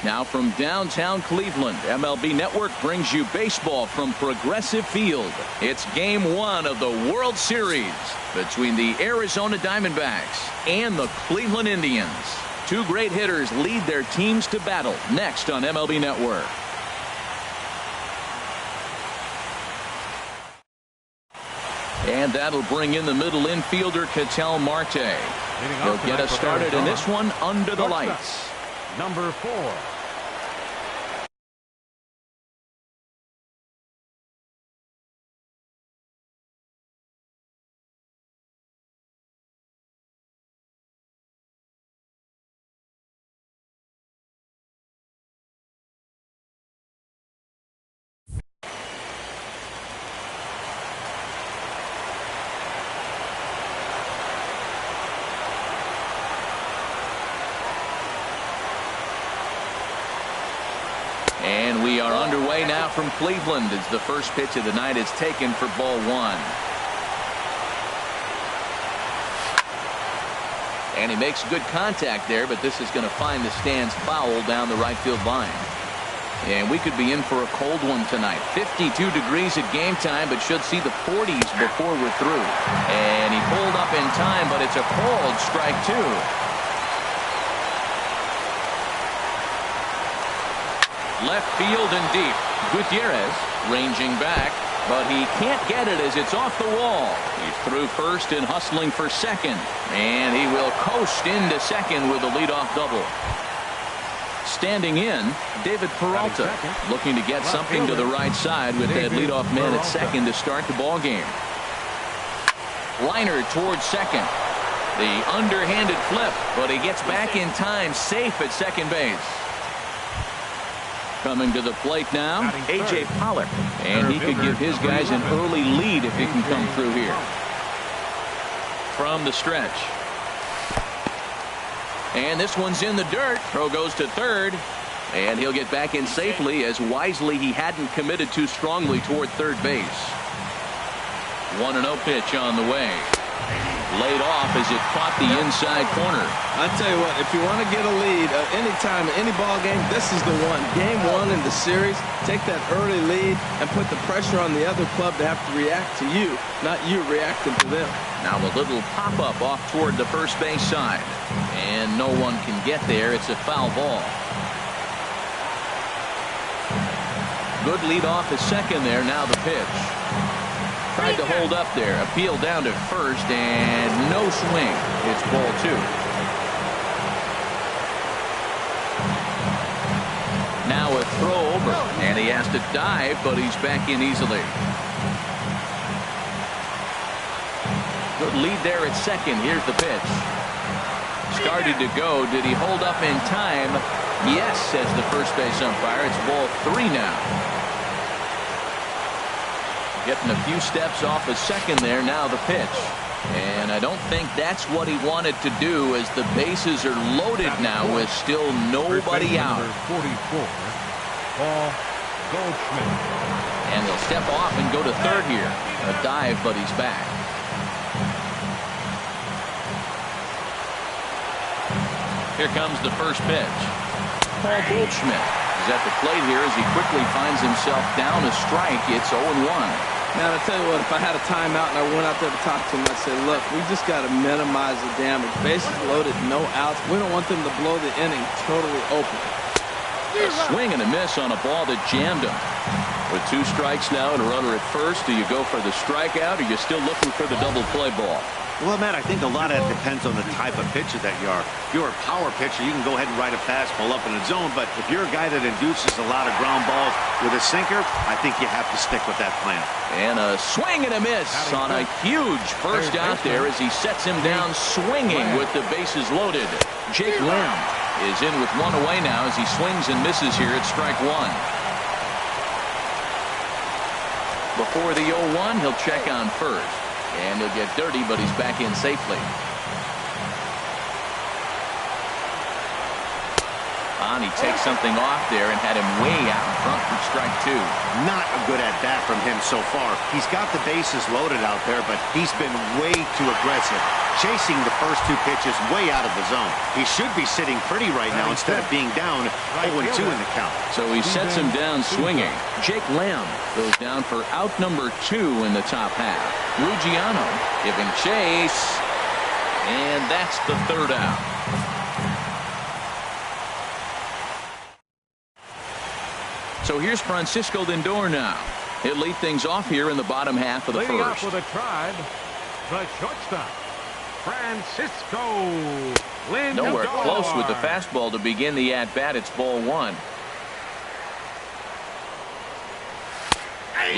Now from downtown Cleveland, MLB Network brings you baseball from Progressive Field. It's Game 1 of the World Series between the Arizona Diamondbacks and the Cleveland Indians. Two great hitters lead their teams to battle next on MLB Network. And that'll bring in the middle infielder, Ketel Marte. He'll get us started in this one under the lights. Number 4. And we are underway now from Cleveland as the first pitch of the night is taken for ball 1. And he makes good contact there, but this is going to find the stands foul down the right field line. And we could be in for a cold one tonight. 52 degrees at game time, but should see the 40s before we're through. And he pulled up in time, but it's a called strike 2. Left field and deep. Gutierrez ranging back, but he can't get it as it's off the wall. He's through first and hustling for second, and he will coast into second with a leadoff double. Standing in, David Peralta, looking to get something to the right side with that leadoff man at second to start the ball game. Liner towards second. The underhanded flip, but he gets back in time, safe at second base. Coming to the plate now, A.J. Pollock, and he could give his guys an early lead if he can come through here. From the stretch. And this one's in the dirt. Throw goes to third, and he'll get back in safely as wisely he hadn't committed too strongly toward third base. 1-0 pitch on the way. Laid off as it caught the inside corner. I tell you what, if you want to get a lead anytime, any ball game, this is the one. Game 1 in the series, take that early lead and put the pressure on the other club to have to react to you, not you reacting to them. Now a little pop-up off toward the first base side, and no one can get there. It's a foul ball. Good lead off is second there. Now the pitch. Tried to hold up there. Appeal down to first, and no swing. It's ball 2. Now a throw over, and he has to dive, but he's back in easily. Good lead there at second. Here's the pitch. Started to go. Did he hold up in time? Yes, says the first base umpire. It's ball 3 now. Getting a few steps off a second there. Now the pitch. And I don't think that's what he wanted to do, as the bases are loaded now with still nobody out. 44, Paul Goldschmidt. And he'll step off and go to third here. A dive, but he's back. Here comes the first pitch. Paul Goldschmidt is at the plate here as he quickly finds himself down a strike. It's 0-1. Now, I tell you what, if I had a timeout and I went out there to talk to him, I'd say, look, we just got to minimize the damage. Bases loaded, no outs. We don't want them to blow the inning totally open. A swing and a miss on a ball that jammed him. With 2 strikes now and a runner at first, do you go for the strikeout, or are you still looking for the double play ball? Well, Matt, I think a lot of that depends on the type of pitcher that you are. If you're a power pitcher, you can go ahead and ride a fastball up in the zone. But if you're a guy that induces a lot of ground balls with a sinker, I think you have to stick with that plan. And a swing and a miss on a huge first out there as he sets him down swinging with the bases loaded. Jake Lamb is in with 1 away now as he swings and misses here at strike 1. Before the 0-1, he'll check on first. And he'll get dirty, but he's back in safely. And he takes something off there and had him way out in front for strike 2. Not a good at bat from him so far. He's got the bases loaded out there, but he's been way too aggressive, chasing the first 2 pitches way out of the zone. He should be sitting pretty right now instead of being down 0-2 in the count. So he sets him down swinging. Jake Lamb goes down for out number 2 in the top half. Ruggiano giving chase, and that's the 3rd out. So here's Francisco Lindor now. He'll lead things off here in the bottom half of the Leading first. off with a Tribe, the shortstop, Francisco Lindor. Nowhere close with the fastball to begin the at-bat. It's ball 1.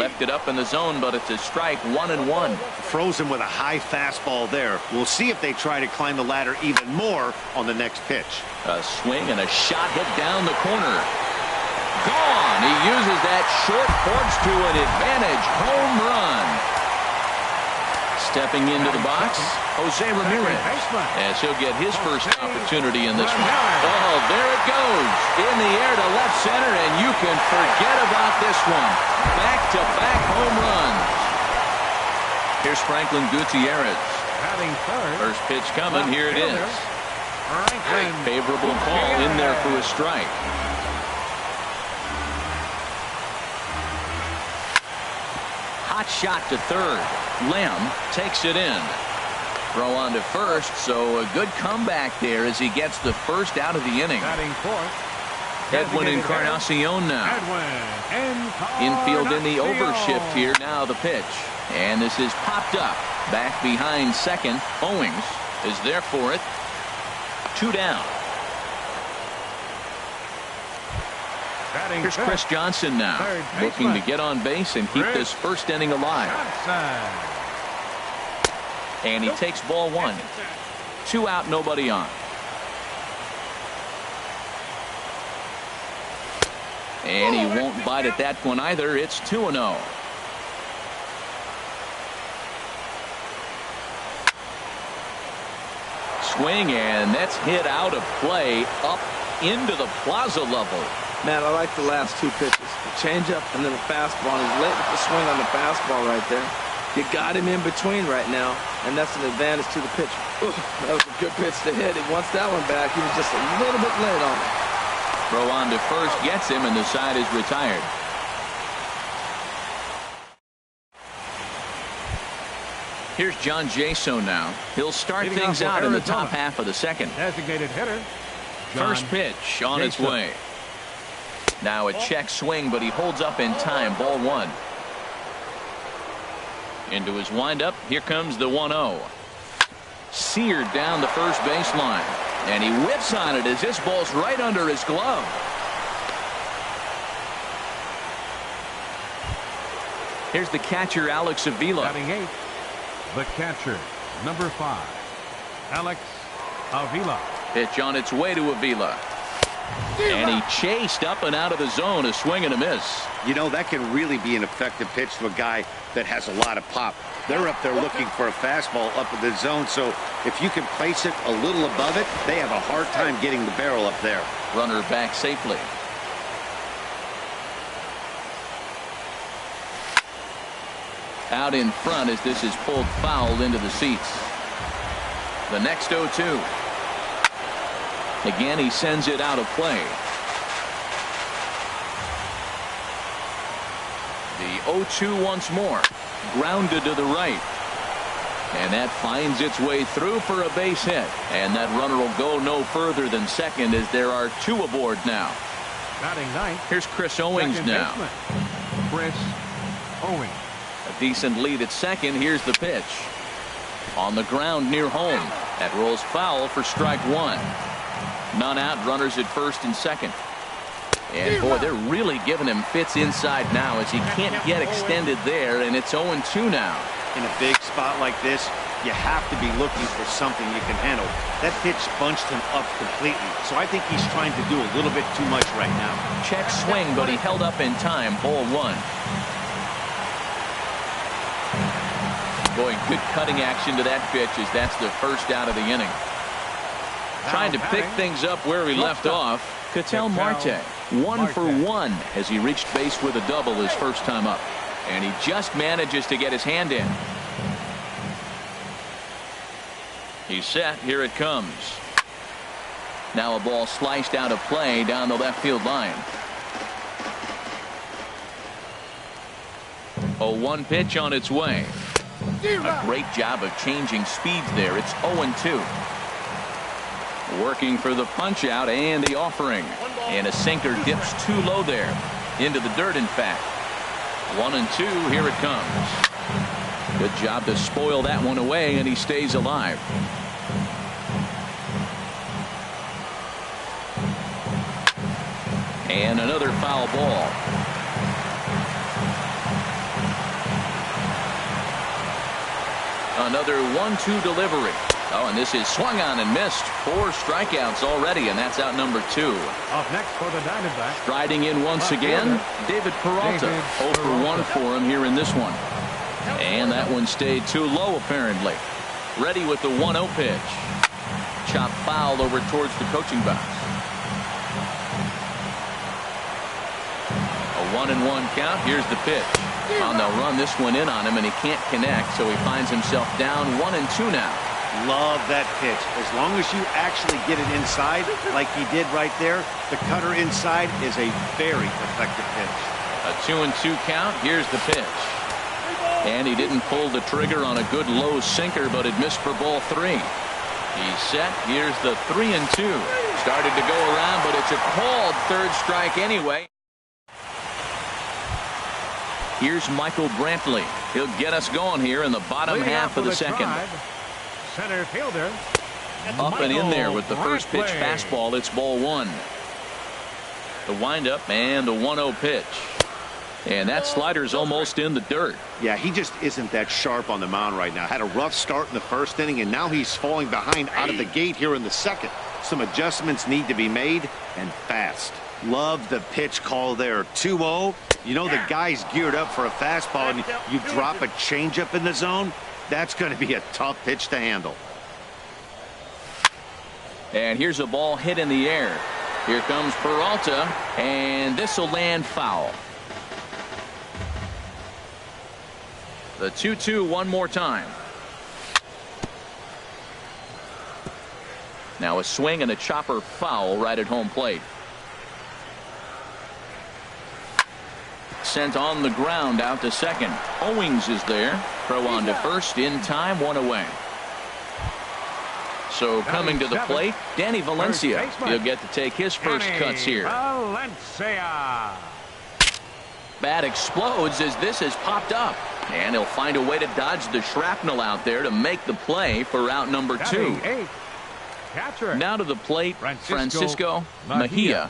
Left it up in the zone, but it's a strike, 1-1. Frozen with a high fastball there. We'll see if they try to climb the ladder even more on the next pitch. A swing and a shot hit down the corner. Gone. He uses that short porch to an advantage. Home run. Stepping into the box, Jose Ramirez, as he'll get his first opportunity in this one. Oh, there it goes. In the air to left center, and you can forget about this one. Back-to-back home runs. Here's Franklin Gutierrez. First pitch coming. Here it is. Favorable call in there for a strike. Hot shot to third. Lamb takes it in. Throw on to first, so a good comeback there as he gets the first out of the inning. Edwin Encarnacion now. Infield in the overshift here. Now the pitch. And this is popped up. Back behind second. Owings is there for it. 2 down. Here's Chris Johnson now, looking to get on base and keep this first inning alive. And he takes ball 1. 2 out, nobody on. And he won't bite at that one either. It's 2-0. Swing, and that's hit out of play up into the plaza level. Man, I like the last 2 pitches. The changeup and then the fastball. He's late with the swing on the fastball right there. You got him in between right now, and that's an advantage to the pitcher. Ooh, that was a good pitch to hit. He wants that one back. He was just a little bit late on it. Throw on to first gets him, and the side is retired. Here's John Jaso now. He'll start things out in the top half of the second. Designated hitter. First pitch on its way. Now a check swing, but he holds up in time. Ball 1. Into his windup. Here comes the 1-0. Seared down the first baseline. And he whips on it as this ball's right under his glove. Here's the catcher, Alex Avila. Batting 8th, the catcher, number 5, Alex Avila. Pitch on its way to Avila. And he chased up and out of the zone. A swing and a miss. You know, that can really be an effective pitch to a guy that has a lot of pop. They're up there looking for a fastball up in the zone, so if you can place it a little above it, they have a hard time getting the barrel up there. Runner back safely. Out in front as this is pulled foul into the seats. The next 0-2. Again, he sends it out of play. The 0-2 once more. Grounded to the right. And that finds its way through for a base hit. And that runner will go no further than second as there are 2 aboard now. Batting 9th. Here's Chris Owings now. Chris Owings. A decent lead at second. Here's the pitch. On the ground near home. That rolls foul for strike 1. None out. Runners at first and second. And boy, they're really giving him fits inside now as he can't get extended there, and it's 0-2 now. In a big spot like this, you have to be looking for something you can handle. That pitch bunched him up completely, so I think he's trying to do a little bit too much right now. Check swing, but he held up in time. Ball 1. Boy, good cutting action to that pitch as that's the first out of the inning. Trying to pick things up where he left off. Ketel Marte, 1 for 1 as he reached base with a double his first time up. And he just manages to get his hand in. He's set. Here it comes. Now a ball sliced out of play down the left field line. A 1 pitch on its way. A great job of changing speeds there. It's 0-2. Working for the punch out and the offering. And a sinker dips too low there. Into the dirt, in fact. 1-2. Here it comes. Good job to spoil that one away, and he stays alive. And another foul ball. Another 1-2 delivery. Oh, and this is swung on and missed. 4 strikeouts already, and that's out number 2. Up next for the Diamondbacks. Striding in once again, David Peralta. 0 for 1 for him here in this one. And that one stayed too low, apparently. Ready with the 1-0 pitch. Chop foul over towards the coaching box. A 1-1 count. Here's the pitch. On the run, this one in on him, and he can't connect, so he finds himself down 1-2 now. Love that pitch. As long as you actually get it inside, like he did right there, the cutter inside is a very effective pitch. A 2-2 count. Here's the pitch. And he didn't pull the trigger on a good low sinker, but it missed for ball 3. He's set. Here's the 3-2. Started to go around, but it's a called third strike anyway. Here's Michael Brantley. He'll get us going here in the bottom half of the second. Center fielder. Up and in there with the first pitch fastball. It's ball 1. The windup and the 1-0 pitch. And that slider's almost in the dirt. Yeah, he just isn't that sharp on the mound right now. Had a rough start in the first inning, and now he's falling behind out of the gate here in the second. Some adjustments need to be made, and fast. Love the pitch call there. 2-0. You know the guy's geared up for a fastball, and you drop a changeup in the zone. That's going to be a tough pitch to handle. And here's a ball hit in the air. Here comes Peralta, and this will land foul. The 2-2 one more time. Now a swing and a chopper foul right at home plate. Sent on the ground out to second. Owings is there. Throw on to first in time, 1 away. So coming to the plate, Danny Valencia. He'll get to take his first cuts here. Valencia. Bat explodes as this has popped up. And he'll find a way to dodge the shrapnel out there to make the play for out number 2. Now to the plate, Francisco Mejia.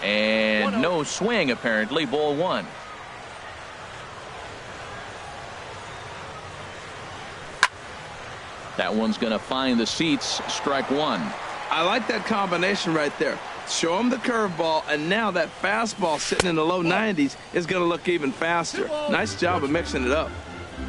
And no swing, apparently. Ball 1. That one's going to find the seats. Strike 1. I like that combination right there. Show him the curveball, and now that fastball sitting in the low 90s is going to look even faster. Nice job of mixing it up.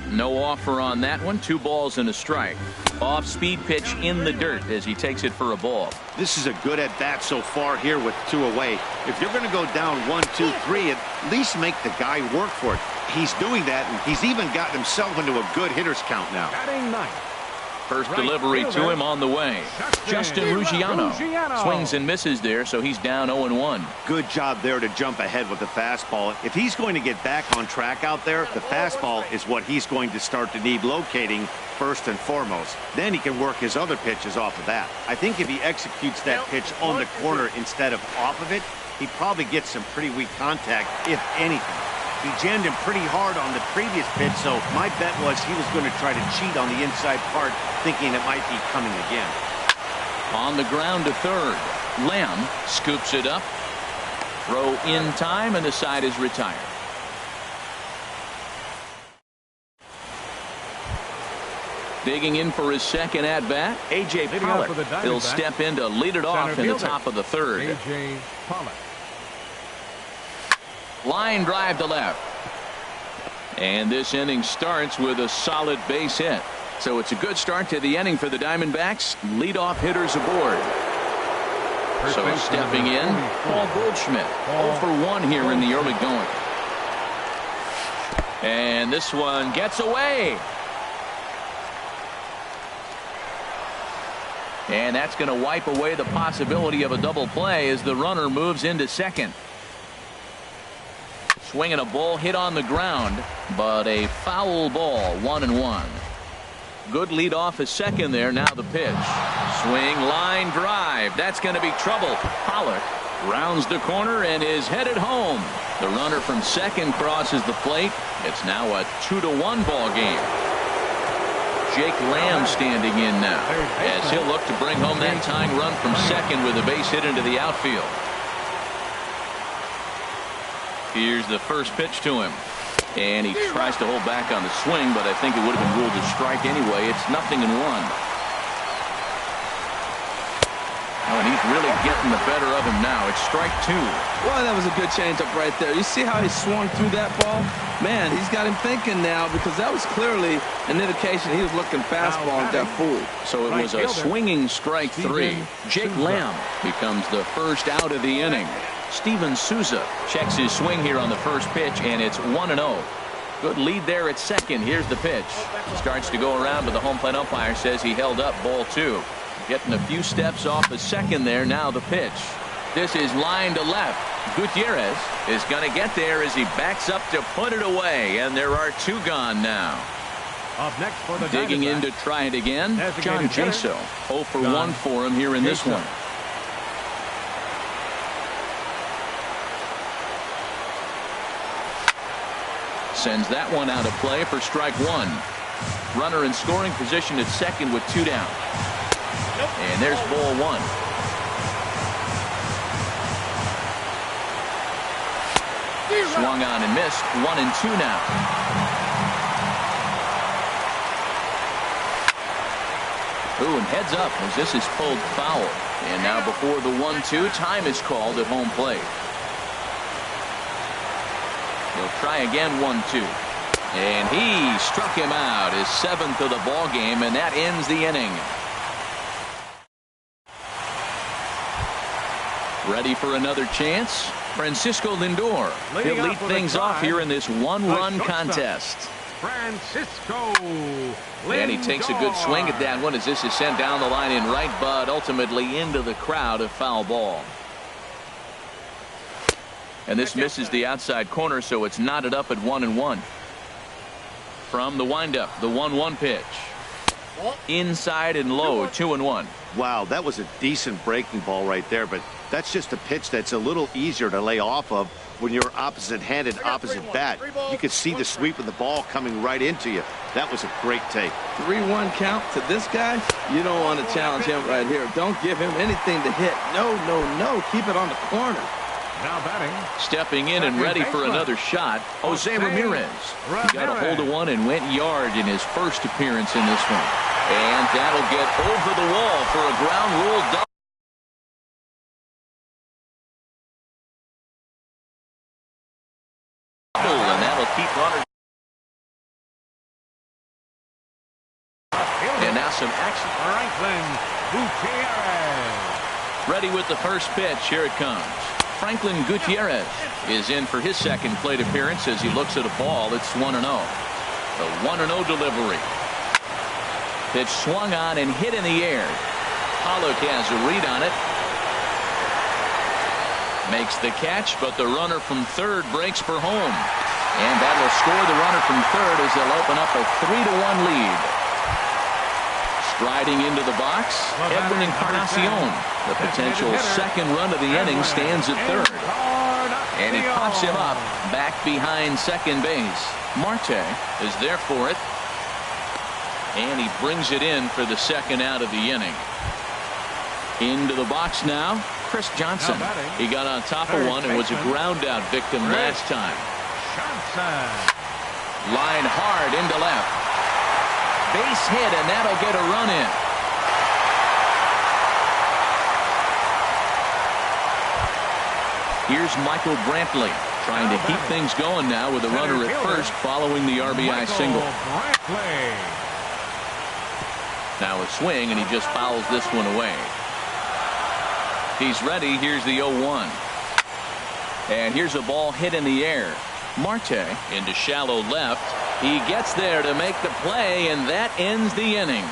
No offer on that one. 2 balls and a strike. Off-speed pitch in the dirt as he takes it for a ball. This is a good at-bat so far here with 2 away. If you're going to go down 1, 2, 3, at least make the guy work for it. He's doing that, and he's even gotten himself into a good hitter's count now. Batting 9. First delivery to him on the way. Justin Ruggiano swings and misses there, so he's down 0-1. Good job there to jump ahead with the fastball. If he's going to get back on track out there, the fastball is what he's going to start to need locating first and foremost. Then he can work his other pitches off of that. I think if he executes that pitch on the corner instead of off of it, he probably gets some pretty weak contact, if anything. He jammed him pretty hard on the previous pitch, so my bet was he was going to try to cheat on the inside part, thinking it might be coming again. On the ground to third. Lamb scoops it up. Throw in time, and the side is retired. Digging in for his second at-bat, A.J. Pollock. He'll step in to lead it off in the top of the third. A.J. Pollock. Line drive to left. And this inning starts with a solid base hit. So it's a good start to the inning for the Diamondbacks. Leadoff hitters aboard. So stepping in, Paul Goldschmidt. 0 for 1 here in the early going. And this one gets away. And that's going to wipe away the possibility of a double play as the runner moves into second. Swinging a ball hit on the ground, but a foul ball, 1-1. Good lead off at second there. Now the pitch. Swing, line drive. That's going to be trouble. Pollock rounds the corner and is headed home. The runner from second crosses the plate. It's now a 2-1 ball game. Jake Lamb standing in now as he'll look to bring home that tying run from second with a base hit into the outfield. Here's the first pitch to him. And he tries to hold back on the swing, but I think it would have been ruled a strike anyway. It's 0-1. Oh, and he's really getting the better of him now. It's strike 2. Well, that was a good changeup right there. You see how he swung through that ball? Man, he's got him thinking now, because that was clearly an indication he was looking fastball and got fooled. So it was a swinging strike 3. Jake Lamb becomes the first out of the inning. Steven Souza checks his swing here on the first pitch, and it's 1-0. Good lead there at second. Here's the pitch. Starts to go around, but the home plate umpire says he held up, ball 2. Getting a few steps off the second there. Now the pitch. This is line to left. Gutierrez is going to get there as he backs up to put it away, and there are 2 gone now. Up next for the digging in to try it again, John Jaso. 0 for 1 for him here in this one. Sends that one out of play for strike 1. Runner in scoring position at second with 2 down. And there's ball 1. Swung on and missed. 1-2 now. Ooh, and heads up as this is pulled foul. And now before the 1-2, time is called at home plate. He'll try again, 1-2. And he struck him out, his 7th of the ball game, and that ends the inning. Ready for another chance? Francisco Lindor. He'll lead things off here in this 1-run contest. Francisco Lindor. And he takes a good swing at that one as this is sent down the line in right, but ultimately into the crowd, a foul ball. And this misses the outside corner, so it's knotted up at 1-1. From the windup, the 1-1 pitch. Inside and low, 2-1. Wow, that was a decent breaking ball right there, but that's just a pitch that's a little easier to lay off of when you're opposite-handed, opposite bat. You could see the sweep of the ball coming right into you. That was a great take. 3-1 count to this guy. You don't want to challenge him right here. Don't give him anything to hit. No, no, no. Keep it on the corner. Now batting. Stepping in and ready for another shot, Jose Ramirez. He got a hold of one and went yard in his first appearance in this one. And that'll get over the wall for a ground rule double. And that'll keep runners. And now some action. Franklin Gutierrez. Ready with the first pitch. Here it comes. Franklin Gutierrez is in for his second plate appearance as he looks at a ball. It's 1-0. The 1-0 delivery. Pitch swung on and hit in the air. Pollock has a read on it. Makes the catch, but the runner from third breaks for home. And that will score the runner from third as they'll open up a 3-1 lead. Striding into the box, Edwin Encarnacion. The potential second run of the inning stands at third. And he pops him up back behind second base. Marte is there for it. And he brings it in for the second out of the inning. Into the box now, Chris Johnson. He got on top of one and was a ground out victim last time. Line hard into left. Base hit, and that'll get a run in. Here's Michael Brantley trying to keep things going now with a runner at first following the RBI single. Now a swing, and he just fouls this one away. He's ready. Here's the 0-1. And here's a ball hit in the air. Marte into shallow left. He gets there to make the play, and that ends the inning.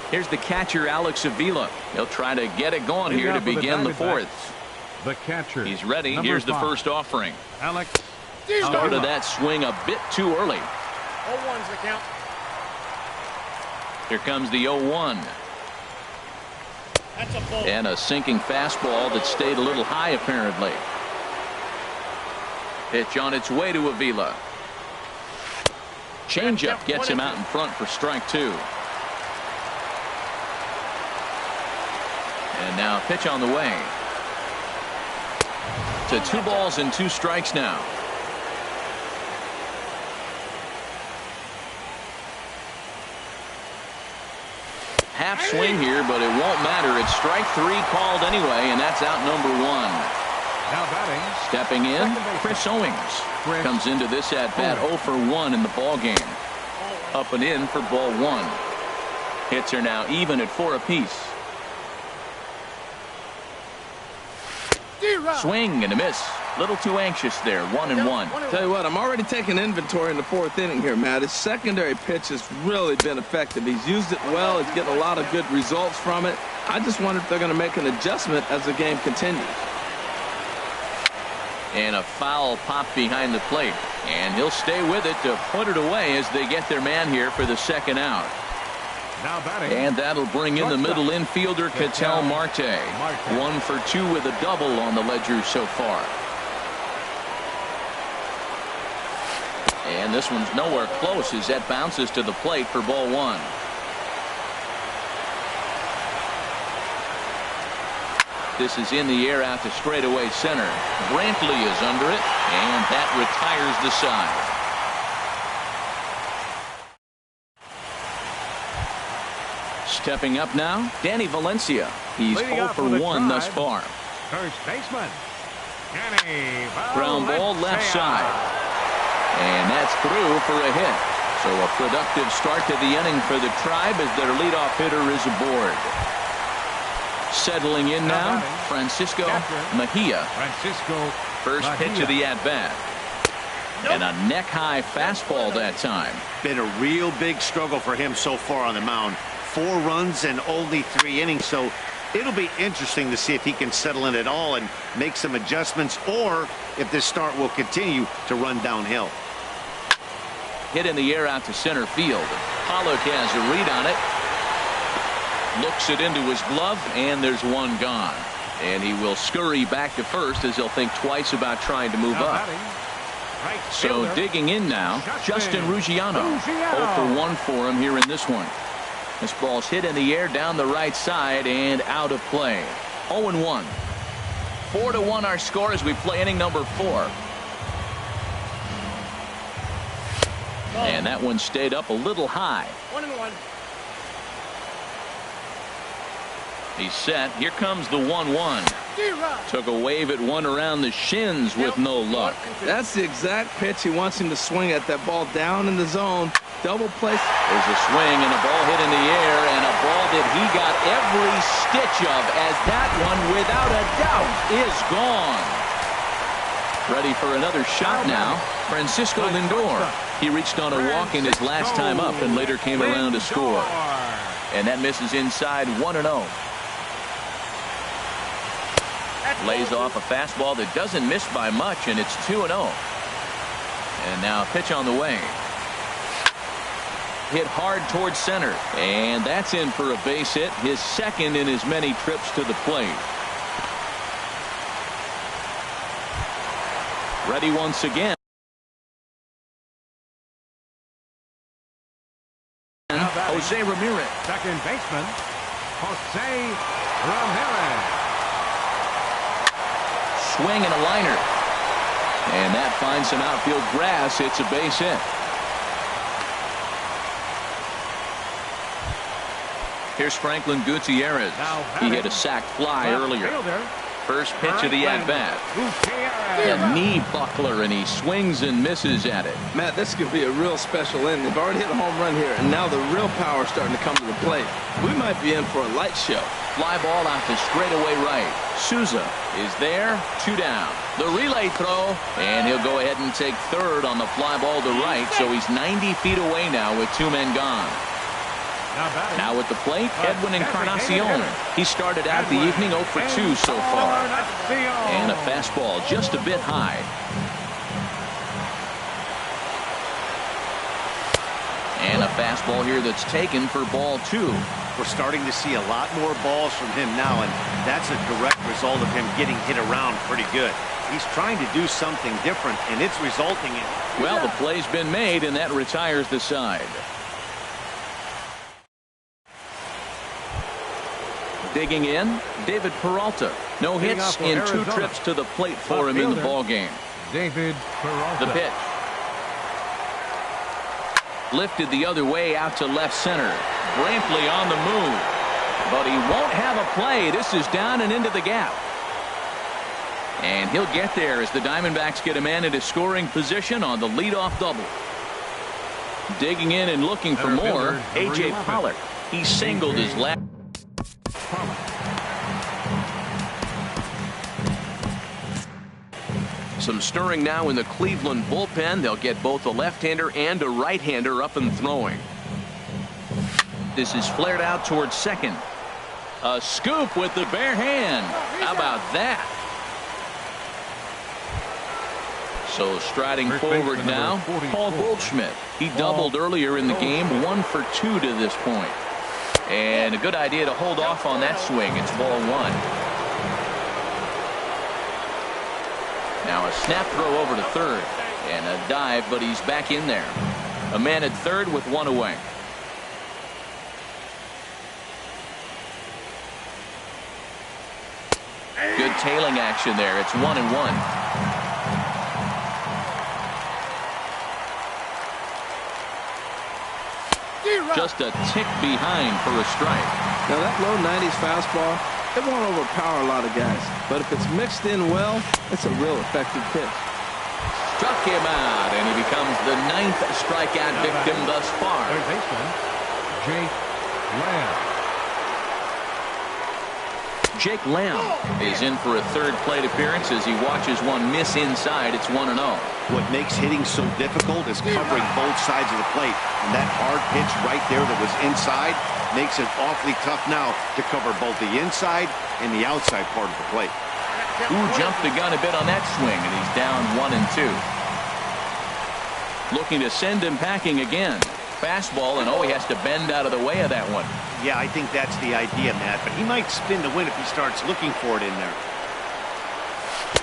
Here's the catcher, Alex Avila. He'll try to get it going here to begin the fourth. The catcher. He's ready. Here's the first offering. Alex. Started that swing a bit too early. 0-1's the count. Here comes the 0-1. That's a ball. And a sinking fastball that stayed a little high, apparently. Pitch on its way to Avila. Changeup gets him out in front for strike 2. And now pitch on the way. To 2 balls and 2 strikes now. Half swing here, but it won't matter. It's strike 3 called anyway, and that's out number 1. Now batting. Stepping in, Chris Owings comes into this at bat 0 for 1 in the ball game. Up and in for ball 1. Hits are now even at 4 apiece. Swing and a miss. Little too anxious there. 1-1. Tell you what, I'm already taking inventory in the 4th inning here, Matt. His secondary pitch has really been effective. He's used it well. He's getting a lot of good results from it. I just wonder if they're going to make an adjustment as the game continues. And a foul pop behind the plate. And he'll stay with it to put it away as they get their man here for the second out. Now batting. And that'll bring in the middle infielder, Ketel Marte. 1 for 2 with a double on the ledger so far. And this one's nowhere close as that bounces to the plate for ball 1. This is in the air out to straightaway center. Brantley is under it, and that retires the side. Stepping up now, Danny Valencia. He's 0 for 1 thus far. First baseman. Danny Valencia. Ground ball left side. And that's through for a hit. So a productive start to the inning for the Tribe as their leadoff hitter is aboard. Settling in now, Francisco Mejia. First pitch of the at-bat. And a neck-high fastball that time. Been a real big struggle for him so far on the mound. 4 runs and only 3 innings, so it'll be interesting to see if he can settle in at all and make some adjustments, or if this start will continue to run downhill. Hit in the air out to center field. Pollock has a read on it. Looks it into his glove, and there's one gone. And he will scurry back to first as he'll think twice about trying to move up. So digging in now, Justin Ruggiano. 0 for 1 for him here in this one. This ball's hit in the air down the right side and out of play. 0-1. 4-1 our score as we play inning number 4. And that one stayed up a little high. 1-1. He's set. Here comes the 1-1. Took a wave at one around the shins with no luck. That's the exact pitch he wants him to swing at. That ball down in the zone. Double play. There's a swing and a ball hit in the air, and a ball that he got every stitch of, as that one, without a doubt, is gone. Ready for another shot now, Francisco Lindor. He reached on a walk in his last time up and later came around to score. And that misses inside 1-0. Lays off a fastball that doesn't miss by much, and it's 2-0. And now pitch on the way. Hit hard towards center, and that's in for a base hit, his second in as many trips to the plate. Ready once again. Jose Ramirez. Second baseman, Jose Ramirez. Swing and a liner. And that finds some outfield grass. It's a base hit. Here's Franklin Gutierrez. He hit a sac fly earlier. First pitch of the at-bat. A knee buckler, and he swings and misses at it. Matt, this could be a real special inning. They've already hit a home run here, and now the real power is starting to come to the plate. We might be in for a light show. Fly ball out to straightaway right. Souza is there, 2 down. The relay throw, and he'll go ahead and take third on the fly ball to right, so he's 90 feet away now with 2 men gone. Now at the plate, Edwin Encarnacion. He started out the evening 0 for 2 so far. And a fastball just a bit high. And a fastball here that's taken for ball 2. We're starting to see a lot more balls from him now, and that's a direct result of him getting hit around pretty good. He's trying to do something different, and it's resulting in... Well, the play's been made, and that retires the side. Digging in, David Peralta. No hits in 2 trips to the plate for him in the ballgame. David Peralta. The pitch. Lifted the other way out to left center. Brantley on the move. But he won't have a play. This is down and into the gap. And he'll get there as the Diamondbacks get a man into scoring position on the leadoff double. Digging in and looking for more, A.J. Pollock. He singled his last. Some stirring now in the Cleveland bullpen. They'll get both a left-hander and a right-hander up and throwing. This is flared out towards second. A scoop with the bare hand. How about that? So striding forward now, Paul Goldschmidt. He doubled earlier in the game, 1 for 2 to this point. And a good idea to hold off on that swing. It's ball 1. Now a snap throw over to third. And a dive, but he's back in there. A man at third with 1 away. Good tailing action there. It's 1-1. Just a tick behind for a strike. Now that low 90s fastball, it won't overpower a lot of guys. But if it's mixed in well, it's a real effective pitch. Struck him out, and he becomes the 9th strikeout victim thus far. Third baseman, Jake Lamb. Jake Lamb is in for a third plate appearance as he watches one miss inside. It's 1-0. What makes hitting so difficult is covering both sides of the plate. And that hard pitch right there that was inside makes it awfully tough now to cover both the inside and the outside part of the plate. Ooh, jumped the gun a bit on that swing, and he's down 1-2. Looking to send him packing again. Fastball, and he has to bend out of the way of that one. Yeah, I think that's the idea, Matt, but he might spin to win if he starts looking for it in there.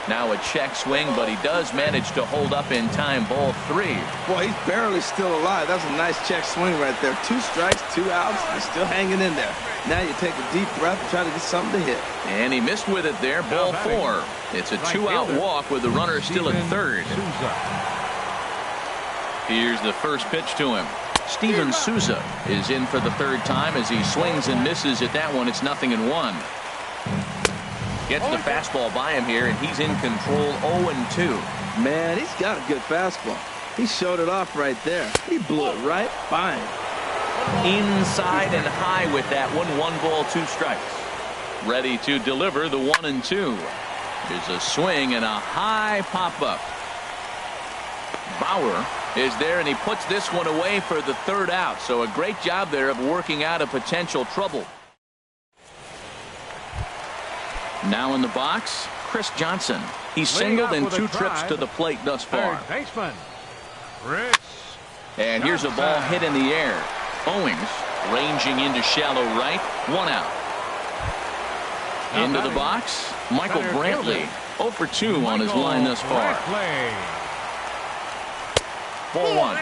Now a check swing, but he does manage to hold up in time. Ball 3. Boy, he's barely still alive. That's a nice check swing right there. 2 strikes, 2 outs. He's still hanging in there. Now you take a deep breath and try to get something to hit. And he missed with it there. Ball 4. It's a 2-out walk with the runner still at third. Here's the first pitch to him. Steven Souza is in for the third time as he swings and misses at that one. It's 0-1. Gets the fastball by him here, and he's in control. 0-2. Man, he's got a good fastball. He showed it off right there. He blew it right by him. Inside and high with that one. 1 ball, 2 strikes. Ready to deliver the 1-2. There's a swing and a high pop-up. Bauer is there, and he puts this one away for the 3rd out. So a great job there of working out a potential trouble. Now in the box, Chris Johnson. He's singled in 2 trips to the plate thus far. Third baseman, Chris. And here's a ball hit in the air. Owings ranging into shallow right. 1 out. Into the box, Michael Brantley. 0 for 2 on his line thus far. Ball 1.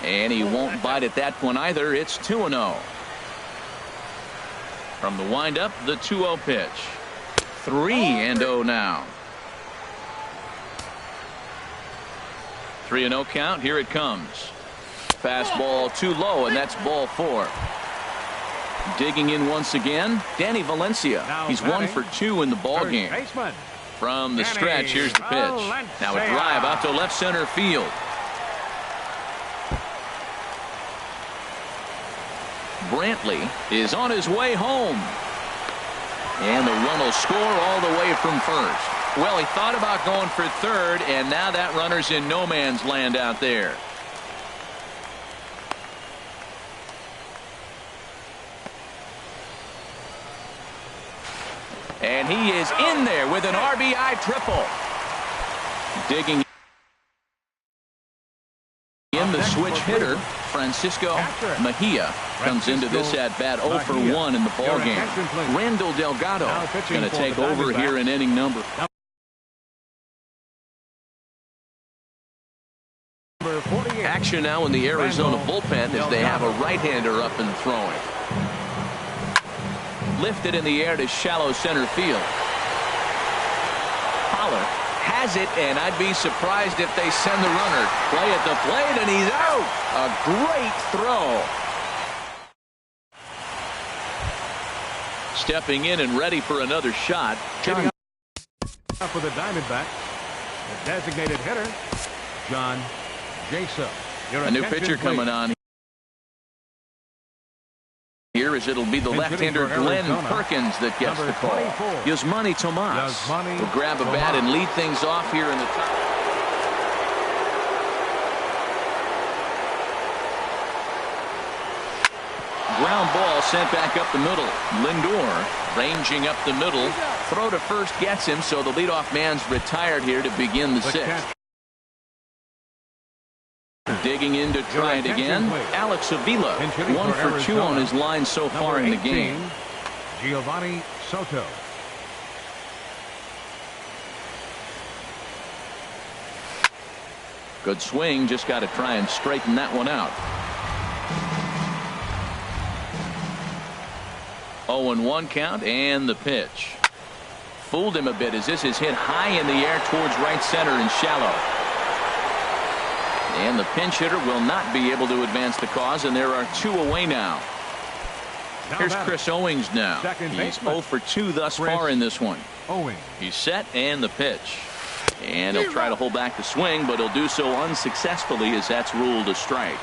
And he won't bite at that one either. It's 2-0. From the windup, the 2-0 pitch. 3-0 now. 3-0 count. Here it comes. fastball too low, and that's ball 4. Digging in once again, Danny Valencia. He's 1 for 2 in the ball game. From the stretch, here's the pitch. Now a drive out to left center field. Brantley is on his way home. And the run will score all the way from first. Well, he thought about going for third, and now that runner's in no man's land out there. And he is in there with an RBI triple. Digging in, the switch hitter, Francisco Mejia, comes into this at-bat 0 for 1 in the ballgame. Randall Delgado going to take over here in inning number. Action now in the Arizona bullpen as they have a right-hander up and throwing. Lifted in the air to shallow center field. Pollard has it, and I'd be surprised if they send the runner. Play at the plate, and he's out. A great throw. Stepping in and ready for another shot. Hitting up for the Diamondbacks, the designated hitter, John Jaso. A new pitcher coming on here, as it'll be the left-hander Glenn Perkins that gets the call. Yasmani Tomas will grab a bat and lead things off here in the top. Ground ball sent back up the middle. Lindor ranging up the middle. Throw to first gets him, so the leadoff man's retired here to begin the 6th. Digging in to try it again, Alex Avila, 1 for 2 on his line so far in the game. Giovanni Soto. Good swing, just got to try and straighten that one out. 0-1 count, and the pitch. Fooled him a bit as this is hit high in the air towards right center and shallow. And the pinch hitter will not be able to advance the cause, and there are 2 away now. Here's Chris Owings now. He's 0 for 2 thus far in this one. He's set, and the pitch. And he'll try to hold back the swing, but he'll do so unsuccessfully as that's ruled a strike.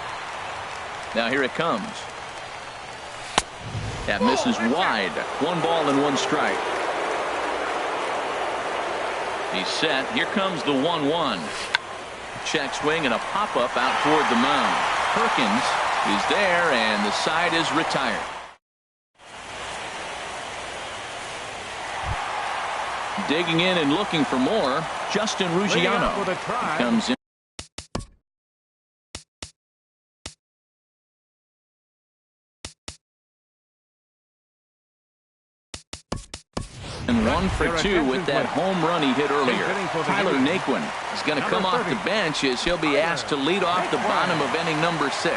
Now here it comes. That misses wide. 1 ball and 1 strike. He's set. Here comes the 1-1. Check swing and a pop-up out toward the mound. Perkins is there, and the side is retired. Digging in and looking for more, Justin Ruggiano comes in. And 1 for 2 with that home run he hit earlier. Tyler Naquin is going to come off the bench as he'll be asked to lead off the bottom of inning number 6.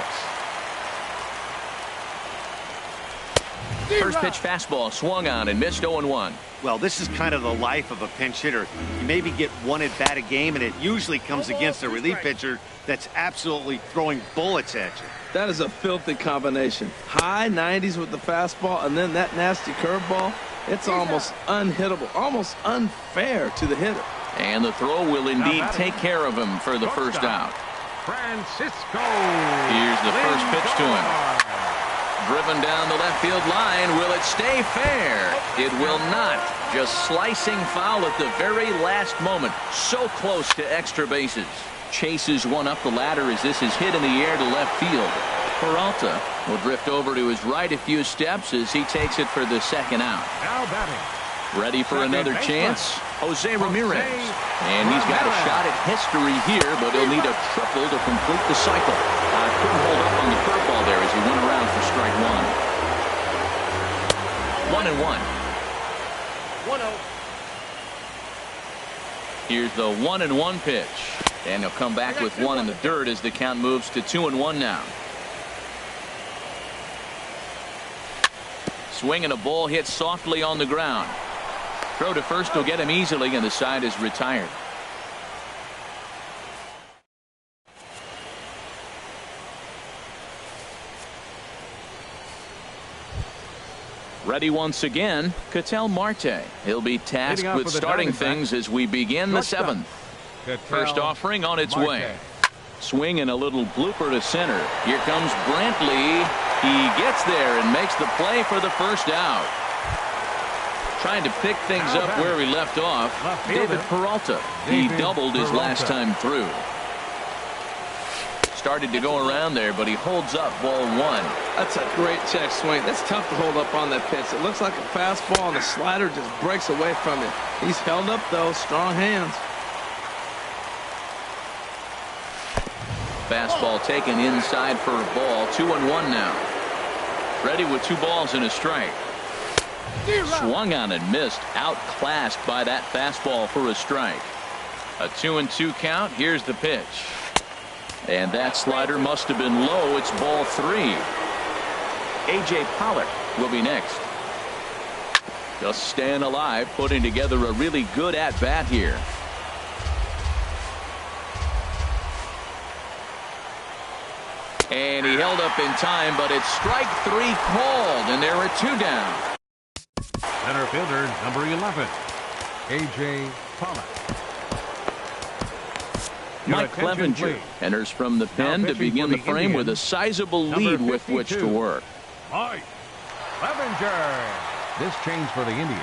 First pitch fastball swung on and missed 0-1. Well, this is kind of the life of a pinch hitter. You maybe get 1 at bat a game, and it usually comes against a relief pitcher that's absolutely throwing bullets at you. That is a filthy combination. High 90s with the fastball, and then that nasty curveball. It's almost unhittable, almost unfair to the hitter. And the throw will indeed take care of him for the first out. Francisco. Here's the first pitch to him. Driven down the left field line. Will it stay fair? It will not. Just slicing foul at the very last moment. So close to extra bases. Chases one up the ladder as this is hit in the air to left field. Peralta will drift over to his right a few steps as he takes it for the second out. Now batting. Ready for another chance, Jose Ramirez. And he's got a shot at history here, but he'll need a triple to complete the cycle. Couldn't hold up on the curveball there as he went around for strike 1. 1-1. 1-0. Here's the 1-1 pitch. And he'll come back with 1 in the dirt as the count moves to 2-1 now. Swing and a ball hit softly on the ground. Throw to first will get him easily, and the side is retired. Ready once again, Ketel Marte. He'll be tasked with starting things as we begin the seventh. First offering on its way. Swing and a little blooper to center. Here comes Brantley. He gets there and makes the play for the first out. Trying to pick things up where he left off, David Peralta. He doubled his last time through. Started to go around there, but he holds up ball one. That's a great check swing. That's tough to hold up on that pitch. It looks like a fastball, and the slider just breaks away from it. He's held up, though. Strong hands. Fastball taken inside for a ball. 2-1 now. Ready with 2 balls and a strike. Swung on and missed. Outclassed by that fastball for a strike. A 2-2 count. Here's the pitch. And that slider must have been low. It's ball 3. A.J. Pollock will be next. Just staying alive, putting together a really good at-bat here. And he held up in time, but it's strike 3 called, and there are 2 down. Center fielder, number 11, A.J. Pollock. Mike Clevenger enters from the pen to begin the frame with a sizable lead with which to work. Mike Clevenger. This change for the Indians.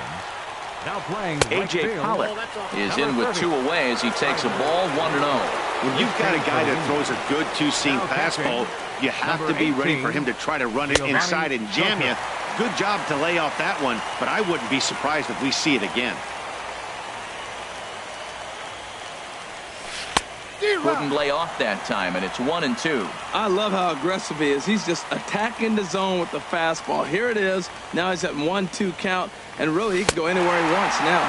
Now playing A.J. Pollock is in with 2 away as he takes a ball 1-0. When you've got a guy that throws a good two-seam fastball, you have to be ready for him to try to run it inside and jam you. Good job to lay off that one, but I wouldn't be surprised if we see it again. Couldn't lay off that time, and it's 1-2. I love how aggressive he is. He's just attacking the zone with the fastball. Here it is. Now he's at 1-2 count, and really he can go anywhere he wants now.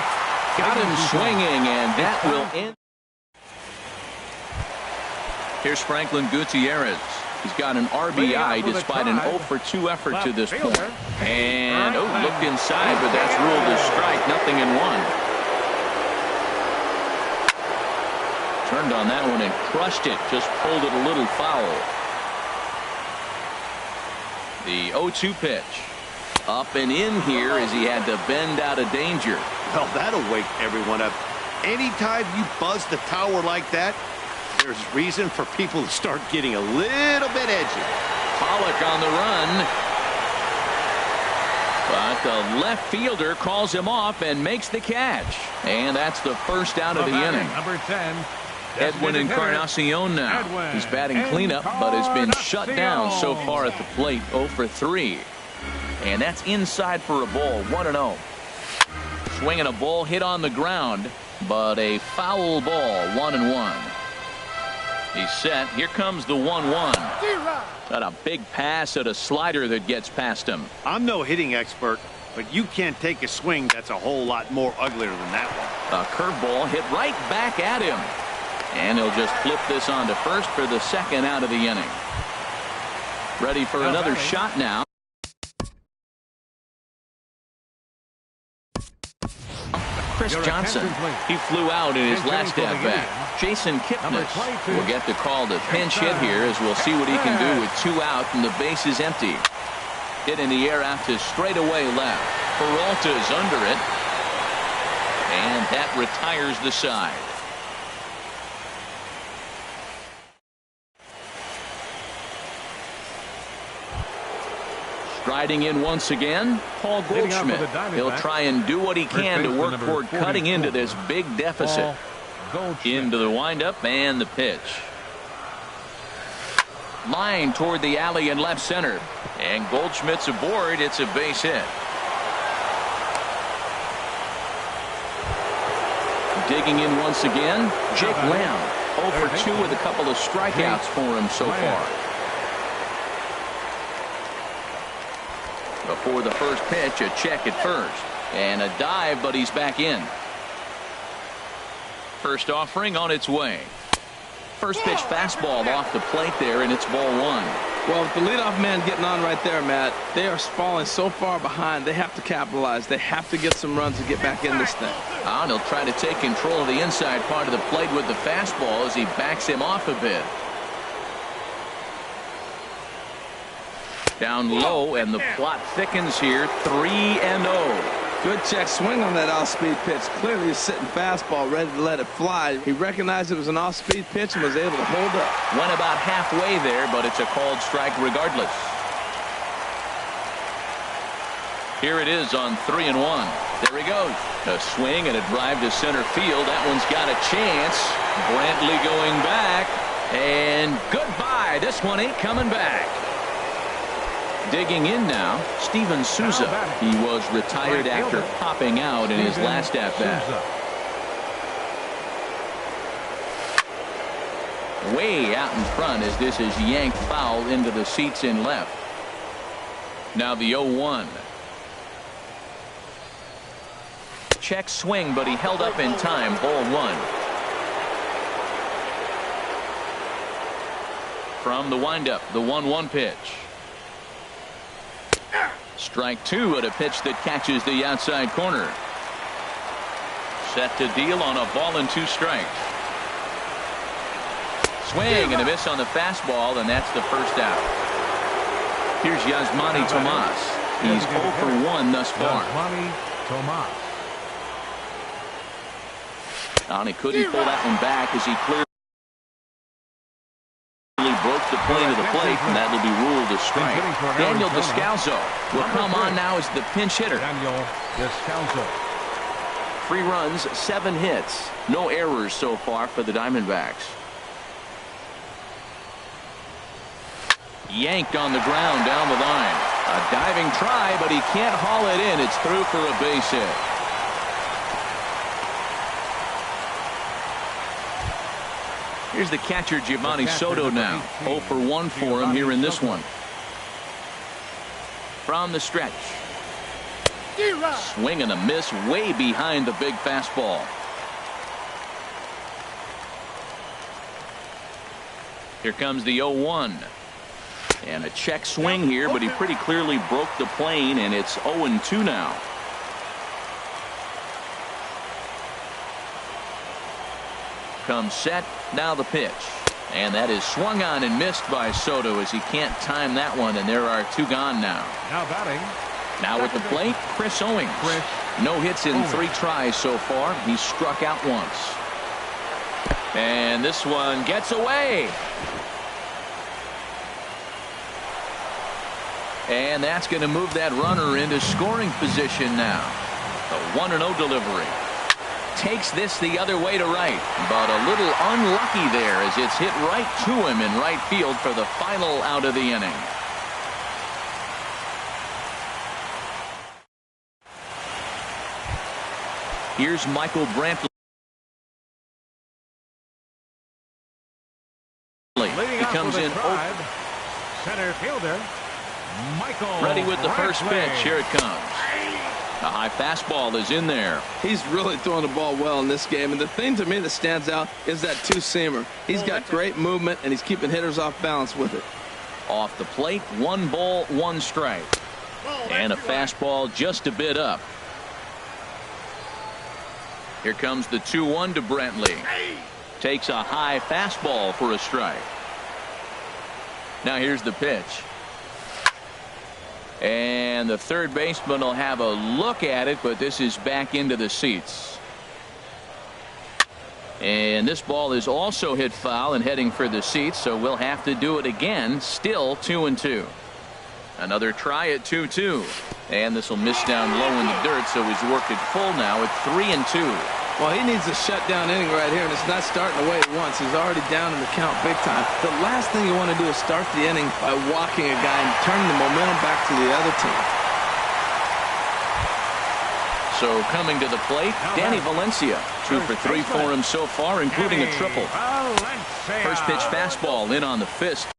Got him swinging, and that will end. Here's Franklin Gutierrez. He's got an RBI despite an 0-for-2 effort to this point. And, looked inside, but that's ruled a strike. Nothing in 1. Turned on that one and crushed it. Just pulled it a little foul. The 0-2 pitch. Up and in here as he had to bend out of danger. Well, that'll wake everyone up. Anytime you buzz the tower like that, there's reason for people to start getting a little bit edgy. Pollock on the run. But the left fielder calls him off and makes the catch. And that's the first out of the inning. Number 10. Edwin Encarnacion now. He's batting cleanup, but has been shut down so far at the plate. 0-for-3. And that's inside for a ball. 1-0. Swinging a ball hit on the ground, but a foul ball. 1-1. He's set. Here comes the 1-1. Got a big pass at a slider that gets past him. I'm no hitting expert, but you can't take a swing that's a whole lot more uglier than that one. A curveball hit right back at him. And he'll just flip this on to first for the second out of the inning. Ready for another shot now. Chris Johnson. He flew out in his last at-bat. Jason Kipnis will get the call to pinch hit here as we'll see what he can do with 2 out and the base is empty. Hit in the air out to straightaway left. Peralta's under it. And that retires the side. Striding in once again, Paul Goldschmidt. He'll try and do what he can to work toward cutting into this big deficit. Into the windup and the pitch. Line toward the alley in left center. And Goldschmidt's aboard. It's a base hit. Digging in once again, Jake Lamb. 0-for-2 with a couple of strikeouts for him so far. Before the first pitch, a check at first. And a dive, but he's back in. First offering on its way. First pitch fastball off the plate there, and it's ball 1. Well, with the leadoff man getting on right there, Matt, they are falling so far behind, they have to capitalize. They have to get some runs to get back in this thing. And he'll try to take control of the inside part of the plate with the fastball as he backs him off a bit. Down low, and the plot thickens here. 3-0. Good check swing on that off-speed pitch. Clearly a sitting fastball ready to let it fly. He recognized it was an off-speed pitch and was able to hold up. Went about halfway there, but it's a called strike regardless. Here it is on 3-1. There he goes. A swing and a drive to center field. That one's got a chance. Brantley going back. And goodbye. This one ain't coming back. Digging in now, Steven Souza. He was retired after popping out in his last at-bat. Way out in front as this is yanked foul into the seats in left. Now the 0-1. Check swing, but he held up in time. Ball 1. From the windup, the 1-1 pitch. Strike 2 at a pitch that catches the outside corner. Set to deal on a ball and 2 strikes. Swing and a miss on the fastball, and that's the first out. Here's Yasmani Tomas. He's 0 for 1 thus far. Yasmani Tomas. And could he pull that one back as he clearly broke the plane of the plate, and that'll be ruled a strike. Daniel Descalso will come on now as the pinch hitter. Daniel Descalso. 3 runs, 7 hits. No errors so far for the Diamondbacks. Yanked on the ground down the line. A diving try, but he can't haul it in. It's through for a base hit. Here's the catcher, Giovanni Soto now. 0 for 1 for him here in this one. From the stretch. Swing and a miss way behind the big fastball. Here comes the 0-1. And a check swing here, but he pretty clearly broke the plane, and it's 0-2 now. Comes set, now the pitch. And that is swung on and missed by Soto as he can't time that one, and there are 2 gone now. Now batting. Now at the plate, Chris Owings. No hits in 3 tries so far. He struck out once. And this one gets away. And that's going to move that runner into scoring position now. The 1-0 delivery. Takes this the other way to right, but a little unlucky there as it's hit right to him in right field for the final out of the inning. Here's Michael Brantley. He comes in center fielder Michael ready with the first Brantley. pitch. Here it comes. A high fastball is in there. He's really throwing the ball well in this game, and the thing to me that stands out is that 2-seamer. He's got great movement, and he's keeping hitters off balance with it. Off the plate, 1 ball, 1 strike. And a fastball just a bit up. Here comes the 2-1 to Brantley. Takes a high fastball for a strike. Now here's the pitch. And the third baseman will have a look at it, but this is back into the seats. And this ball is also hit foul and heading for the seats, so we'll have to do it again. Still 2-2. Another try at 2-2. And this will miss down low in the dirt, so he's worked it full now at 3-2. Well, he needs a shutdown inning right here, and it's not starting away at once. He's already down in the count big time. The last thing you want to do is start the inning by walking a guy and turning the momentum back to the other team. So coming to the plate, Danny Valencia. 2 for 3 for him so far, including a triple. First pitch fastball in on the fist.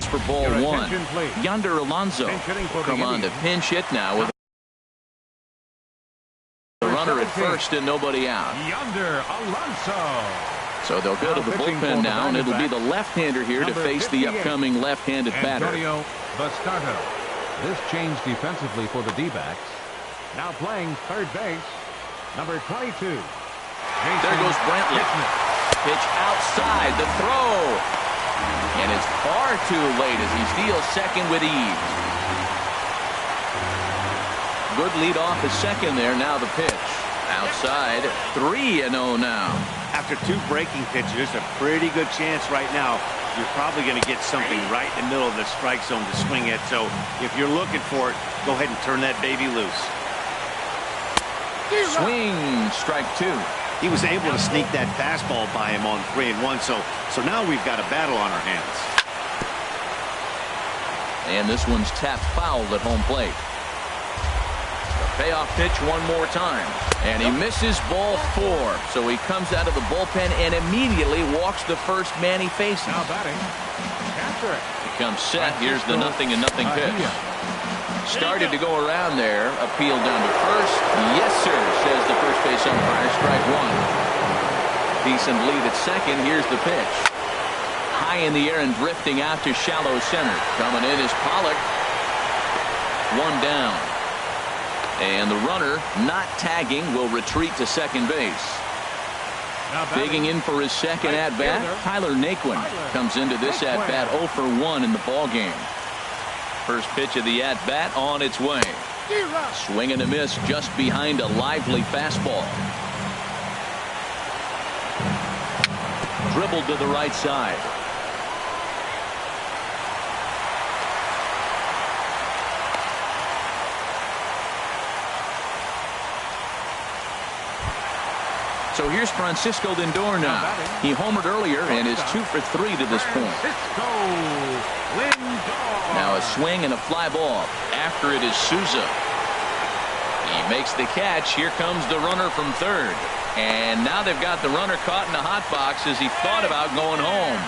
For ball 1. Yonder Alonso will come on to pinch hit now with a runner at first and nobody out. Yonder Alonso. So they'll go to the bullpen now, and it'll be the left-hander here to face the upcoming left-handed batter. Antonio Bastardo. This change defensively for the D-backs. Now playing third base, number 22. There goes Brantley. Pitch outside, the throw. And it's far too late as he steals second with ease. Good lead off the second there. Now the pitch. Outside, 3-0 now. After 2 breaking pitches, there's a pretty good chance right now you're probably going to get something right in the middle of the strike zone to swing at. So if you're looking for it, go ahead and turn that baby loose. Swing, strike 2. He was able to sneak that fastball by him on 3-1. So now we've got a battle on our hands. And this one's tapped foul at home plate. Payoff pitch one more time. And he misses ball 4. So he comes out of the bullpen and immediately walks the first man he faces. Now batting. Catcher. Becomes set. Here's the 0-0 pitch. Started to go around there. Appeal down to first. Yes, sir, says the first base umpire. Strike 1. Decent lead at second. Here's the pitch. High in the air and drifting out to shallow center. Coming in is Pollock. 1 down. And the runner, not tagging, will retreat to second base. Digging in for his second at-bat, Tyler Naquin comes into this at-bat 0 for 1 in the ballgame. First pitch of the at-bat on its way. Swing and a miss just behind a lively fastball. Dribbled to the right side. So here's Francisco Lindor now. He homered earlier and is 2 for 3 to this point. Now a swing and a fly ball. After it is Souza. He makes the catch. Here comes the runner from third. And now they've got the runner caught in the hot box as he thought about going home.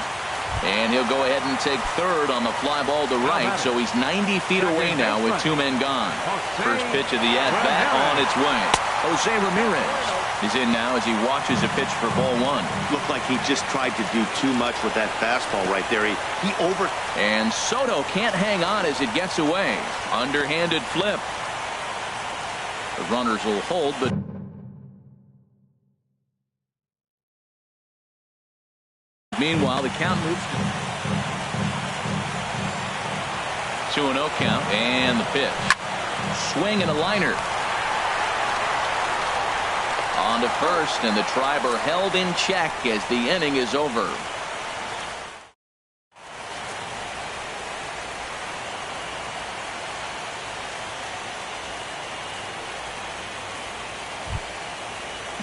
And he'll go ahead and take third on the fly ball to right. So he's 90 feet away now with 2 men gone. First pitch of the at-bat on its way. Jose Ramirez is in now as he watches a pitch for ball 1. Looked like he just tried to do too much with that fastball right there. He over. And Soto can't hang on as it gets away. Underhanded flip. The runners will hold, but meanwhile the count moves to 2-0 count. And the pitch. Swing and a liner. On to first, and the Triber held in check as the inning is over.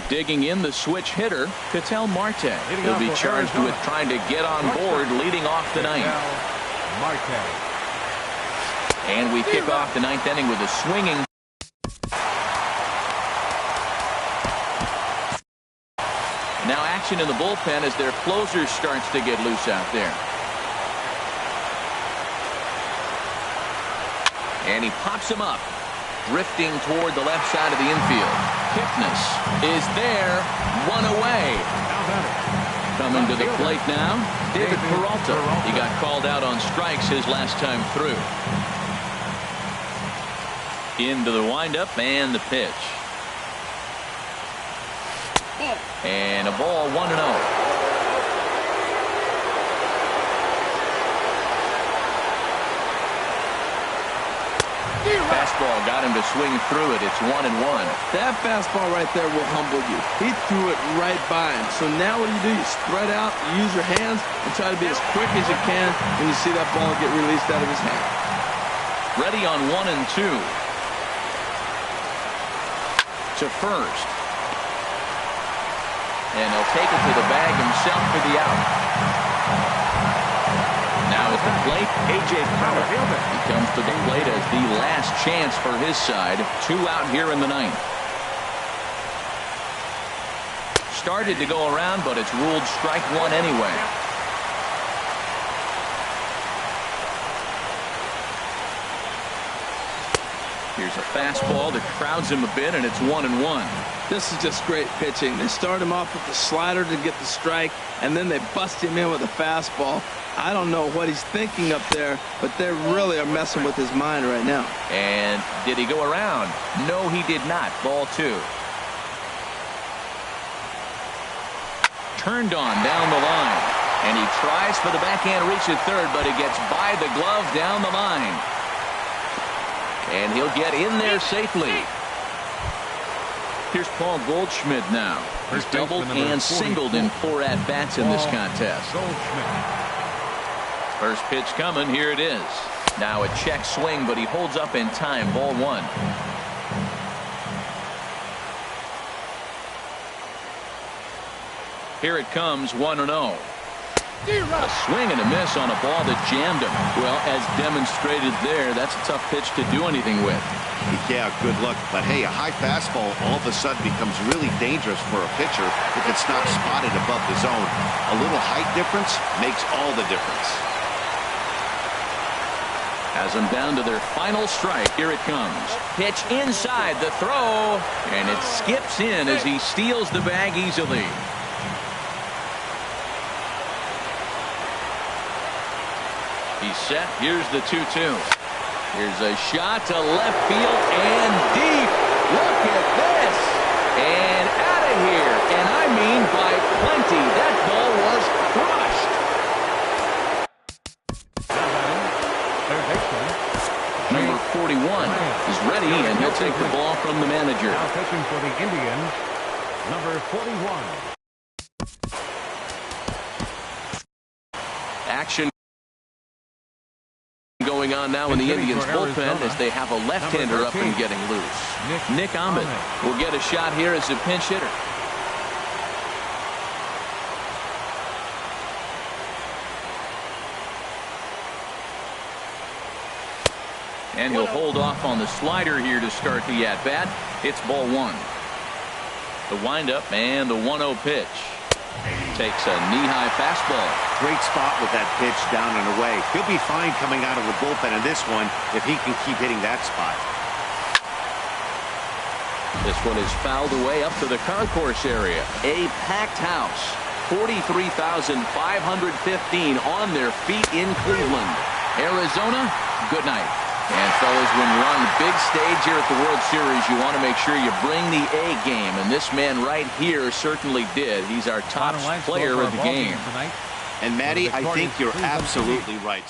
Digging in the switch hitter, Ketel Marte. He'll be charged with trying to get on board leading off the ninth. And we kick off the ninth inning with a swinging. Now action in the bullpen as their closer starts to get loose out there. And he pops him up, drifting toward the left side of the infield. Kipnis is there, one away. Coming to the plate now, David Peralta. He got called out on strikes his last time through. Into the windup and the pitch. And a ball 1-0. Fastball got him to swing through it. It's 1-1. That fastball right there will humble you. He threw it right by him. So now what do? You spread out, you use your hands, and try to be as quick as you can when you see that ball get released out of his hand. Ready on 1 and 2. To first. And he'll take it to the bag himself for the out. Now at the plate, A.J. Preller. He comes to the plate as the last chance for his side. 2 out here in the ninth. Started to go around, but it's ruled strike 1 anyway. Here's a fastball that crowds him a bit, and it's 1-1. This is just great pitching. They start him off with the slider to get the strike, and then they bust him in with a fastball. I don't know what he's thinking up there, but they really are messing with his mind right now. And did he go around? No, he did not. Ball 2. Turned on down the line. And he tries for the backhand reach at third, but it gets by the glove down the line. And he'll get in there safely. Here's Paul Goldschmidt now. He's doubled and singled in 4 at-bats in this contest. First pitch coming. Here it is. Now a check swing, but he holds up in time. Ball 1. Here it comes, 1-0. A swing and a miss on a ball that jammed him. Well, as demonstrated there, that's a tough pitch to do anything with. Yeah, good luck. But hey, a high fastball all of a sudden becomes really dangerous for a pitcher if it's not spotted above the zone. A little height difference makes all the difference. Has them down to their final strike. Here it comes. Pitch inside the throw, and it skips in as he steals the bag easily. He's set. Here's the 2-2. Here's a shot to left field and deep. Look at this. And out of here. And I mean by plenty. That ball was crushed. Number 41 is ready, and he'll take the ball from the manager. Now pitching for the Indians, number 41. Action going on now in the Indians bullpen as they have a left-hander up and getting loose. Nick Ahmed will get a shot here as a pinch hitter. And he'll hold off on the slider here to start the at-bat. It's ball 1. The windup and the 1-0 pitch. Takes a knee-high fastball. Great spot with that pitch down and away. He'll be fine coming out of the bullpen in this one if he can keep hitting that spot. This one is fouled away up to the concourse area. A packed house. 43,515 on their feet in Cleveland. Arizona, good night. And fellas, when you're on the big stage here at the World Series, you want to make sure you bring the A game. And this man right here certainly did. He's our top player of the game. And Matty, I think you're absolutely right.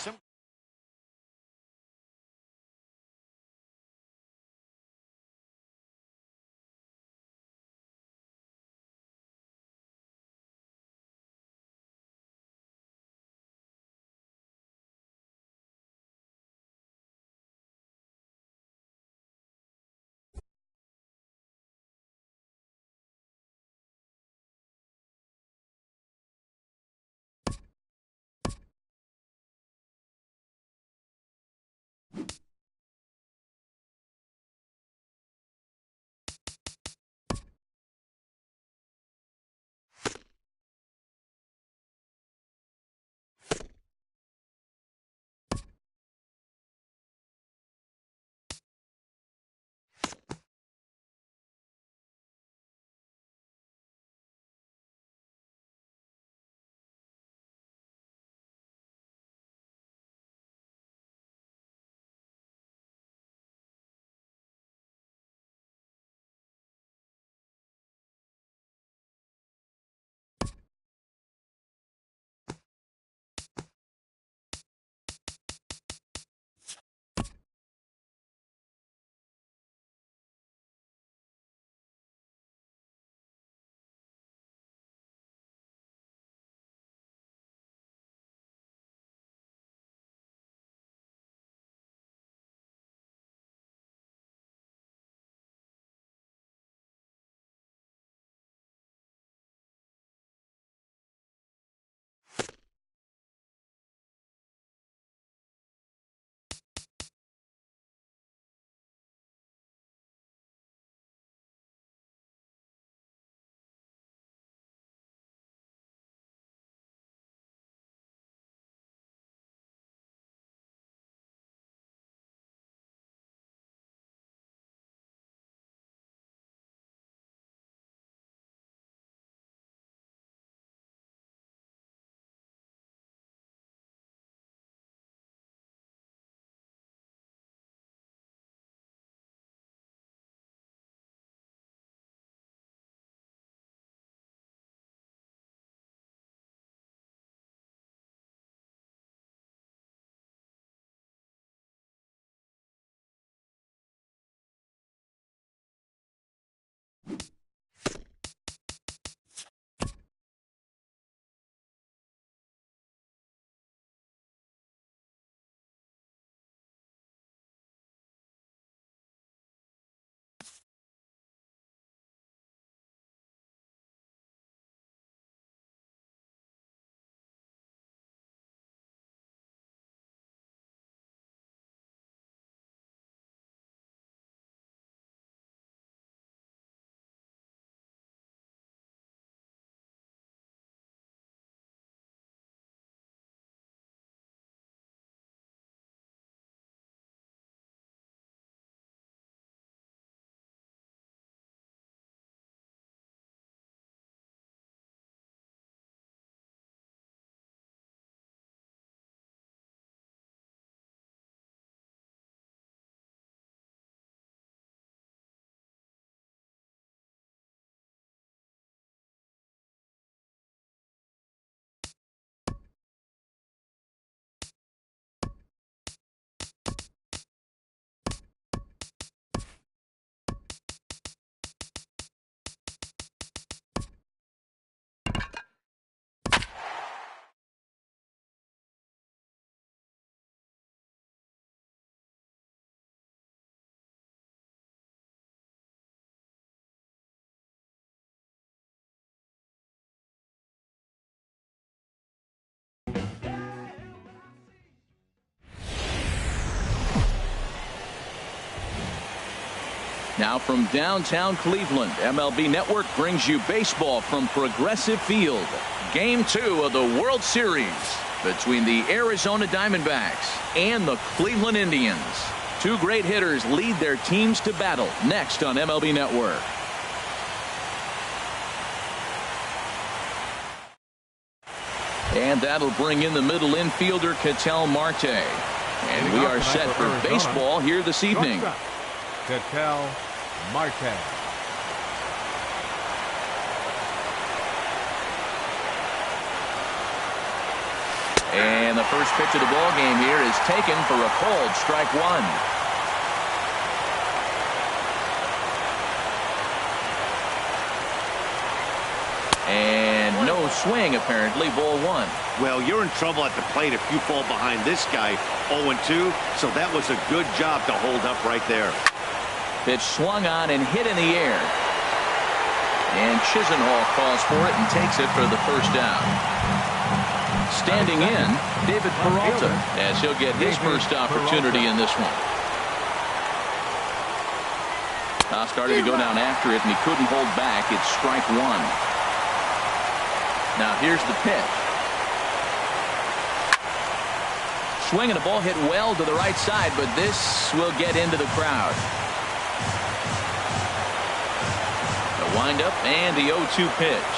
Now from downtown Cleveland, MLB Network brings you baseball from Progressive Field. Game 2 of the World Series between the Arizona Diamondbacks and the Cleveland Indians. Two great hitters lead their teams to battle next on MLB Network. And that'll bring in the middle infielder Ketel Marte. And we are set for baseball here this evening. Ketel Marte. And the first pitch of the ball game here is taken for a called strike one. And no swing, apparently, ball one. Well, you're in trouble at the plate if you fall behind this guy 0-2, so that was a good job to hold up right there. Pitch swung on and hit in the air. And Chisenhall calls for it and takes it for the first out. Standing in, David Peralta, as he'll get his first opportunity in this one. Started to go down after it, and he couldn't hold back. It's strike one. Now here's the pitch. Swing and a ball hit well to the right side, but this will get into the crowd. The windup and the 0-2 pitch.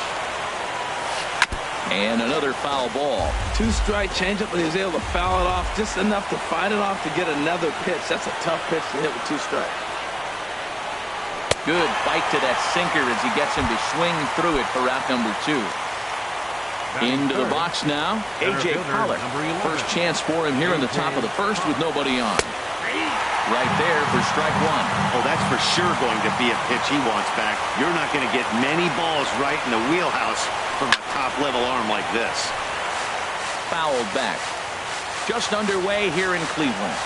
And another foul ball. Two-strike changeup, but he was able to foul it off just enough to fight it off to get another pitch. That's a tough pitch to hit with two strikes. Good bite to that sinker as he gets him to swing through it for out number 2. Into the box now, A.J. Pollock. First chance for him here in the top of the first with nobody on. Right there for strike one. Oh, that's for sure going to be a pitch he wants back. You're not going to get many balls right in the wheelhouse from a top-level arm like this. Fouled back. Just underway here in Cleveland.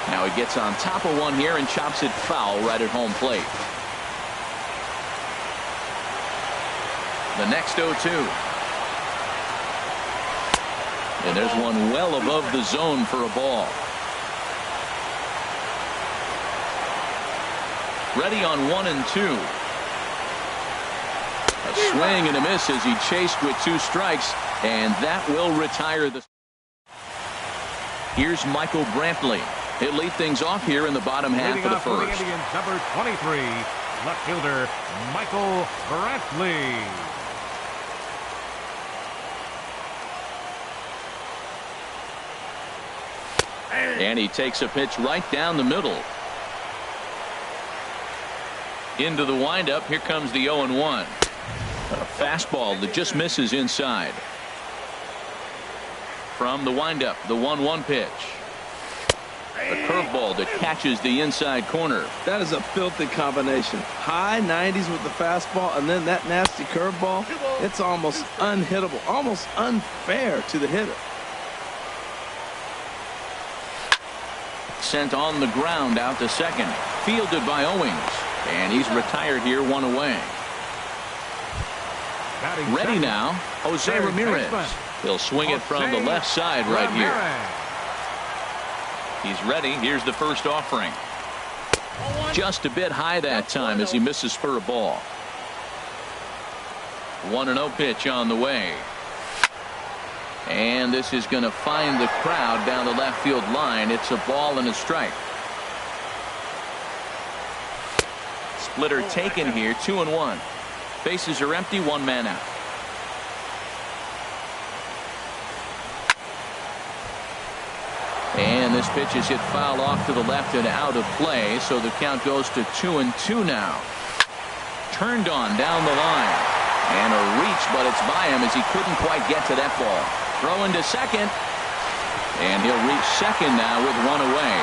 Now he gets on top of one here and chops it foul right at home plate. The next 0-2. And there's one well above the zone for a ball. Ready on 1 and 2. A swing and a miss as he chased with 2 strikes, and that will retire the. Here's Michael Brantley. He'll lead things off here in the bottom half of the first. For the Indians, number 23, left fielder Michael Brantley. And he takes a pitch right down the middle. Into the windup. Here comes the 0-1. A fastball that just misses inside. From the windup, the 1-1 pitch. A curveball that catches the inside corner. That is a filthy combination. High 90s with the fastball, and then that nasty curveball. It's almost unhittable, almost unfair to the hitter. Sent on the ground out to second. Fielded by Owings. And he's retired here, 1 away. Ready now, Jose Ramirez. He'll swing it from the left side right here. He's ready. Here's the first offering. Just a bit high that time as he misses for a ball. 1-0 pitch on the way. And this is going to find the crowd down the left field line. It's a ball and a strike. Splitter taken here, 2-1. Bases are empty, 1 man out. And this pitch is hit foul off to the left and out of play, so the count goes to 2-2 now. Turned on down the line. And a reach, but it's by him as he couldn't quite get to that ball. Throw into second. And he'll reach second now with 1 away.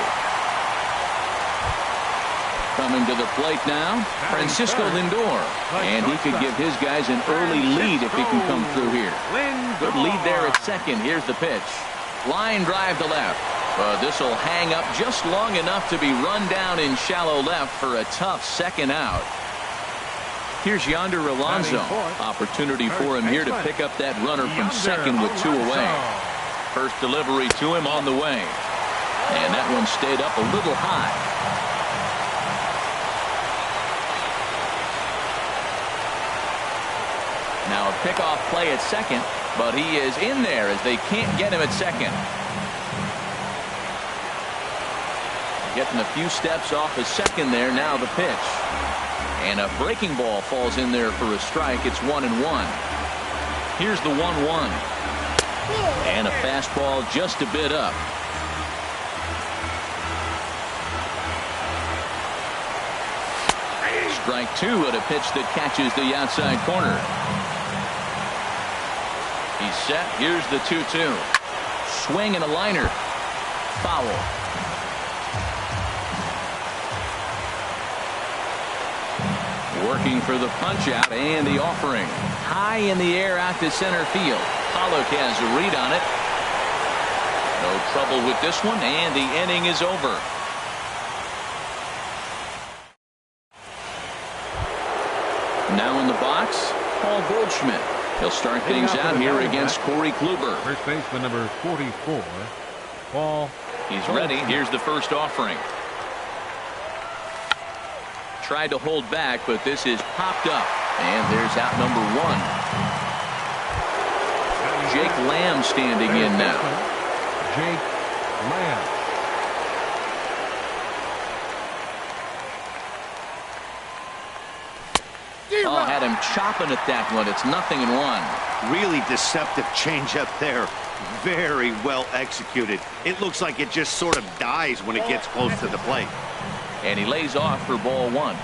Coming to the plate now, Francisco Lindor. And he could give his guys an early lead if he can come through here. Good lead there at second. Here's the pitch. Line drive to left. But this will hang up just long enough to be run down in shallow left for a tough second out. Here's Yonder Alonso. Opportunity for him here to pick up that runner from second with 2 away. First delivery to him on the way. And that one stayed up a little high. Now a pickoff play at second, but he is in there as they can't get him at second. Getting a few steps off his second there. Now the pitch. And a breaking ball falls in there for a strike. It's 1-1. Here's the 1-1. And a fastball just a bit up. Strike two at a pitch that catches the outside corner. He's set. Here's the 2-2. Swing and a liner. Foul. Working for the punch out and the offering. High in the air out to center field. Pollock has a read on it. No trouble with this one, and the inning is over. Now in the box, Paul Goldschmidt. He'll start things out here against Corey Kluber. First baseman number 44, Paul. He's ready. Here's the first offering. Tried to hold back, but this is popped up. And there's out number one. Jake Lamb standing in now. Jake Lamb. Oh, had him chopping at that one. It's 0-1. Really deceptive changeup there. Very well executed. It looks like it just sort of dies when it gets close to the plate. And he lays off for ball one.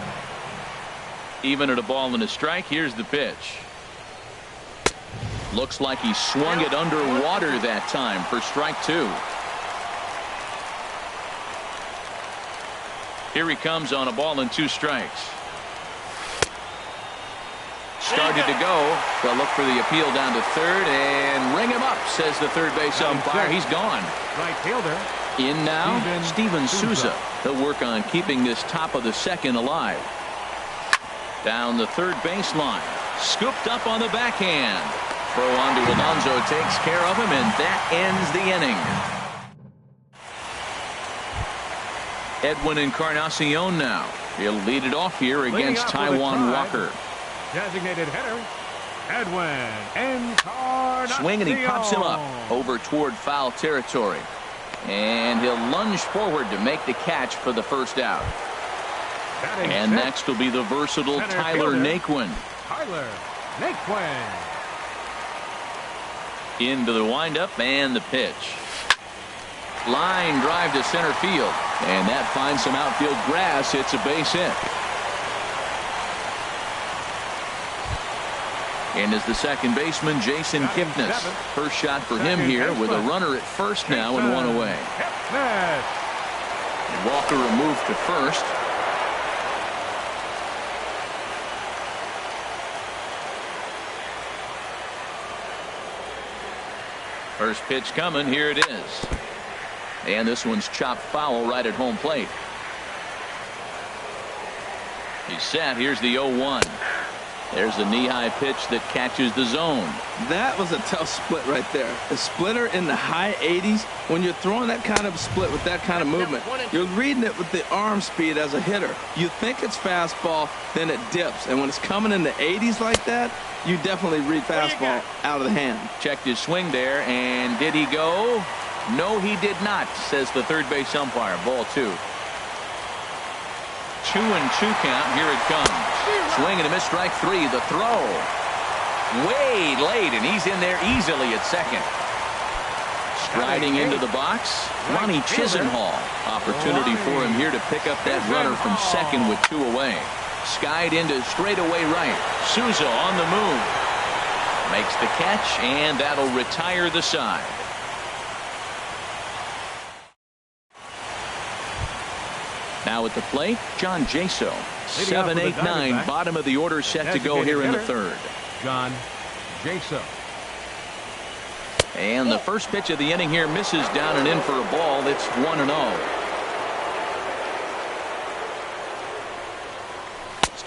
Even at a ball and a strike, here's the pitch. Looks like he swung it underwater that time for strike two. Here he comes on a ball and 2 strikes. Started to go. They'll look for the appeal down to third and ring him up, says the third base umpire. He's gone. Right fielder. In now, Steven Souza. He'll work on keeping this top of the second alive. Down the third baseline. Scooped up on the backhand. Throw on to Alonso takes care of him, and that ends the inning. Edwin Encarnacion now. He'll lead it off here against Taijuan Walker. Designated hitter, Edwin Encarnacion. Swing, and he pops him up over toward foul territory. And he'll lunge forward to make the catch for the first out. And next will be the versatile Tyler Naquin. Tyler Naquin. Into the windup and the pitch. Line drive to center field. And that finds some outfield grass. It's a base hit. And as the second baseman, Jason Kipnis. First shot for him here with a runner at first now and 1 away. Walker removed to first. First pitch coming. Here it is. And this one's chopped foul right at home plate. He's set. Here's the 0-1. There's the knee-high pitch that catches the zone. That was a tough split right there. A splitter in the high 80s. When you're throwing that kind of split with that kind of movement, you're reading it with the arm speed as a hitter. You think it's fastball, then it dips. And when it's coming in the 80s like that, you definitely read fastball out of the hand. Checked his swing there, and did he go? No, he did not, says the third base umpire. Ball 2. 2-2 count. Here it comes. Swing and a miss, strike 3. The throw. Way late, and he's in there easily at second. Striding into the box, Ronnie Chisenhall. Opportunity for him here to pick up that runner from second with 2 away. Skied into straightaway right. Souza on the move. Makes the catch, and that'll retire the side. Now at the plate, John Jaso. 7, 8, 9, bottom of the order set to go here in the third. John Jaso. And the first pitch of the inning here misses down and in for a ball. It's 1-0.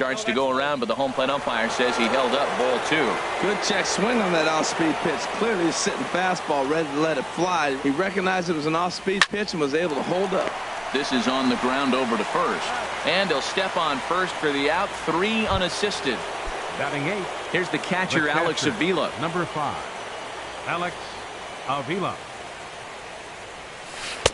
starts to go around, but the home plate umpire says he held up ball 2. Good check swing on that off-speed pitch. Clearly he's sitting fastball ready to let it fly. He recognized it was an off-speed pitch and was able to hold up. This is on the ground over to first. And he'll step on first for the out. 3 unassisted. Batting 8. Here's the catcher, Alex Avila. Number 5, Alex Avila.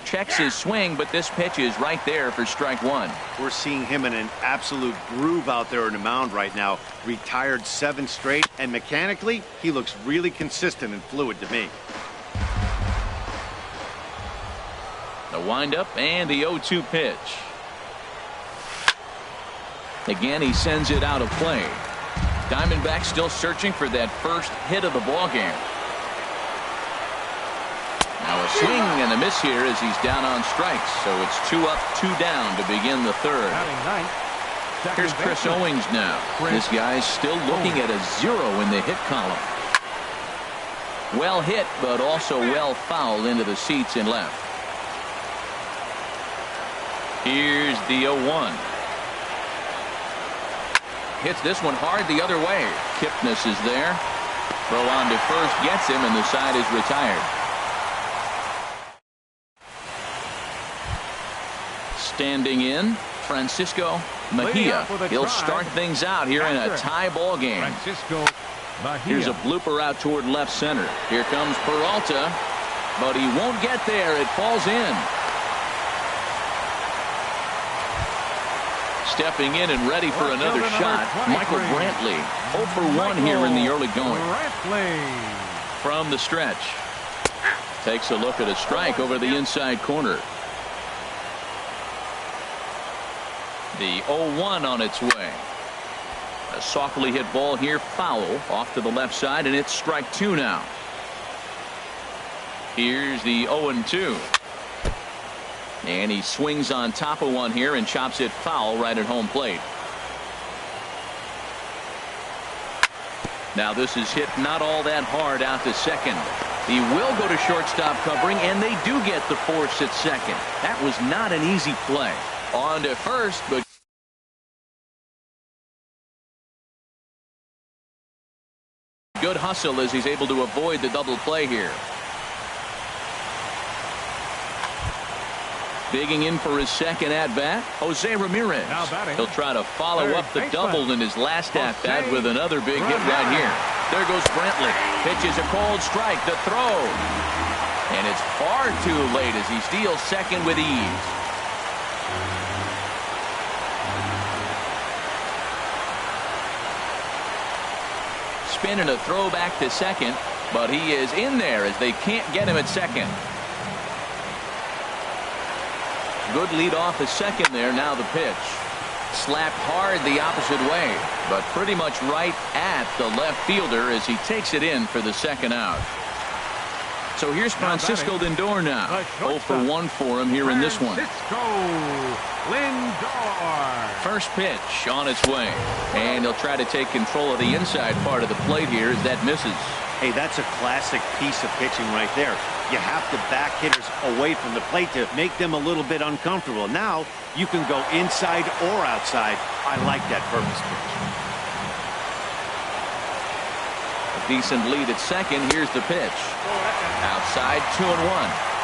Checks his swing, but this pitch is right there for strike 1. We're seeing him in an absolute groove out there on the mound right now. Retired 7 straight, and mechanically, he looks really consistent and fluid to me. The windup and the 0-2 pitch. Again, he sends it out of play. Diamondbacks still searching for that first hit of the ball game. Now a swing and a miss here as he's down on strikes. So it's 2 up, 2 down to begin the third. Here's Chris Owings now. This guy's still looking at a 0 in the hit column. Well hit, but also well fouled into the seats in left. Here's the 0-1. Hits this one hard the other way. Kipnis is there. Throw on to first gets him, and the side is retired. Standing in, Francisco Mejia. He'll start things out here in a tie ball game. Here's a blooper out toward left center. Here comes Peralta, but he won't get there. It falls in. Stepping in and ready for another shot, Michael Brantley. 0 for 1 here in the early going. From the stretch. Takes a look at a strike over the inside corner. The 0-1 on its way. A softly hit ball here, foul off to the left side, and it's strike 2 now. Here's the 0-2. And he swings on top of one here and chops it foul right at home plate. Now this is hit not all that hard out to second. He will go to shortstop covering, and they do get the force at second. That was not an easy play. On to first, but good hustle as he's able to avoid the double play here. Digging in for his second at-bat, Jose Ramirez. He'll try to follow up the double in his last at-bat with another big hit right here. There goes Brantley. Pitches a cold strike. The throw. And it's far too late as he steals second with ease. Spin and a throw back to second, but he is in there as they can't get him at second. Good lead off the second there. Now the pitch. Slapped hard the opposite way, but pretty much right at the left fielder as he takes it in for the second out. So here's Francisco Lindor now. 0 for 1 for him here in this one. First pitch on its way, and he'll try to take control of the inside part of the plate here as that misses. Hey, that's a classic piece of pitching right there. You have to back hitters away from the plate to make them a little bit uncomfortable. Now you can go inside or outside. I like that purpose pitch. A decent lead at second. Here's the pitch. Outside, 2-1.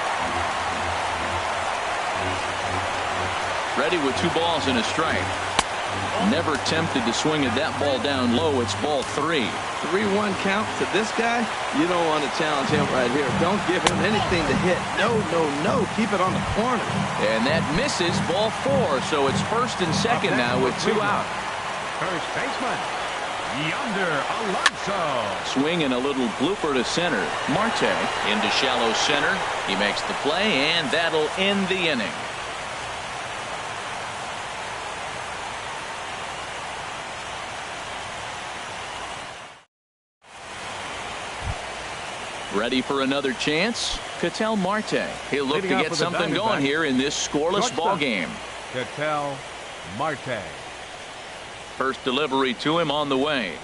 Ready with 2 balls and a strike. Never tempted to swing at that ball down low. It's ball 3. 3-1 count to this guy. You don't want to challenge him right here. Don't give him anything to hit. No, no, no. Keep it on the corner. And that misses, ball 4. So it's first and second now with 2 out. First baseman, Yonder Alonso. Swing and a little blooper to center. Marte into shallow center. He makes the play, and that'll end the inning. Ready for another chance? Ketel Marte. He'll look to get something going here in this scoreless ball game. Ketel Marte. First delivery to him on the way.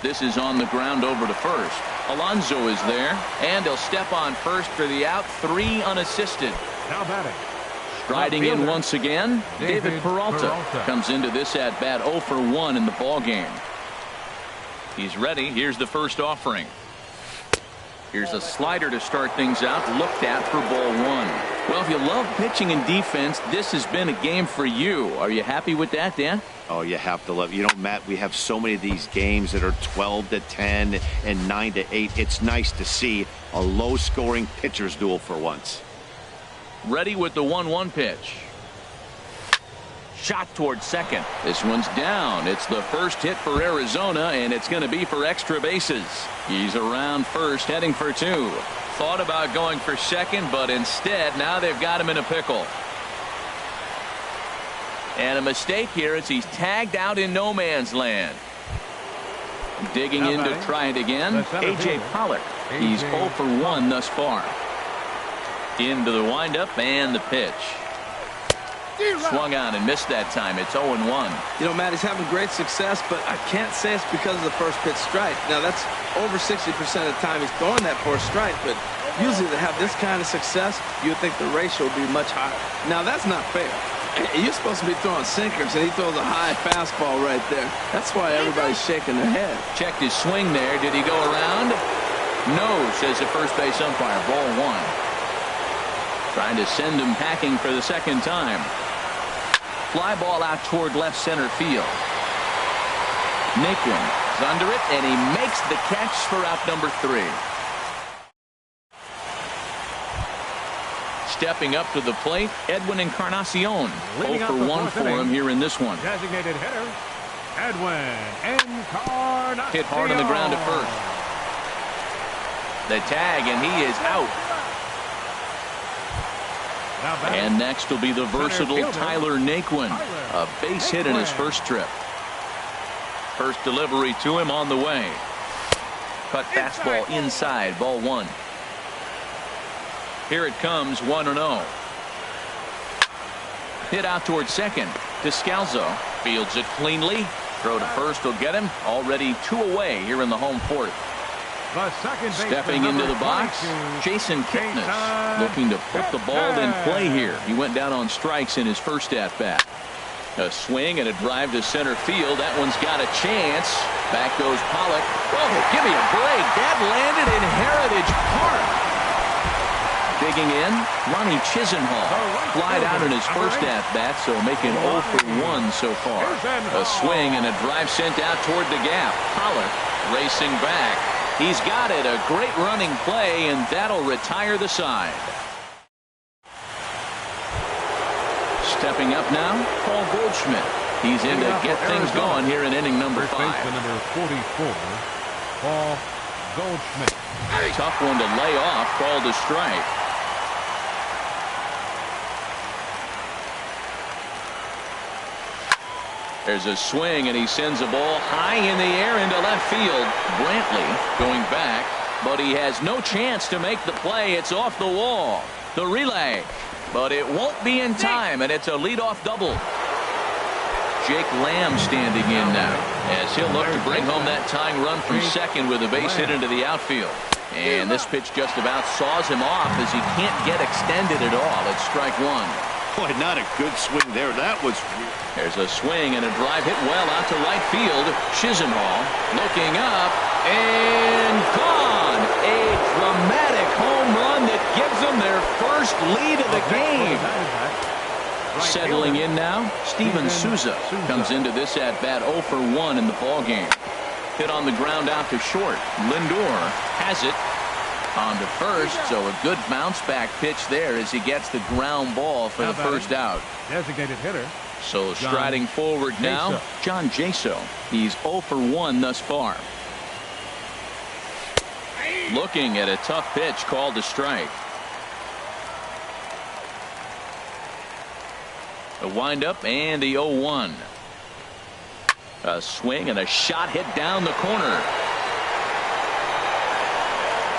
This is on the ground over to first. Alonso is there, and he'll step on first for the out. 3 unassisted. Now batting, Striding in once again, David Peralta comes into this at bat 0 for 1 in the ball game. He's ready. Here's the first offering. Here's a slider to start things out, looked at for ball 1. Well, if you love pitching and defense, this has been a game for you. Are you happy with that, Dan? Oh, you have to love. You know, Matt, we have so many of these games that are 12-10 and 9-8. It's nice to see a low-scoring pitcher's duel for once. Ready with the 1-1 pitch. Shot towards second. This one's down. It's the first hit for Arizona, and it's going to be for extra bases. He's around first, heading for 2. Thought about going for second, but instead, now they've got him in a pickle. And a mistake here as he's tagged out in no man's land. Digging in to try it again, A.J. Pollock. He's 0 for 1 thus far. Into the windup and the pitch. Swung on and missed that time. It's 0-1. You know, Matt, he's having great success, but I can't say it's because of the first pitch strike. Now, that's over 60% of the time he's throwing that for a strike, but usually to have this kind of success, you would think the ratio would be much higher. Now, that's not fair. You're supposed to be throwing sinkers, and he throws a high fastball right there. That's why everybody's shaking their head. Checked his swing there. Did he go around? No, says the first base umpire. Ball 1. Trying to send him packing for the second time. Fly ball out toward left center field. Naquin is under it, and he makes the catch for out number 3. Stepping up to the plate, Edwin Encarnacion. 0 for 1 for him here in this one. Designated hitter, Edwin Encarnacion. Hit hard on the ground at first. The tag, and he is out. And next will be the versatile Tyler Naquin. A base hit in his first trip. First delivery to him on the way. Cut fastball inside, ball 1. Here it comes, 1-0. Hit out towards second. Descalzo fields it cleanly. Throw to first will get him. Already 2 away here in the home fourth. Stepping into the box, Jason Kipnis looking to put the ball in play here. He went down on strikes in his first at-bat. A swing and a drive to center field. That one's got a chance. Back goes Pollock. Oh, give me a break. That landed in Heritage Park. Digging in, Ronnie Chisenhall flied out in his first at-bat, so making 0 for 1 so far. A swing and a drive sent out toward the gap. Pollock racing back. He's got it. A great running play, and that'll retire the side. Stepping up now, Paul Goldschmidt. He's in to get things going here in inning number 5. Number 44, Paul Goldschmidt. Tough one to lay off, called a strike. There's a swing, and he sends a ball high in the air into left field. Brantley going back, but he has no chance to make the play. It's off the wall. The relay, but it won't be in time, and it's a leadoff double. Jake Lamb standing in now as he'll look to bring home that tying run from second with a base hit into the outfield. And this pitch just about saws him off as he can't get extended at all. It's strike 1. Boy, not a good swing there. That was weird. There's a swing and a drive hit well out to right field. Chisenhall looking up and gone. A dramatic home run that gives them their first lead of the game. Settling in now, Steven Souza comes into this at bat 0 for 1 in the ball game. Hit on the ground out to short. Lindor has it. On to first, so a good bounce back pitch there as he gets the ground ball for the first out. Designated hitter. So striding forward now, John Jaso. He's 0 for 1 thus far. Looking at a tough pitch called a strike. The windup and the 0-1. A swing and a shot hit down the corner.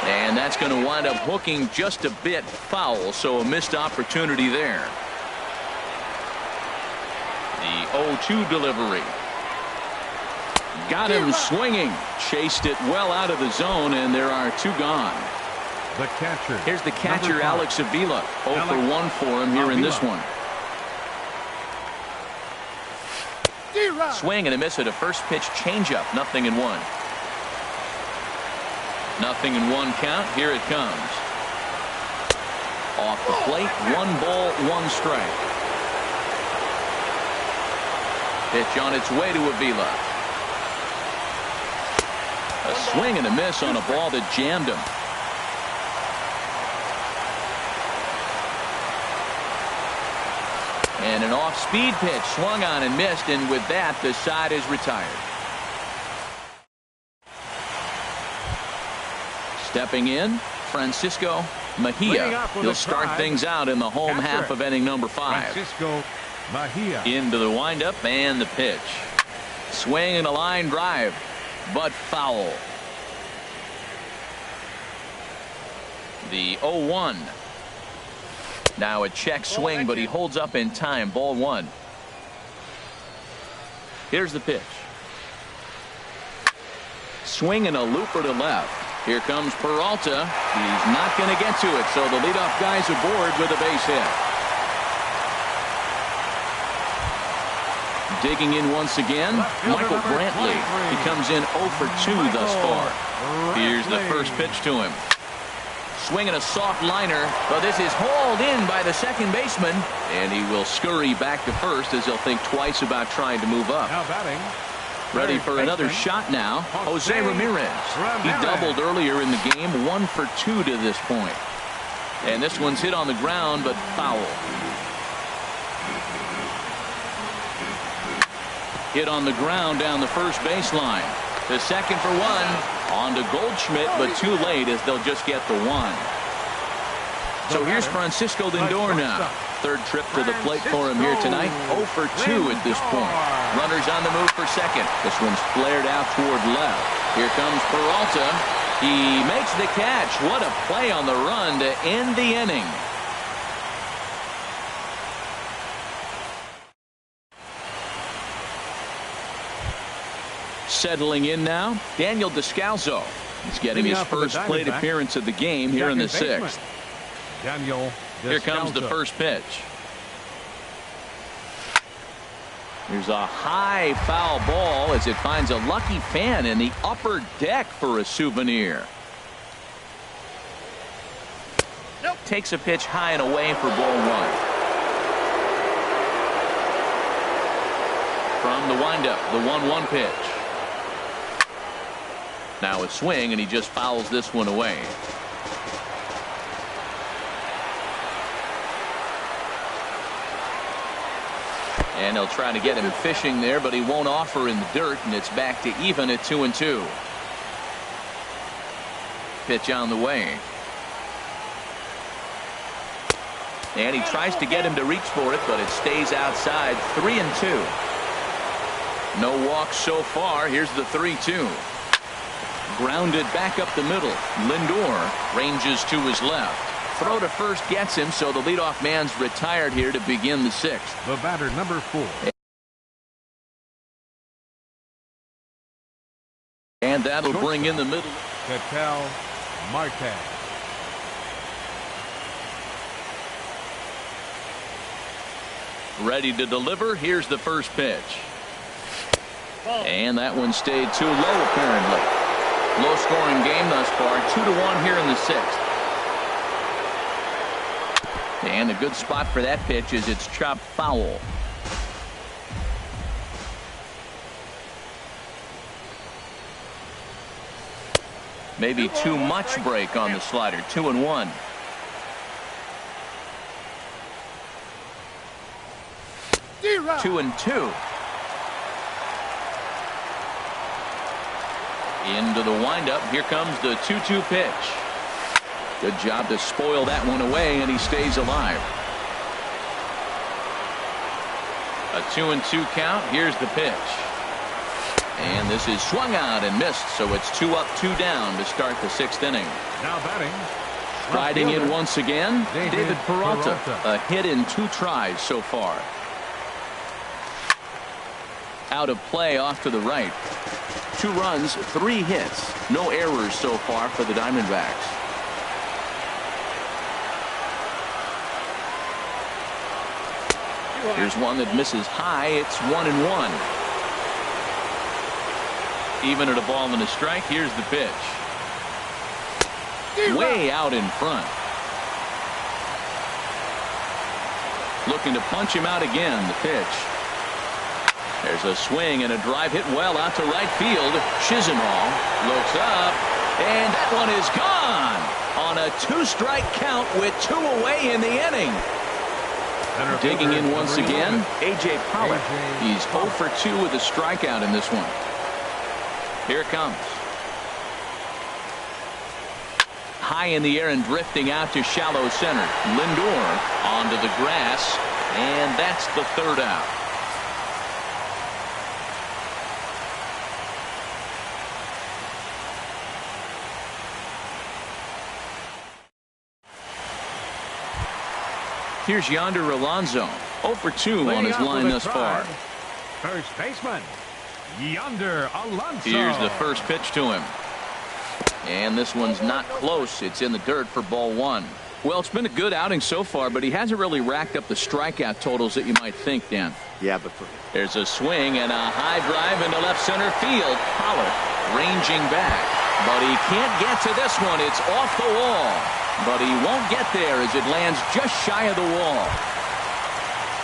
And that's going to wind up hooking just a bit foul, so a missed opportunity there. The 0-2 delivery. Got him swinging. Chased it well out of the zone, and there are 2 gone. The catcher. Here's the catcher, Alex Avila. 0 for 1 for him here in this one. Swing and a miss at a first pitch changeup. 0-1. 0-1 count. Here it comes. Off the plate. 1 ball, 1 strike. Pitch on its way to Avila. A swing and a miss on a ball that jammed him. And an off-speed pitch swung on and missed, and with that, the side is retired. Stepping in, Francisco Mejia. He'll start things out in the home half of inning number 5. Francisco Mejia. Into the windup and the pitch. Swing and a line drive, but foul. The 0-1. Now a check swing, but he holds up in time. Ball 1. Here's the pitch. Swing and a looper to left. Here comes Peralta. He's not going to get to it, so the leadoff guy's aboard with a base hit. Digging in once again, Michael Brantley. He comes in 0 for 2 thus far. Here's the first pitch to him. Swinging a soft liner, but this is hauled in by the second baseman, and he will scurry back to first as he'll think twice about trying to move up. Now batting. Ready for another shot now, Jose Ramirez. He doubled earlier in the game, 1 for 2 to this point. And this one's hit on the ground, but foul. Hit on the ground down the first baseline. The second for 1. On to Goldschmidt, but too late as they'll just get the 1. So here's Francisco Lindor now. Third trip to the plate for him here tonight. 0 for 2 at this point. Runners on the move for second. This one's flared out toward left. Here comes Peralta. He makes the catch. What a play on the run to end the inning. Settling in now, Daniel Descalso. He's getting his first plate appearance of the game here in the 6th. Daniel Descalso. Here comes the first pitch. There's a high foul ball as it finds a lucky fan in the upper deck for a souvenir. Nope. Takes a pitch high and away for ball 1. From the windup, the 1-1 pitch. Now a swing, and he just fouls this one away. And he'll try to get him fishing there, but he won't offer in the dirt, and it's back to even at 2-2. Pitch on the way. And he tries to get him to reach for it, but it stays outside. 3-2. No walks so far. Here's the 3-2. Grounded back up the middle. Lindor ranges to his left. Throw to first gets him, so the leadoff man's retired here to begin the 6th. The batter, number 4. And that'll bring in the middle. Ketel Marte. Ready to deliver. Here's the first pitch. And that one stayed too low, apparently. Low scoring game thus far. 2-1 here in the 6th. And a good spot for that pitch is it's chopped foul. Maybe too much break on the slider. 2-1. Two and 2. Into the windup. Here comes the 2-2 pitch. Good job to spoil that one away, and he stays alive. A 2-2 count. Here's the pitch. And this is swung out and missed, so it's 2 up, 2 down to start the 6th inning. Now batting. Riding in once again, David Peralta. A hit in 2 tries so far. Out of play off to the right. 2 runs, 3 hits. No errors so far for the Diamondbacks. Here's one that misses high. It's 1-1. Even at a ball and a strike, here's the pitch. Way out in front. Looking to punch him out again. The pitch. There's a swing and a drive hit well out to right field. Chisenhall looks up, and that one is gone on a 2-strike count with 2 away in the inning. Digging in once again, A.J. Pollock. He's 0 for 2 with a strikeout in this one. Here it comes. High in the air and drifting out to shallow center. Lindor onto the grass, and that's the 3rd out. Here's Yonder Alonso, 0 for 2 on his line thus far. First baseman, Yonder Alonso. Here's the first pitch to him. And this one's not close. It's in the dirt for ball 1. Well, it's been a good outing so far, but he hasn't really racked up the strikeout totals that you might think, Dan. Yeah, but there's a swing and a high drive into left center field. Pollock ranging back, but he can't get to this one. It's off the wall, but he won't get there as it lands just shy of the wall.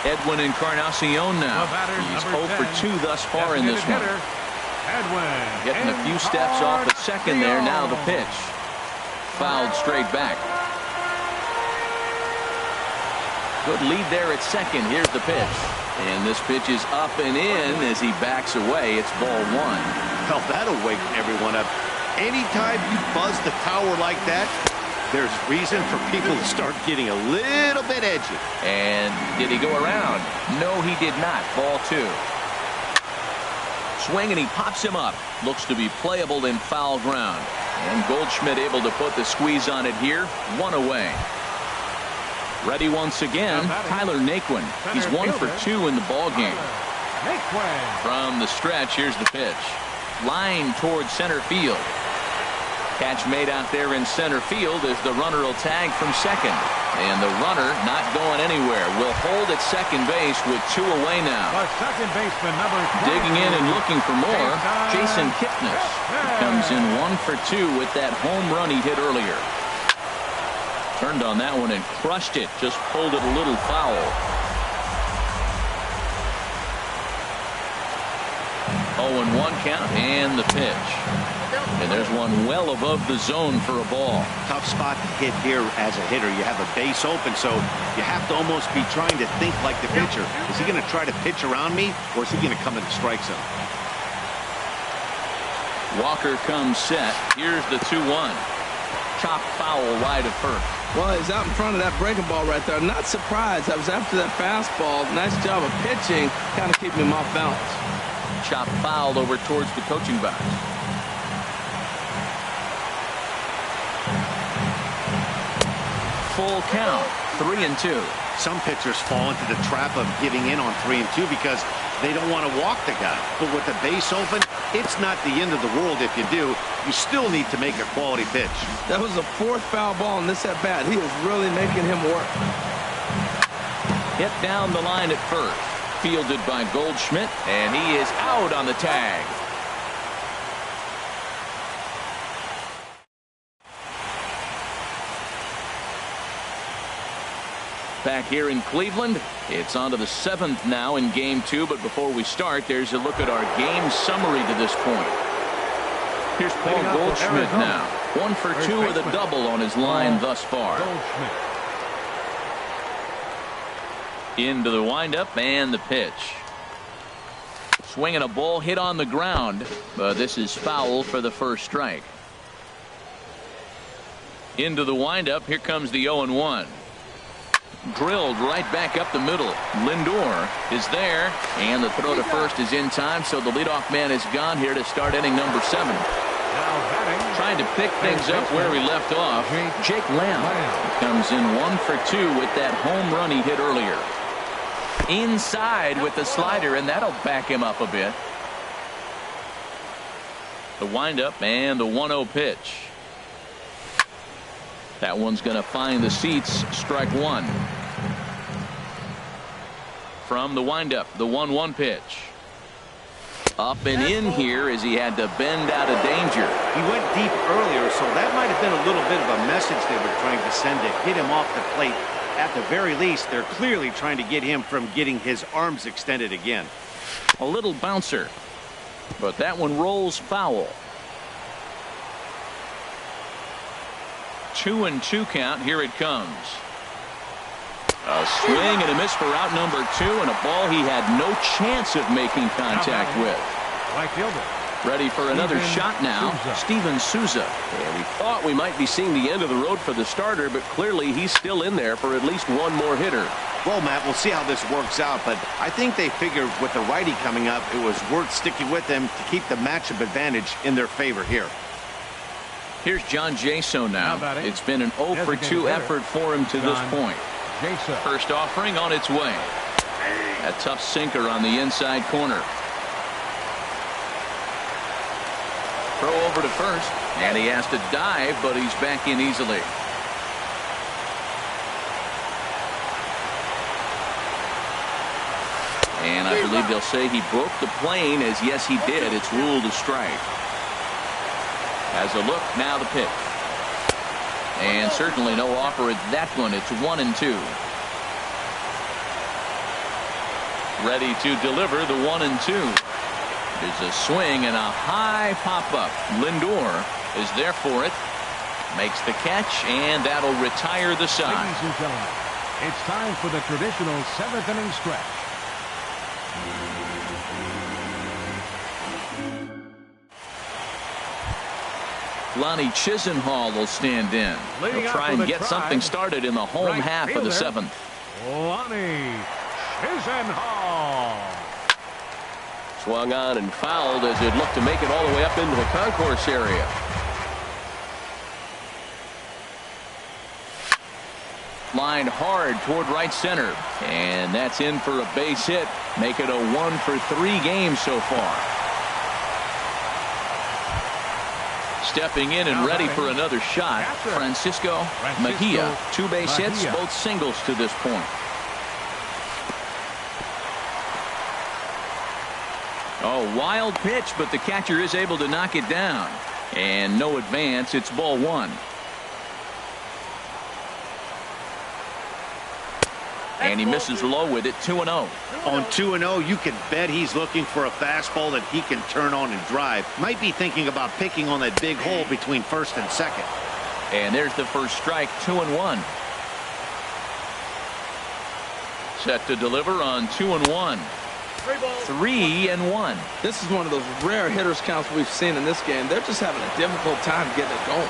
Edwin Encarnacion now. He's 0 for 2 thus far in this one. Getting a few steps off the second there. Now the pitch. Fouled straight back. Good lead there at second. Here's the pitch. And this pitch is up and in as he backs away. It's ball 1. Well, that'll wake everyone up. Anytime you buzz the tower like that, there's reason for people to start getting a little bit edgy. And did he go around? No, he did not. Ball 2. Swing and he pops him up. Looks to be playable in foul ground. And Goldschmidt able to put the squeeze on it here. 1 away. Ready once again, Tyler Naquin. He's 1 for 2 in the ball game. From the stretch, here's the pitch. Line towards center field. Catch made out there in center field as the runner will tag from second. And the runner not going anywhere. Will hold at second base with 2 away now. Second baseman number 20. Digging in and looking for more, Jason Kipnis. Comes in 1 for 2 with that home run he hit earlier. Turned on that one and crushed it. Just pulled it a little foul. 0-1 count and the pitch. And there's one well above the zone for a ball. Tough spot to hit here as a hitter. You have a base open, so you have to almost be trying to think like the pitcher. Is he going to try to pitch around me, or is he going to come in the strike zone? Walker comes set. Here's the 2-1. Chop foul wide of first. Well, he's out in front of that breaking ball right there. Not surprised. I was after that fastball. Nice job of pitching, kind of keeping him off balance. Chop fouled over towards the coaching box. Full count, 3-2. Some pitchers fall into the trap of giving in on 3-2 because they don't want to walk the guy. But with the base open, it's not the end of the world if you do. You still need to make a quality pitch. That was the 4th foul ball in this at bat. He is really making him work. Hit down the line at first. Fielded by Goldschmidt, and he is out on the tag. Back here in Cleveland, it's on to the 7th now in game 2. But before we start, there's a look at our game summary to this point. Here's Paul Goldschmidt now. 1 for 2 with a double on his line thus far. Into the windup and the pitch. Swinging a ball hit on the ground, but this is foul for the first strike. Into the windup, here comes the 0-1. Drilled right back up the middle. Lindor is there, and the throw to first is in time, so the leadoff man is gone here to start inning number 7. Trying to pick things up where he left off, Jake Lamb comes in 1 for 2 with that home run he hit earlier. Inside with the slider, and that'll back him up a bit. The windup and the 1-0 pitch. That one's going to find the seats. Strike 1. From the windup, the 1-1 pitch. Up and in here as he had to bend out of danger. He went deep earlier, so that might have been a little bit of a message they were trying to send to hit him off the plate. At the very least, they're clearly trying to get him from getting his arms extended again. A little bouncer, but that one rolls foul. 2-2 count. Here it comes. A swing and a miss for out number 2, and a ball he had no chance of making contact with. Right fielder. Ready for another shot now, Steven Souza. And we thought we might be seeing the end of the road for the starter, but clearly he's still in there for at least one more hitter. Well, Matt, we'll see how this works out, but I think they figured with the righty coming up, it was worth sticking with them to keep the matchup advantage in their favor here. Here's John Jaso now. It's been an 0 for 2 effort for him to this point. First offering on its way. A tough sinker on the inside corner. Throw over to first, and he has to dive, but he's back in easily. And I believe they'll say he broke the plane, as yes he did. It's ruled a strike. Has a look, now the pitch. And certainly no offer at that one. It's 1-2. Ready to deliver the 1-2. There's a swing and a high pop-up. Lindor is there for it. Makes the catch, and that'll retire the side. Ladies and gentlemen, it's time for the traditional 7th inning stretch. Lonnie Chisenhall will stand in. He'll try and get something started in the home half of the 7th. Lonnie Chisenhall. Swung on and fouled as it looked to make it all the way up into the concourse area. Lined hard toward right center. And that's in for a base hit. Make it a 1 for 3 games so far. Stepping in and ready for another shot, Francisco Mejia. 2 base hits, both singles to this point. Oh, wild pitch, but the catcher is able to knock it down. And no advance. It's ball 1. And he misses low with it. 2-0. On 2-0, you can bet he's looking for a fastball that he can turn on and drive. Might be thinking about picking on that big hole between first and second. And there's the first strike. 2-1. Set to deliver on 2-1. 3-1. This is one of those rare hitters counts we've seen in this game. They're just having a difficult time getting it going.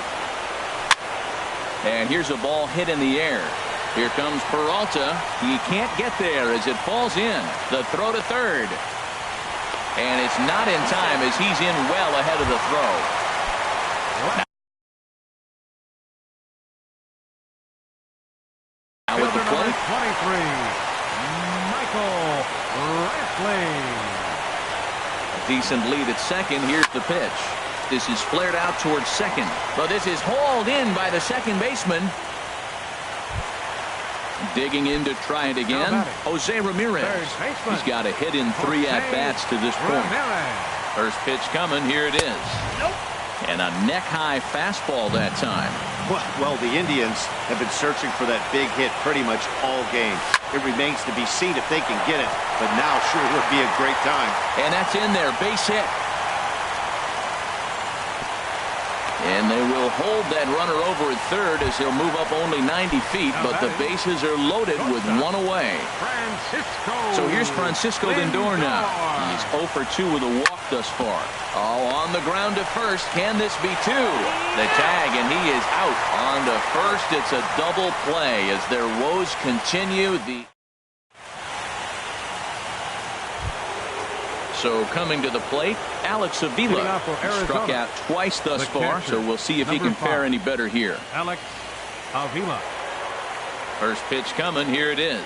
And here's a ball hit in the air. Here comes Peralta. He can't get there as it falls in. The throw to third. And it's not in time as he's in well ahead of the throw. Now with the plate. 23, Michael Brantley. A decent lead at second. Here's the pitch. This is flared out towards second. But this is hauled in by the second baseman. Digging in to try it again, Jose Ramirez. He's got a hit in 3 at-bats to this point. First pitch coming, here it is. And a neck-high fastball that time. Well, the Indians have been searching for that big hit pretty much all game. It remains to be seen if they can get it, but now sure would be a great time. And that's in there, base hit. And they will hold that runner over at third as he'll move up only 90 feet, but the bases are loaded with 1 away. So here's Francisco Lindor now. He's 0 for 2 with a walk thus far. Oh, on the ground to first. Can this be 2? The tag, and he is out. On to first, it's a double play as their woes continue. So coming to the plate, Alex Avila struck out twice thus far, so we'll see if he can fare any better here. Alex Avila. First pitch coming, here it is.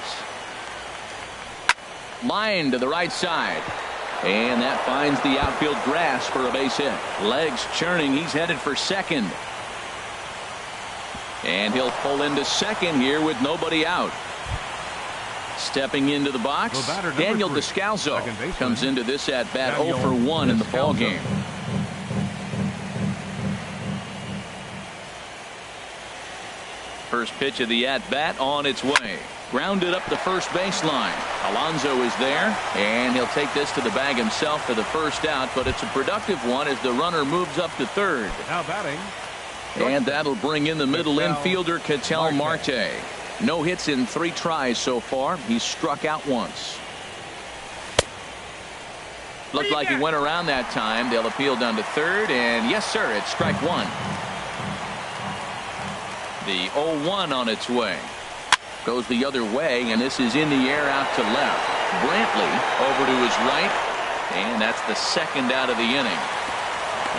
Line to the right side. And that finds the outfield grass for a base hit. Legs churning, he's headed for second. And he'll pull into second here with nobody out. Stepping into the box, The batter, Daniel 3, Descalso second baseman, comes into this at-bat Daniel 0 for 1 in the ball Descalso. game. First pitch of the at-bat on its way. Grounded up the first baseline. Alonso is there, and he'll take this to the bag himself for the first out, but it's a productive one as the runner moves up to third. Now batting. And that'll bring in the middle infielder, Ketel Marte. No hits in 3 tries so far. He's struck out once. Looked like he went around that time. They'll appeal down to third, and yes, sir, it's strike 1. The 0-1 on its way. Goes the other way, and this is in the air out to left. Brantley over to his right, and that's the second out of the inning.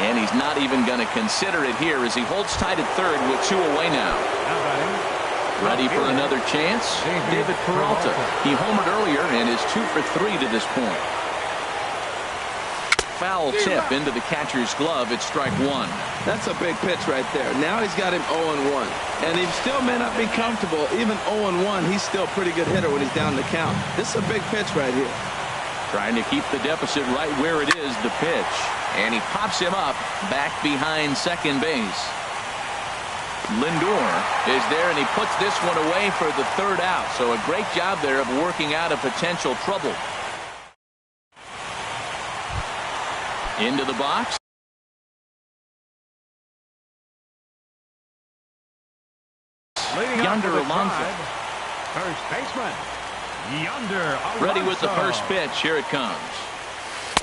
And he's not even going to consider it here as he holds tight at third with 2 away now. Now batting. Ready for another chance? David Peralta. He homered earlier and is 2 for 3 to this point. Foul tip into the catcher's glove. It's strike 1. That's a big pitch right there. Now he's got him 0-1. And he still may not be comfortable. Even 0-1, he's still a pretty good hitter when he's down the count. This is a big pitch right here. Trying to keep the deficit right where it is, the pitch. And he pops him up back behind second base. Lindor is there, and he puts this one away for the third out. So a great job there of working out a potential trouble. Into the box. Yonder Alonso. First baseman. Yonder Alonso. Ready with the first pitch. Here it comes.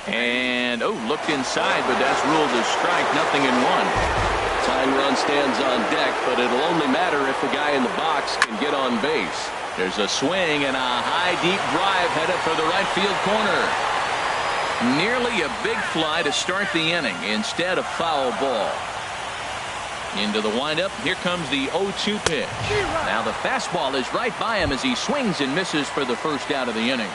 And, oh, looked inside, but that's ruled as strike. Nothing in 1. Tying run stands on deck, but it'll only matter if the guy in the box can get on base. There's a swing and a high, deep drive headed for the right field corner. Nearly a big fly to start the inning instead of foul ball. Into the windup. Here comes the 0-2 pitch. Now the fastball is right by him as he swings and misses for the first out of the inning.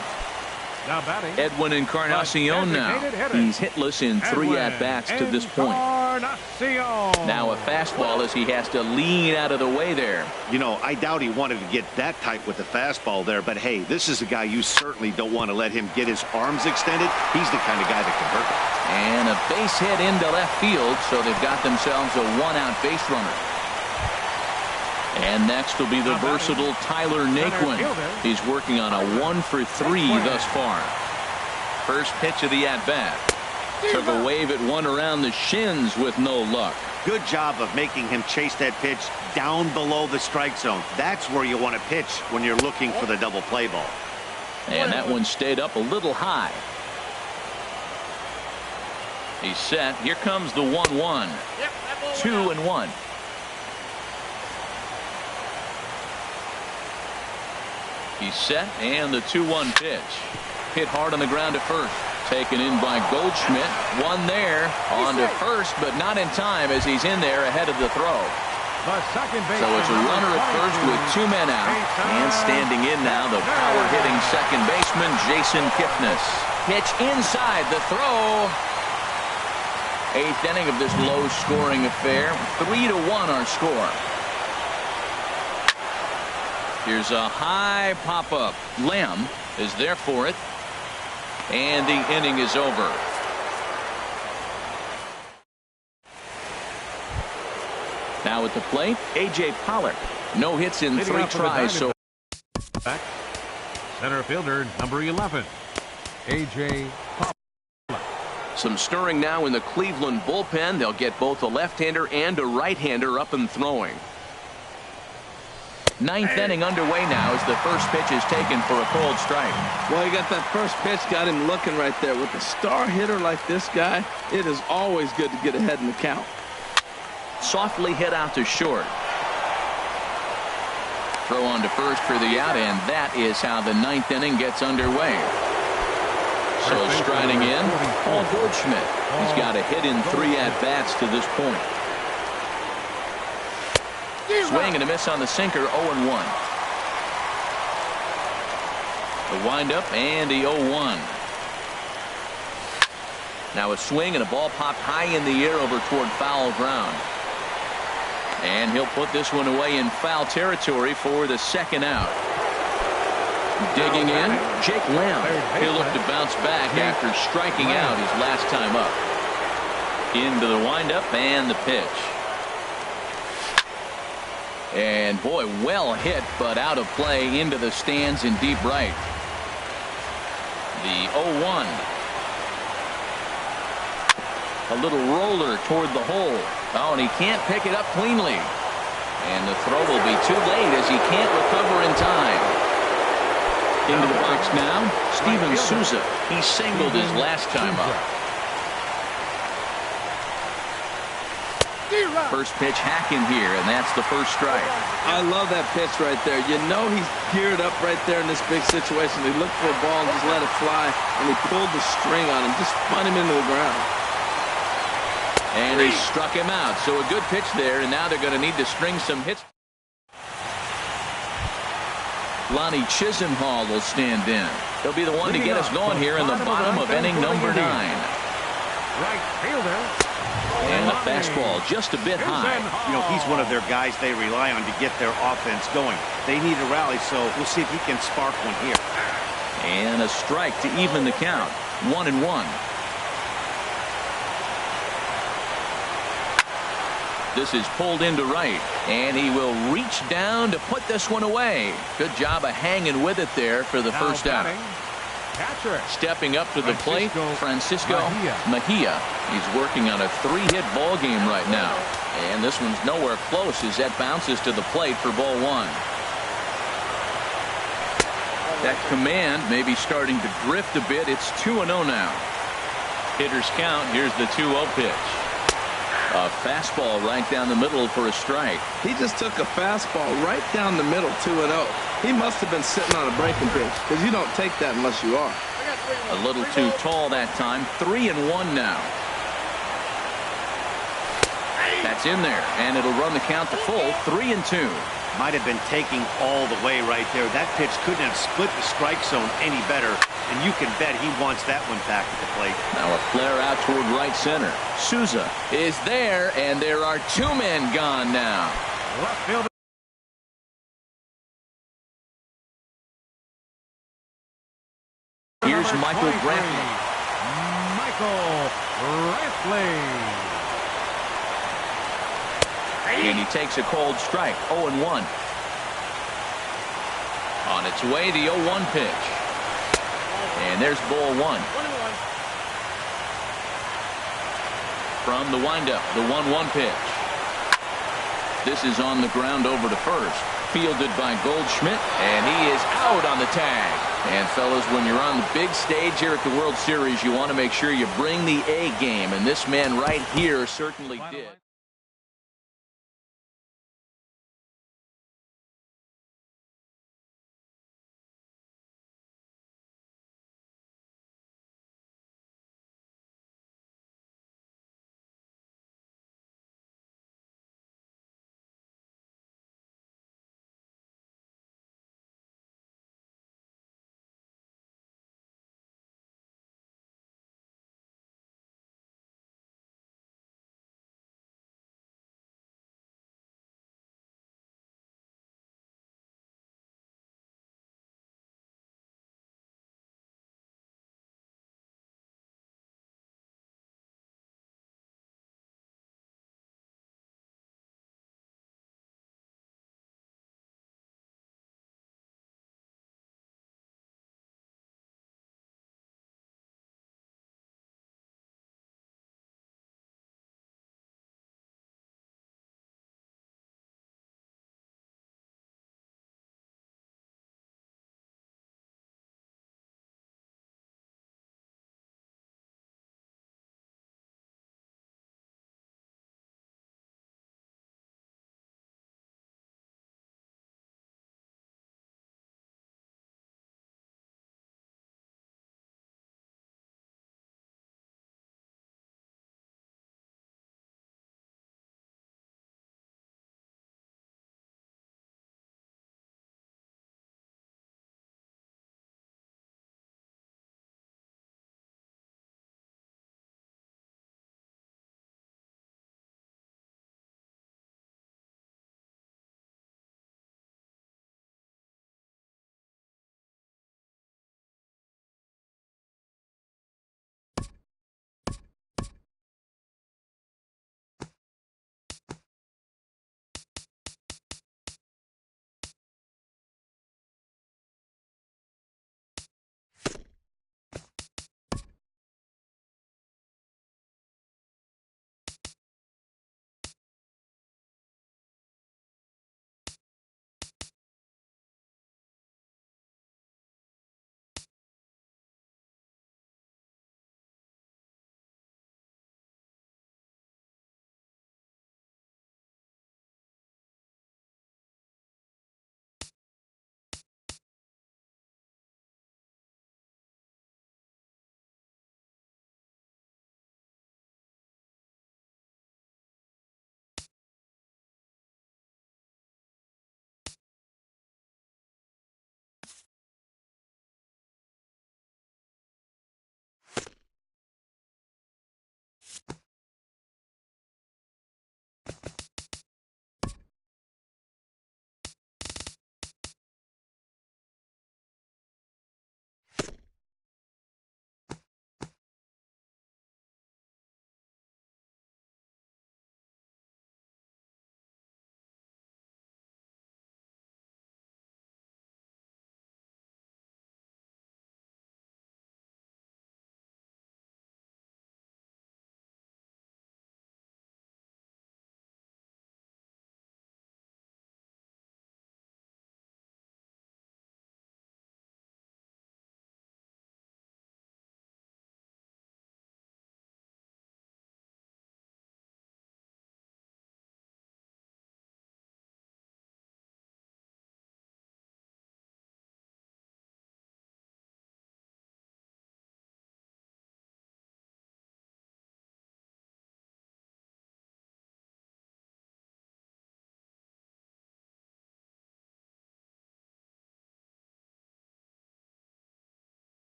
Now batting. Edwin Encarnacion now. He's hitless in 3 at-bats to this point. Now a fastball as he has to lean out of the way there. You know, I doubt he wanted to get that tight with the fastball there, but hey, this is a guy you certainly don't want to let him get his arms extended. He's the kind of guy that can hurt him. And a base hit into left field, so they've got themselves a 1-out base runner. And next will be the versatile Tyler Naquin. He's working on a 1 for 3 thus far. First pitch of the at-bat. Took a wave at one around the shins with no luck. Good job of making him chase that pitch down below the strike zone. That's where you want to pitch when you're looking for the double play ball. And that one stayed up a little high. He's set. Here comes the 1-1. 2-1. He's set, and the 2-1 pitch. Hit hard on the ground at first. Taken in by Goldschmidt. One there. On to first, but not in time as he's in there ahead of the throw. So it's a runner at first with 2 men out. And standing in now, the power-hitting second baseman, Jason Kipnis. Pitch inside the throw. 8th inning of this low-scoring affair. 3-1 our score. Here's a high pop-up. Lamb is there for it. And the inning is over. Now at the plate, A.J. Pollock. No hits in 3 tries. So back. Center fielder, number 11, A.J. Pollock. Some stirring now in the Cleveland bullpen. They'll get both a left-hander and a right-hander up and throwing. 9th inning underway now as the first pitch is taken for a cold strike. Well, you got that first pitch, got him looking right there. With a star hitter like this guy, it is always good to get ahead in the count. Softly hit out to short. Throw on to first for the out, and that is how the 9th inning gets underway. So striding in, Paul Goldschmidt. He's got a hit in 3 at-bats to this point. Swing and a miss on the sinker, 0-1. The windup and the 0-1. Now a swing and a ball popped high in the air over toward foul ground. And he'll put this one away in foul territory for the second out. Digging in, Jake Lamb. He'll look to bounce back after striking out his last time up. Into the windup and the pitch. And boy, well hit, but out of play into the stands in deep right. The 0-1. A little roller toward the hole. Oh, and he can't pick it up cleanly. And the throw will be too late as he can't recover in time. Into the box now, Steven Souza. He singled his last time up. First pitch hacking here, and that's the first strike. I love that pitch right there. You know he's geared up right there in this big situation. He looked for a ball and just let it fly, and he pulled the string on him, just spun him into the ground. And he struck him out. So a good pitch there, and now they're going to need to string some hits. Lonnie Chisenhall will stand in. He'll be the one to get us going here in the bottom of inning number 9. Right fielder. And a fastball just a bit high. You know, he's one of their guys they rely on to get their offense going. They need a rally, so we'll see if he can spark one here. And a strike to even the count. 1-1. This is pulled into right, and he will reach down to put this one away. Good job of hanging with it there for the first out. Catcher. Stepping up to the plate, Francisco Mejia. He's working on a 3-hit ball game right now. And this one's nowhere close as that bounces to the plate for ball 1. That command may be starting to drift a bit. It's 2-0 now. Hitters count. Here's the 2-0 pitch. A fastball right down the middle for a strike. He just took a fastball right down the middle, 2-0. He must have been sitting on a breaking pitch, because you don't take that unless you are. A little too tall that time. 3-1 now. That's in there, and it'll run the count to full. 3-2. Might have been taking all the way right there. That pitch couldn't have split the strike zone any better, and you can bet he wants that one back at the plate. Now a flare out toward right center. Souza is there, and there are 2 men gone now. Left fielder. Here's Michael Brantley. Michael Brantley. And he takes a cold strike. 0-1. On its way, the 0-1 pitch. And there's ball 1. From the windup, the 1-1 pitch. This is on the ground over to first. Fielded by Goldschmidt, and he is out on the tag. And fellas, when you're on the big stage here at the World Series, you want to make sure you bring the A game, and this man right here certainly did.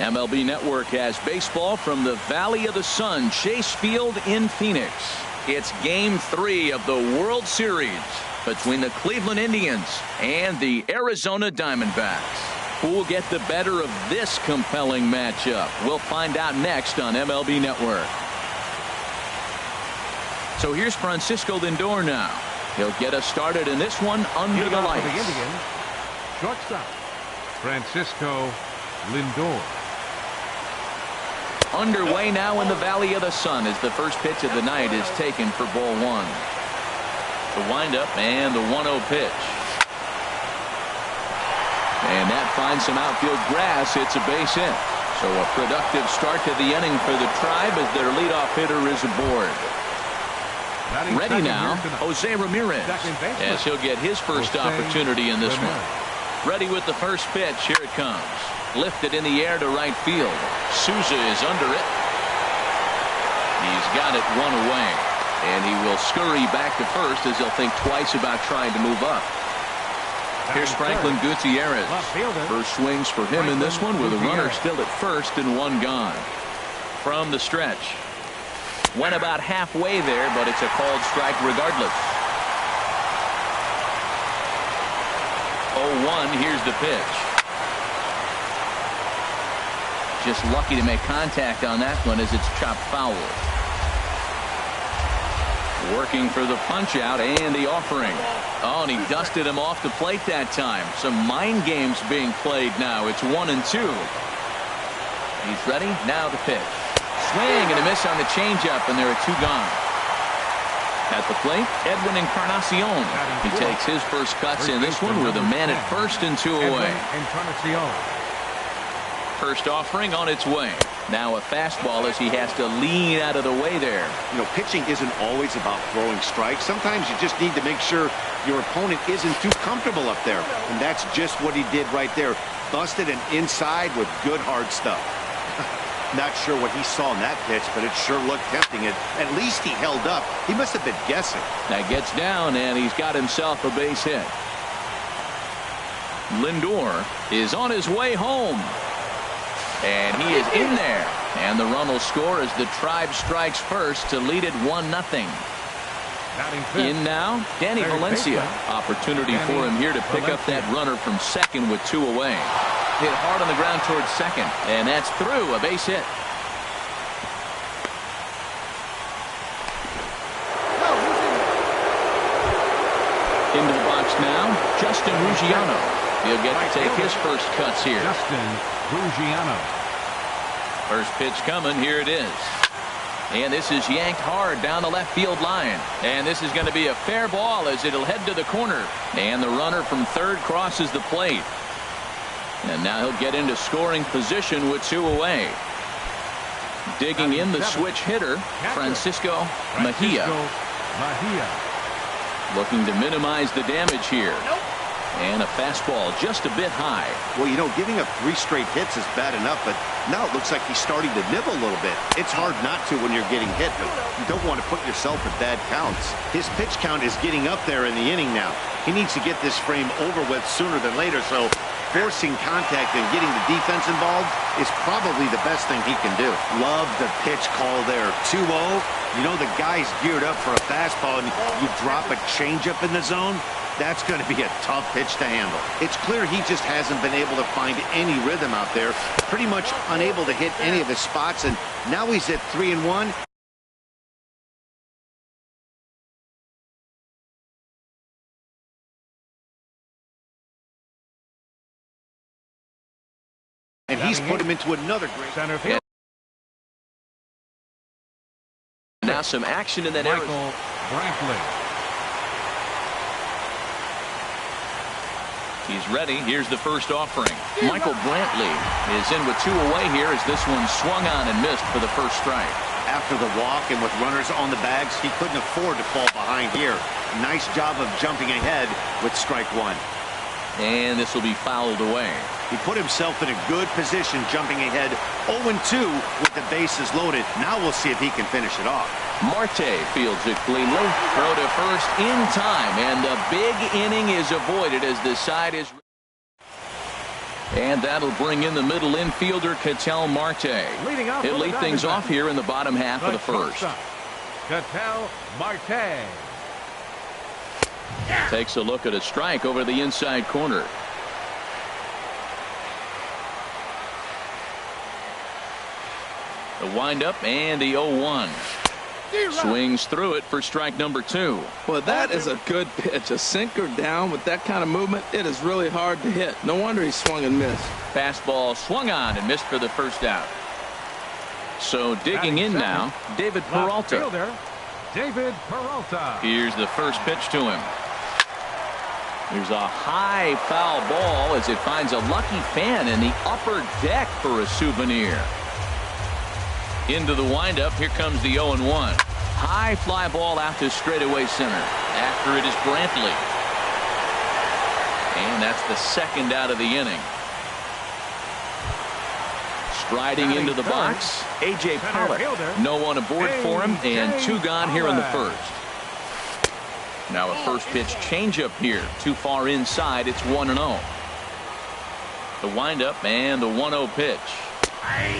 MLB Network has baseball from the Valley of the Sun, Chase Field in Phoenix. It's Game 3 of the World Series between the Cleveland Indians and the Arizona Diamondbacks. Who will get the better of this compelling matchup? We'll find out next on MLB Network. So here's Francisco Lindor now. He'll get us started in this one under the lights. The Indians, shortstop, Francisco Lindor. Underway now in the Valley of the Sun as the first pitch of the night is taken for ball one. The windup and the 1-0 pitch. And that finds some outfield grass. It's a base hit. So a productive start to the inning for the Tribe as their leadoff hitter is aboard. Ready now, Jose Ramirez, as he'll get his first opportunity in this one. Ready with the first pitch. Here it comes. Lifted in the air to right field. Souza is under it. He's got it one away. And he will scurry back to first as he'll think twice about trying to move up. Here's Franklin Gutierrez. First swings for him in this one with a runner still at first and one gone. From the stretch. Went about halfway there, but it's a called strike regardless. 0-1, here's the pitch. Just lucky to make contact on that one as it's chopped foul. Working for the punch out and the offering. Oh, and he dusted him off the plate that time. Some mind games being played now. It's 1-2. He's ready. Now the pitch. Swing and a miss on the changeup, and there are two gone. At the plate, Edwin Encarnacion. He takes his first cuts in this one with a man at first and two away. First offering on its way. Now a fastball as he has to lean out of the way there. You know, pitching isn't always about throwing strikes. Sometimes you just need to make sure your opponent isn't too comfortable up there. And that's just what he did right there. Busted an inside with good hard stuff. Not sure what he saw in that pitch, but it sure looked tempting. At least he held up. He must have been guessing. That gets down, and he's got himself a base hit. Lindor is on his way home. And he is in there. And the run will score as the Tribe strikes first to lead it 1-0. In now, Danny Valencia. Opportunity for him here to pick up that runner from second with two away. Hit hard on the ground towards second. And that's through, a base hit. Into the box now, Justin Ruggiano. He'll get to take his first cuts here. Justin Ruggiano. First pitch coming. Here it is. And this is yanked hard down the left field line. And this is going to be a fair ball as it'll head to the corner. And the runner from third crosses the plate. And now he'll get into scoring position with two away. Digging in the switch hitter, Francisco Mejia. Looking to minimize the damage here. And a fastball just a bit high. Well, you know, giving up 3 straight hits is bad enough, but now it looks like he's starting to nibble a little bit. It's hard not to when you're getting hit, but you don't want to put yourself at bad counts. His pitch count is getting up there in the inning now. He needs to get this frame over with sooner than later, so forcing contact and getting the defense involved is probably the best thing he can do. Love the pitch call there. 2-0. You know, the guy's geared up for a fastball, and you drop a changeup in the zone. That's going to be a tough pitch to handle. It's clear he just hasn't been able to find any rhythm out there. Pretty much unable to hit any of his spots, and now he's at 3-1. And he's put him into another great Center field. Now some action in that area. Michael Brantley. He's ready. Here's the first offering. Michael Brantley is in with two away here as this one swung on and missed for the first strike. After the walk and with runners on the bags, he couldn't afford to fall behind here. Nice job of jumping ahead with strike one. And this will be fouled away. He put himself in a good position jumping ahead 0-2 with the bases loaded. Now we'll see if he can finish it off. Marte fields it cleanly. Throw to first in time. And the big inning is avoided as the side is... And that'll bring in the middle infielder, Ketel Marte. Leading off He'll for the lead things Diamondbacks, off here in the bottom half of the first. shortstop, Ketel Marte. Takes a look at a strike over the inside corner. The windup and the 0-1. Swings through it for strike number 2. Well, that is a good pitch. A sinker down with that kind of movement, it is really hard to hit. No wonder he swung and missed. Fastball swung on and missed for the first out. So digging in now, David Peralta. Fielder, David Peralta. Here's the first pitch to him. There's a high foul ball as it finds a lucky fan in the upper deck for a souvenir. Into the windup. Here comes the 0-1. High fly ball out to straightaway center. After it is Brantley. And that's the second out of the inning. Striding into the box, A.J. Pollock. No one aboard for him, and 2 gone here in the first. Now a first pitch changeup here. Too far inside. It's 1-0. The windup and the 1-0 pitch.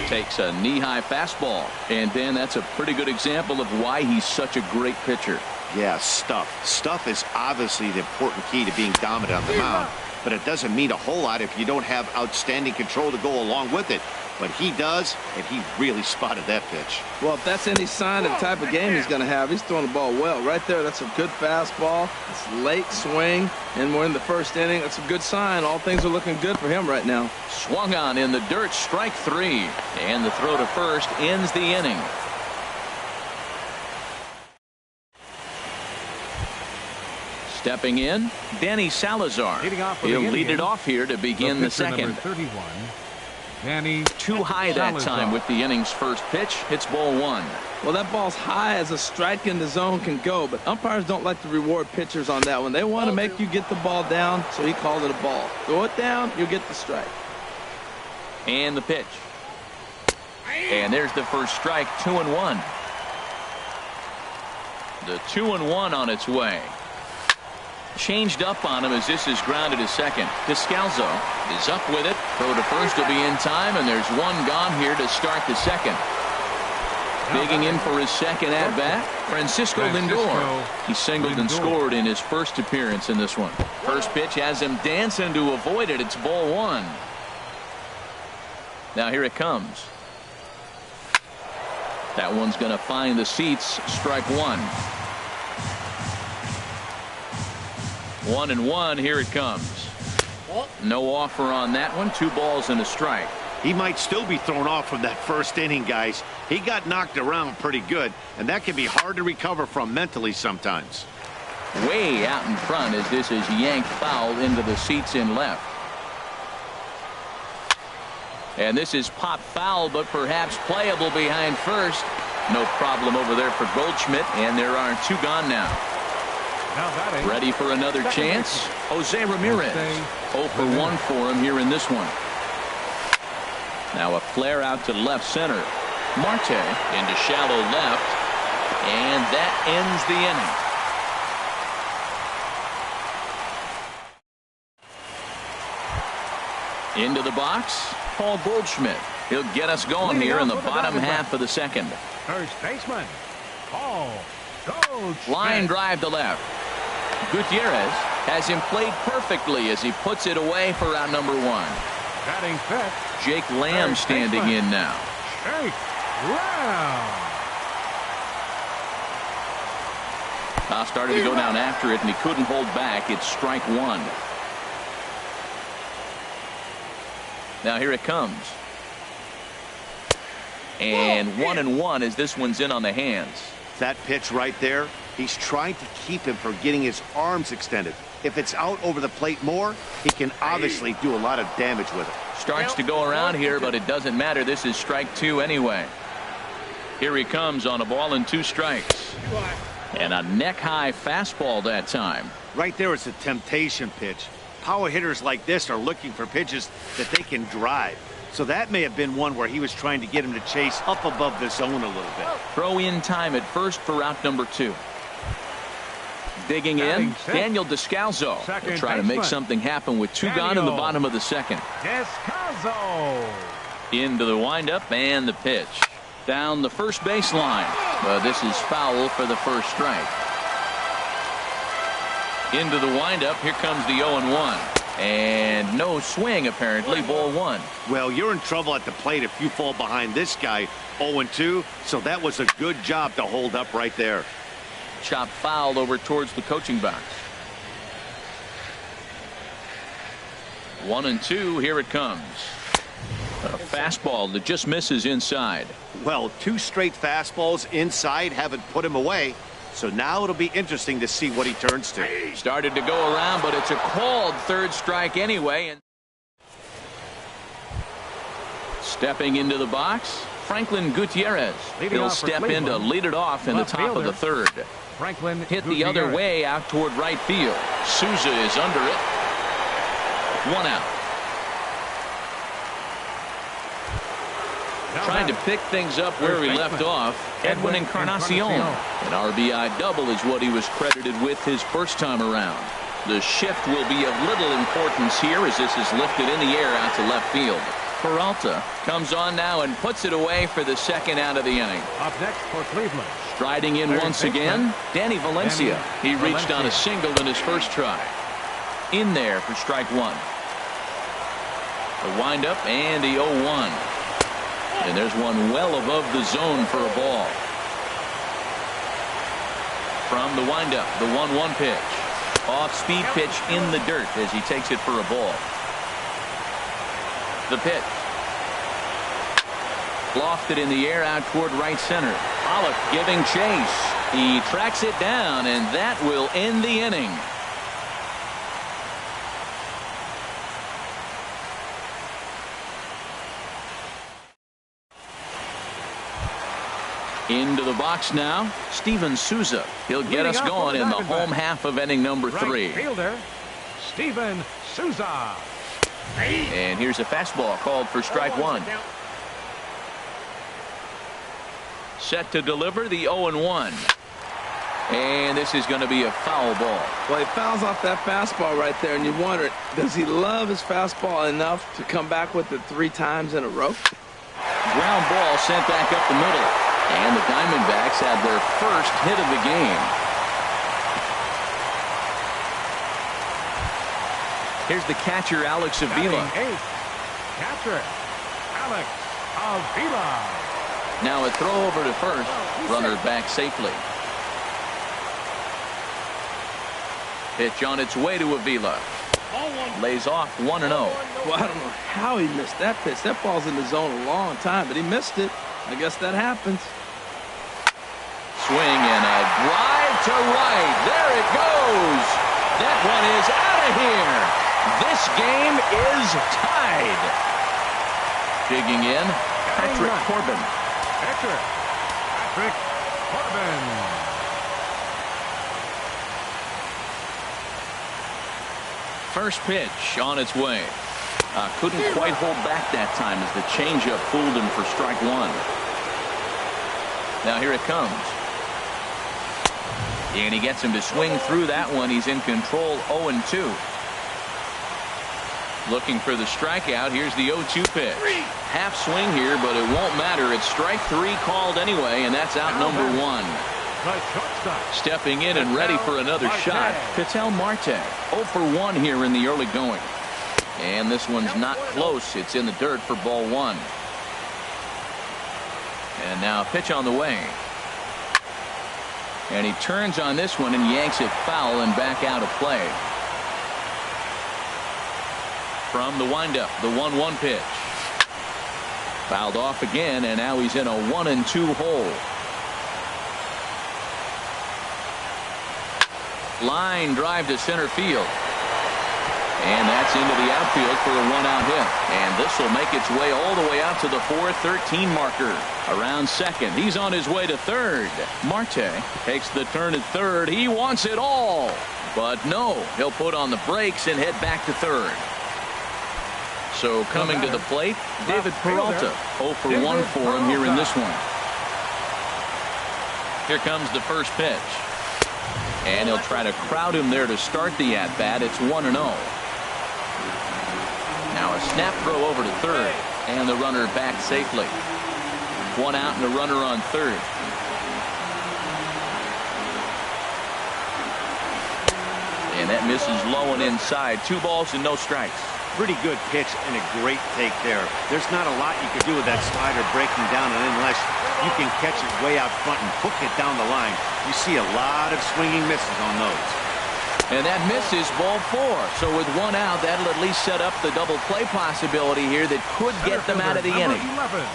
Takes a knee-high fastball. And then that's a pretty good example of why he's such a great pitcher. Yeah, stuff. Stuff is obviously the important key to being dominant on the mound, but it doesn't mean a whole lot if you don't have outstanding control to go along with it. But he does, and he really spotted that pitch. Well, if that's any sign of the type of game he's going to have, he's throwing the ball well. Right there, that's a good fastball. It's late swing, and we're in the first inning. That's a good sign. All things are looking good for him right now. Swung on in the dirt, strike 3. And the throw to first ends the inning. Stepping in, Danny Salazar. He'll lead it off here to begin the second. Number 31. Danny Too high that time with the inning's first pitch. Hits ball 1. Well, that ball's high as a strike in the zone can go, but umpires don't like to reward pitchers on that one. They want to make you get the ball down, so he called it a ball. Throw it down, you'll get the strike. And the pitch. And there's the first strike, 2-1. The 2-1 on its way. Changed up on him as this is grounded to second. Descalzo is up with it. Throw to first will be in time, and there's 1 gone here to start the second. Digging in for his second at bat, Francisco Lindor. He singled and scored in his first appearance in this one. First pitch has him dancing to avoid it. It's ball 1. Now here it comes. That one's going to find the seats. Strike 1. 1-1. Here it comes. No offer on that one. 2 balls and a strike. He might still be thrown off from that first inning, guys. He got knocked around pretty good, and that can be hard to recover from mentally sometimes. Way out in front as this is yanked foul into the seats in left. And this is pop foul, but perhaps playable behind first. No problem over there for Goldschmidt, and there are 2 gone now. Ready for another chance? Jose Ramirez. 0 for 1 for him here in this one. Now a flare out to left center. Marte into shallow left. And that ends the inning. Into the box, Paul Goldschmidt. He'll get us going here in the bottom half of the second. First baseman, Paul Goldschmidt. Line drive to left. Gutierrez has him played perfectly as he puts it away for out number 1. Batting fifth. Jake Lamb standing in now. Jake Lamb. Started to go down after it, and he couldn't hold back. It's strike 1. Now here it comes. And 1-1 as this one's in on the hands. That pitch right there, he's trying to keep him from getting his arms extended. If it's out over the plate more, he can obviously do a lot of damage with it. Starts to go around here, but it doesn't matter. This is strike 2 anyway. Here he comes on a ball and 2 strikes. And a neck-high fastball that time. Right there, it's a temptation pitch. Power hitters like this are looking for pitches that they can drive. So that may have been one where he was trying to get him to chase up above the zone a little bit. Throw in time at first for out number 2. Digging in, Batting sixth, Daniel Descalso. second Will try to make baseman. something happen with two gone in the bottom of the second. Descalso. Into the windup and the pitch. Down the first baseline. This is foul for the first strike. Into the windup. Here comes the 0-1. And no swing, apparently. Ball one. Well, you're in trouble at the plate if you fall behind this guy 0-2. So that was a good job to hold up right there. Chop fouled over towards the coaching box. 1-2. Here it comes. A fastball that just misses inside. Well, two straight fastballs inside haven't put him away. So now it'll be interesting to see what he turns to. Started to go around, but it's a called third strike anyway. And stepping into the box, Franklin Gutierrez. He'll step in to lead it off in the top of the third. Franklin Hit the other way out toward right field. Souza is under it. One out. Trying to pick things up where he left off. Edwin Encarnacion. An RBI double is what he was credited with his first time around. The shift will be of little importance here as this is lifted in the air out to left field. Peralta comes on now and puts it away for the second out of the inning. Up next for Cleveland. Striding in once again, Danny Valencia. He reached on a single in his first try. In there for strike one. The windup and the 0-1. And there's one well above the zone for a ball. From the windup, the 1-1 pitch. Off-speed pitch in the dirt as he takes it for a ball. The pitch. Lofted in the air out toward right center. Pollock giving chase. He tracks it down, and that will end the inning. Into the box now, Steven Souza. He'll get us going in the home half of inning number 3. Right fielder, Steven Souza. And here's a fastball called for strike one. Set to deliver the 0-1. And this is going to be a foul ball. Well, he fouls off that fastball right there, and you wonder, does he love his fastball enough to come back with it 3 times in a row? Ground ball sent back up the middle. And the Diamondbacks had their first hit of the game. Here's the catcher, Alex Avila. Catcher, Alex Avila. Now a throw over to first. Runner back safely. Pitch on its way to Avila. Lays off 1-0. Well, I don't know how he missed that pitch. That ball's in the zone a long time, but he missed it. I guess that happens. Swing and a drive to right. There it goes. That one is out of here. This game is tied. Digging in, Patrick Corbin. Patrick Corbin. First pitch on its way. Couldn't quite hold back that time as the changeup fooled him for strike one. Now here it comes. And he gets him to swing through that one. He's in control 0-2. Looking for the strikeout. Here's the 0-2 pitch. Half swing here, but it won't matter. It's strike 3 called anyway, and that's out number 1. Stepping in and ready for another shot, Ketel Marte. 0-for-1 here in the early going. And this one's not close. It's in the dirt for ball 1. And now a pitch on the way. And he turns on this one and yanks it foul and back out of play. From the windup, the 1-1 pitch. Fouled off again, and now he's in a 1-2 hole. Line drive to center field. And that's into the outfield for a 1-out hit. And this will make its way all the way out to the 4-13 marker. Around second. He's on his way to third. Marte takes the turn at third. He wants it all. But no, he'll put on the brakes and head back to third. So coming to the plate, David Peralta. 0-for-1 for him here in this one. Here comes the first pitch. And he'll try to crowd him there to start the at-bat. It's 1-0. Now a snap throw over to third. And the runner back safely. 1 out and a runner on third. And that misses low and inside. 2 balls and no strikes. Pretty good pitch and a great take there. There's not a lot you could do with that slider breaking down, and unless you can catch it way out front and hook it down the line, you see a lot of swinging misses on those. And that misses ball 4. So with 1 out, that'll at least set up the double play possibility here that could get them out of the inning. 11,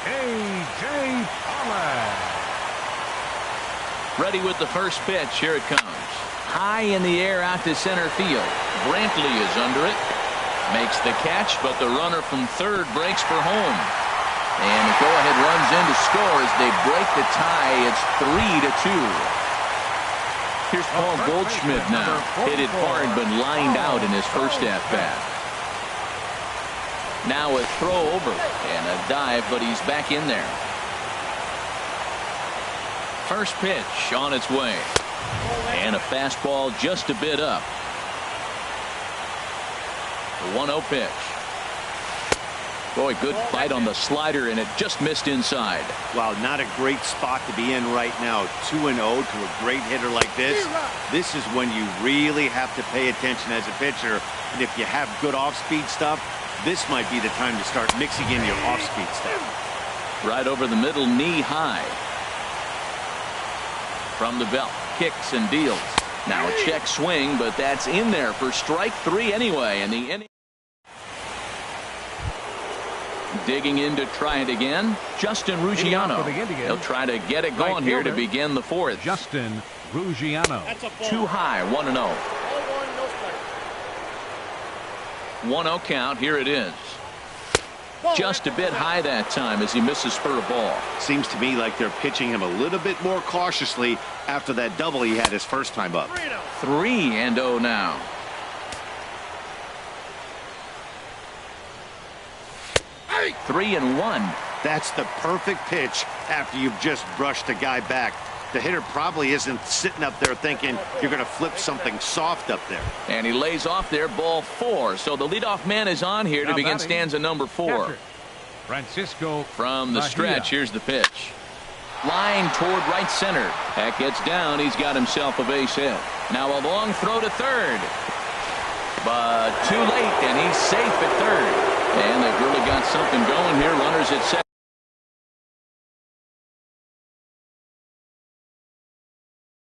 A.J. Pollock. Ready with the first pitch. Here it comes. High in the air out to center field. Brantley is under it. Makes the catch, but the runner from third breaks for home. And the go-ahead runs in to score as they break the tie. It's 3-2. Here's Paul Goldschmidt now. Hit it hard but lined out in his first at-bat. Now a throw over and a dive, but he's back in there. First pitch on its way. And a fastball just a bit up. The 1-0 pitch. Boy, good bite on the slider, and it just missed inside. Wow, not a great spot to be in right now. 2-0 to a great hitter like this. This is when you really have to pay attention as a pitcher. And if you have good off-speed stuff, this might be the time to start mixing in your off-speed stuff. Right over the middle, knee high. From the belt, kicks and deals. Now a check swing, but that's in there for strike 3 anyway. And the inning. Digging in to try it again, Justin Ruggiano. He'll try to get it going here to begin the 4th. Justin Ruggiano. Too high, 1-0. 1-0 count. Here it is. Just a bit high that time as he misses for a ball. Seems to me like they're pitching him a little bit more cautiously after that double he had his first time up. 3-0 now. 3-1. That's the perfect pitch after you've just brushed a guy back. The hitter probably isn't sitting up there thinking you're going to flip something soft up there. And he lays off there, ball 4. So the leadoff man is on here to begin stanza number 4. Francisco from the stretch. Here's the pitch. Line toward right center. That gets down. He's got himself a base hit. Now a long throw to third. But too late, and he's safe at third. And they've really got something going here. Runners at second.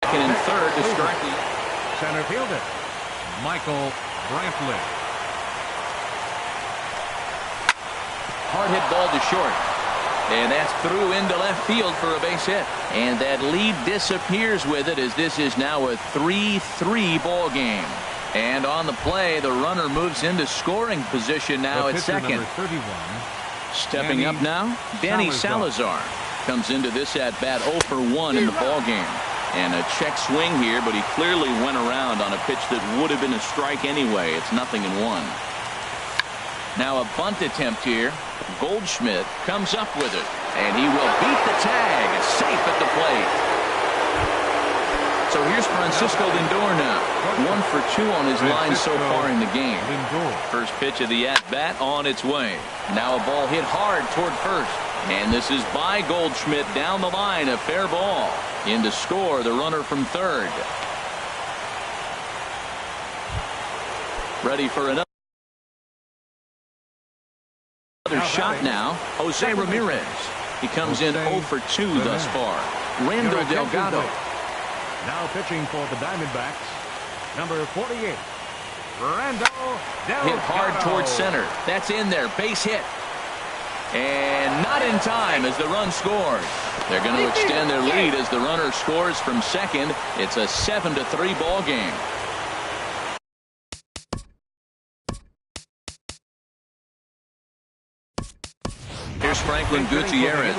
And third to start the center fielder, Michael Brantley. Hard hit ball to short. And that's through into left field for a base hit. And that lead disappears with it as this is now a 3-3 ball game. And on the play, the runner moves into scoring position now at second. Number 31. Stepping up now, Danny Salazar comes into this at bat 0 for 1 in the ball game. And a check swing here, but he clearly went around on a pitch that would have been a strike anyway. It's 0-1. Now a bunt attempt here. Goldschmidt comes up with it, and he will beat the tag. Safe at the plate. So here's Francisco Lindor now. 1 for 2 on his line so far in the game. First pitch of the at-bat on its way. Now a ball hit hard toward first. And this is by Goldschmidt down the line. A fair ball. In to score, the runner from third. Ready for another shot now. Jose Ramirez. He comes in 0 for 2 thus far. Randall Delgado. Now pitching for the Diamondbacks, number 48, Randall Delgado. Hit hard towards center. That's in there. Base hit. And not in time as the run scores. They're going to extend their lead as the runner scores from second. It's a 7-3 ball game. Here's Franklin Gutierrez.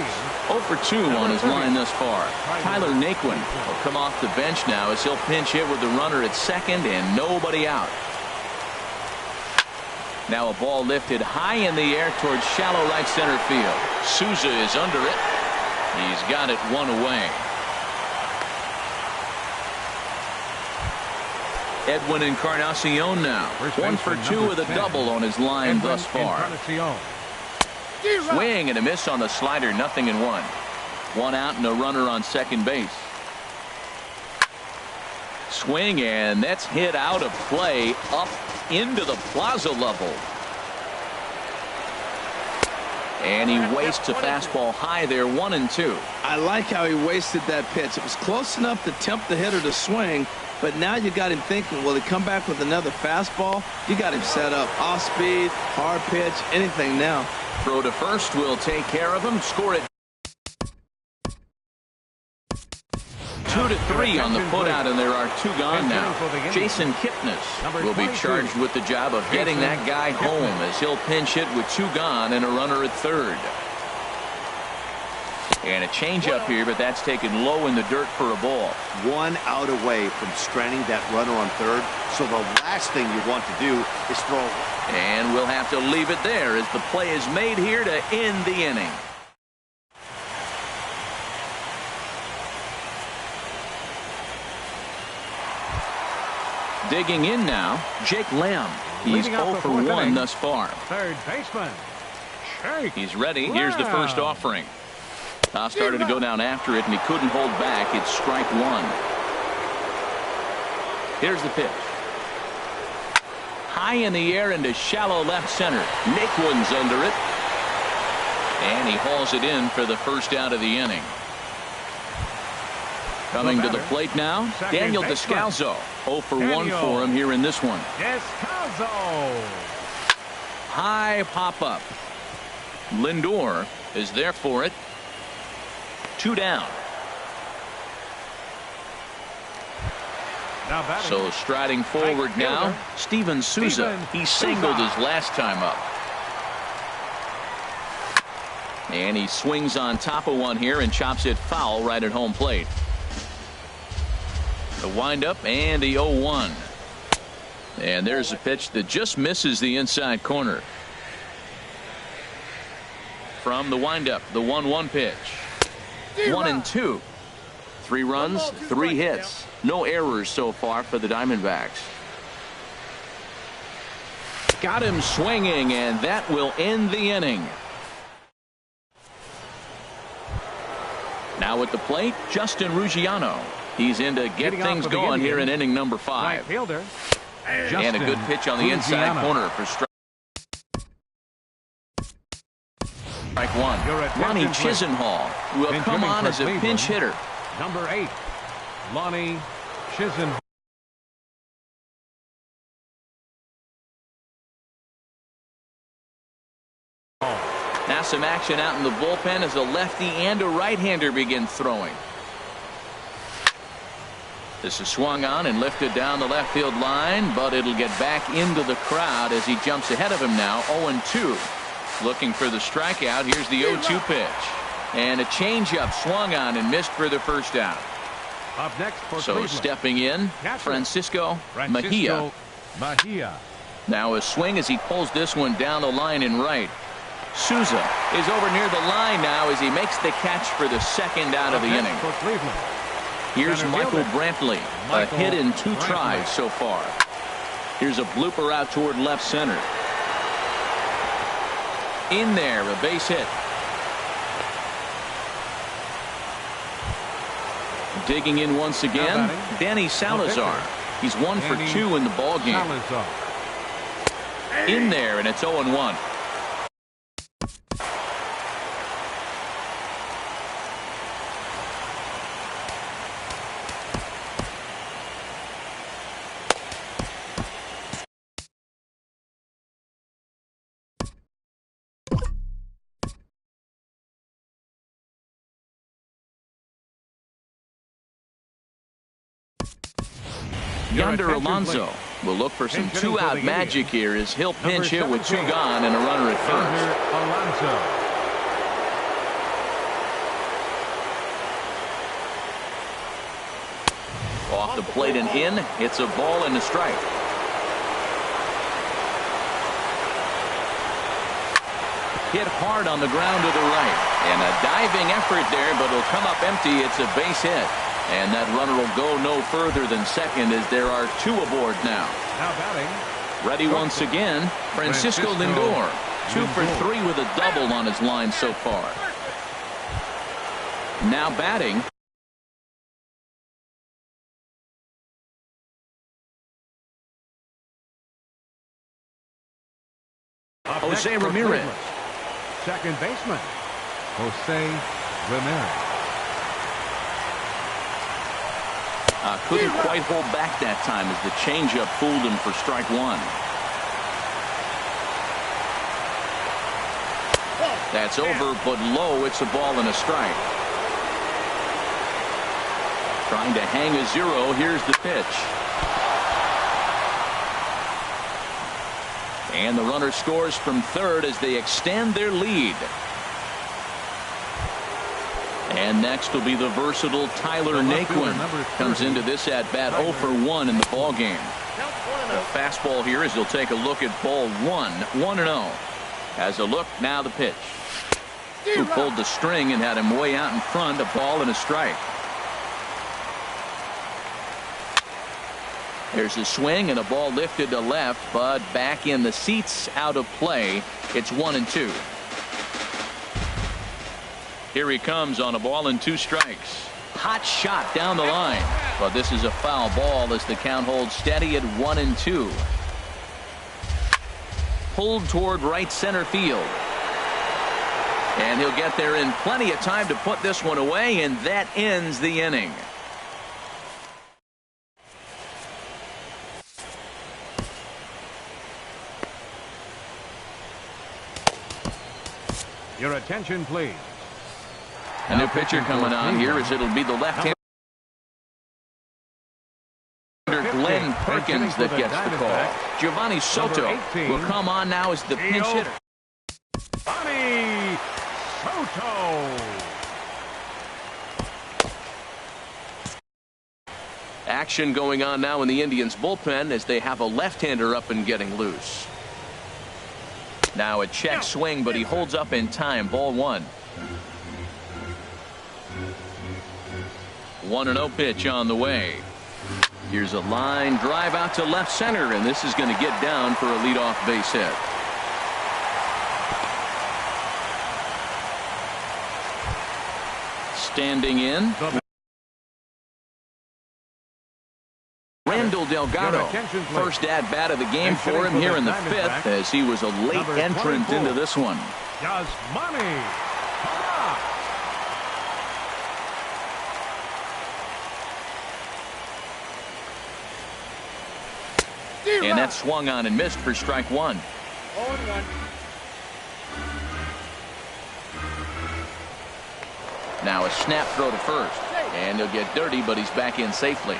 0 for 2 on his line thus far. Tyler Naquin will come off the bench now as he'll pinch hit with the runner at second and nobody out. Now a ball lifted high in the air towards shallow right center field. Souza is under it. He's got it 1 away. Edwin Encarnacion now. 1 for 2 with a double on his line thus far. Swing and a miss on the slider. 0-1. 1 out and a runner on second base. Swing, and that's hit out of play up into the plaza level. And he wastes a fastball high there. 1-2. I like how he wasted that pitch. It was close enough to tempt the hitter to swing, but now you got him thinking, will he come back with another fastball? You got him set up. Off speed, hard pitch, anything now. Throw to first will take care of him. Score it 2-3 on the putout, and there are 2 gone now. Jason Kipnis will be charged with the job of getting that guy home as he'll pinch hit with 2 gone and a runner at third. And a changeup here, but that's taken low in the dirt for a ball. 1 out away from stranding that runner on third. So the last thing you want to do is throw. And we'll have to leave it there as the play is made here to end the inning. Digging in now, Jake Lamb. He's 0 for 1 thus far. Third baseman. He's ready. Here's the first offering. Toss started to go down after it, and he couldn't hold back. It's strike 1. Here's the pitch. High in the air into shallow left center. Naquin's under it. And he hauls it in for the first out of the inning. Coming to the plate now, Daniel Descalzo. 0 for 1 for him here in this one. Descalzo. High pop-up. Lindor is there for it. 2 down. So striding forward now, Steven Souza. He singled his last time up. And he swings on top of one here and chops it foul right at home plate. The windup and the 0-1. And there's a pitch that just misses the inside corner. From the windup, the 1-1 pitch. 1-2. 3 runs, 3 hits. No errors so far for the Diamondbacks. Got him swinging, and that will end the inning. Now at the plate, Justin Ruggiano. He's in to get things going here in inning number 5. And a good pitch on the inside corner for strike 1. Lonnie Chisenhall will come on as a pinch hitter. Number 8, Lonnie Chisenhall. Now some action out in the bullpen as a lefty and a right-hander begin throwing. This is swung on and lifted down the left field line, but it'll get back into the crowd as he jumps ahead of him now. 0-2. Looking for the strikeout. Here's the 0-2 pitch. And a changeup swung on and missed for the first out. Up next for so Cleveland, stepping in, Francisco Mejia. Now a swing as he pulls this one down the line and right. Souza is over near the line now as he makes the catch for the second out of the inning. Here's Michael Brantley. A hit in 2 tries so far. Here's a blooper out toward left center. In there, a base hit. Digging in once again, Danny Salazar. He's 1 for 2 in the ball game. In there, and it's 0-1. Yonder Alonso will look for some 2-out magic here as he'll pinch hit with 2 gone and a runner at first. Off the plate and in. It's a ball and a strike. Hit hard on the ground to the right. And a diving effort there, but it'll come up empty. It's a base hit. And that runner will go no further than second as there are 2 aboard now. Now batting. Ready once again, Francisco Lindor. 2 for 3 with a double on his line so far. Now batting. Jose Ramirez. Second baseman, Jose Ramirez. Couldn't quite hold back that time as the changeup fooled him for strike 1. That's over, but low. It's a ball and a strike. Trying to hang a 0. Here's the pitch. And the runner scores from third as they extend their lead. And next will be the versatile Tyler Naquin. Comes into this at bat 0 for 1 in the ball game. The fastball here as he'll take a look at ball 1. 1-0. Has a look, now the pitch. Who pulled the string and had him way out in front. A ball and a strike. There's a swing and a ball lifted to left, but back in the seats, out of play. It's 1-2. Here he comes on a ball and 2 strikes. Hot shot down the line, but this is a foul ball as the count holds steady at 1-2. Pulled toward right center field. And he'll get there in plenty of time to put this one away, and that ends the inning. Your attention, please. A new pitcher coming on here as it'll be the left-hander Glenn Perkins that gets the call. Giovanni Soto will come on now as the pinch hitter. Giovanni Soto. Action going on now in the Indians bullpen as they have a left-hander up and getting loose. Now a check swing, but he holds up in time. Ball 1. 1-0 pitch on the way. Here's a line drive out to left center, and this is going to get down for a leadoff base hit. Standing in, Randall Delgado. First at bat of the game for him here in the 5th, as he was a late entrant into this one. Yasmani. And that swung on and missed for strike 1. 0-1. Now a snap throw to first, and he'll get dirty, but he's back in safely.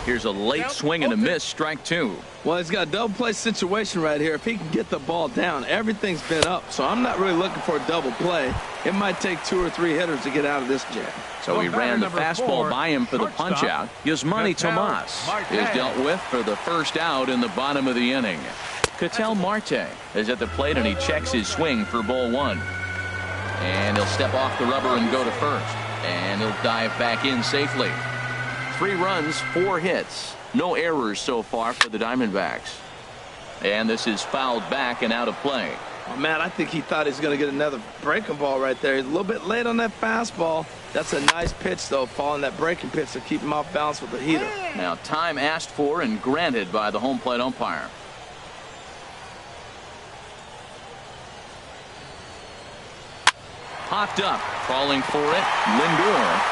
Here's a late swing and a miss, strike 2. Well, he's got a double play situation right here. If he can get the ball down, everything's been up. So I'm not really looking for a double play. It might take 2 or 3 hitters to get out of this jam. So he ran the fastball by him for the punch out. Yasmani Tomas is dealt with for the first out in the bottom of the inning. Ketel Marte is at the plate, and he checks his swing for ball 1. And he'll step off the rubber and go to first. And he'll dive back in safely. 3 runs, 4 hits. No errors so far for the Diamondbacks. And this is fouled back and out of play. Oh, man, I think he thought he was going to get another breaking ball right there. He's a little bit late on that fastball. That's a nice pitch, though, following that breaking pitch to keep him off balance with the heater. Now, time asked for and granted by the home plate umpire. Popped up, falling for it, Lindor.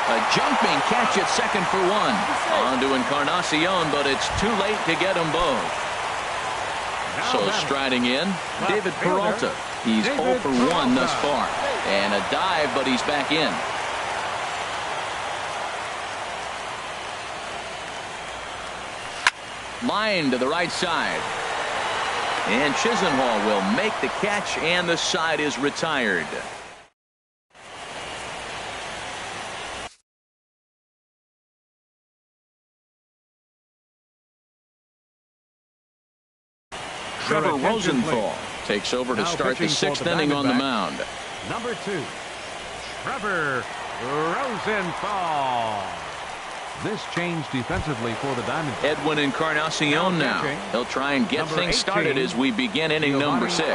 A jumping catch at second for 1. On to Encarnacion, but it's too late to get them both. So striding in, David Peralta. He's 0 for 1 thus far. And a dive, but he's back in. Line to the right side. And Chisenhall will make the catch, and the side is retired. Trevor Rosenthal takes over to start the 6th inning on the mound. Number 2, Trevor Rosenthal. This changed defensively for the Diamondbacks. Edwin Encarnacion now. He'll try and get things started as we begin inning number 6.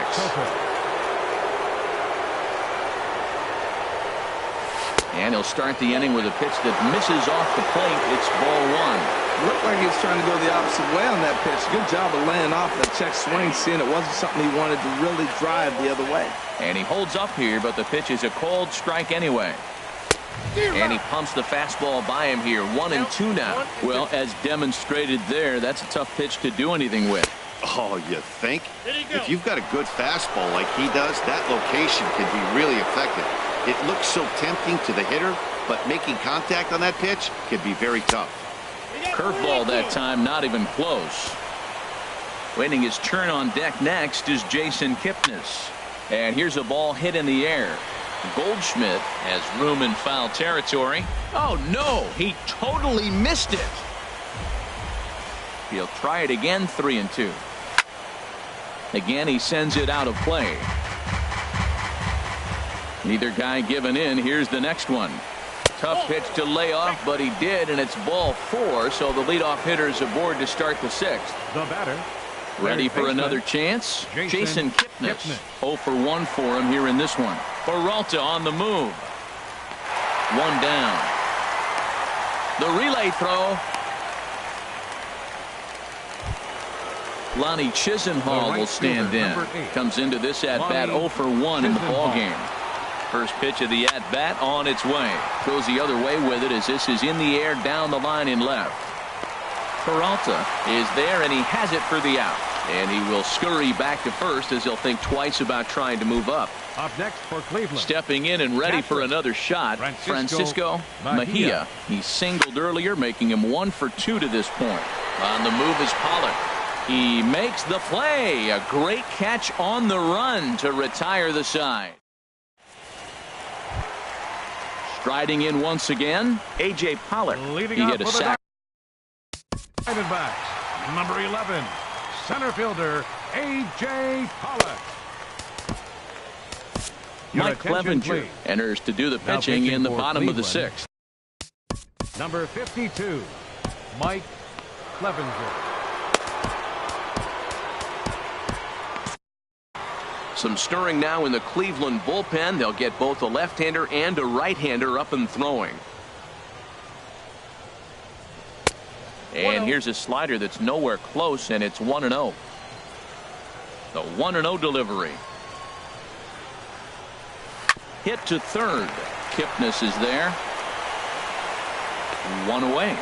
And he'll start the inning with a pitch that misses off the plate. It's ball 1. Looked like he was trying to go the opposite way on that pitch. Good job of laying off that check swing, seeing it wasn't something he wanted to really drive the other way. And he holds up here, but the pitch is a cold strike anyway. And he pumps the fastball by him here. 1-2 now. Well, as demonstrated there, that's a tough pitch to do anything with. Oh, you think? If you've got a good fastball like he does, that location can be really effective. It looks so tempting to the hitter, but making contact on that pitch can be very tough. Curveball that time, not even close. Waiting his turn on deck next is Jason Kipnis. And here's a ball hit in the air. Goldschmidt has room in foul territory. Oh no, he totally missed it. He'll try it again. 3-2. Again, he sends it out of play. Neither guy giving in. Here's the next one. Tough pitch to lay off, but he did, and it's ball 4, so the leadoff hitter is aboard to start the 6th. The batter, ready for another chance. Jason Kipnis. 0 for 1 for him here in this one. Peralta on the move. 1 down. The relay throw. Lonnie Chisenhall will stand in. Comes into this at-bat 0 for 1 in the ballgame. First pitch of the at-bat on its way. Goes the other way with it as this is in the air down the line in left. Peralta is there, and he has it for the out. And he will scurry back to first as he'll think twice about trying to move up. Up next for Cleveland. Stepping in and ready for another shot, Francisco Mejia. He singled earlier, making him 1 for 2 to this point. On the move is Pollock. He makes the play. A great catch on the run to retire the side. Striding in once again, A.J. Pollock. Leading he hit a sack. Diamondbacks, number 11, center fielder A.J. Pollock. Mike Clevenger enters to do the pitching in the bottom of the 6th. Number 52, Mike Clevenger. Some stirring now in the Cleveland bullpen. They'll get both a left-hander and a right-hander up and throwing. And here's a slider that's nowhere close, and it's 1-0. The 1-0 delivery. Hit to third. Kipnis is there. 1 away.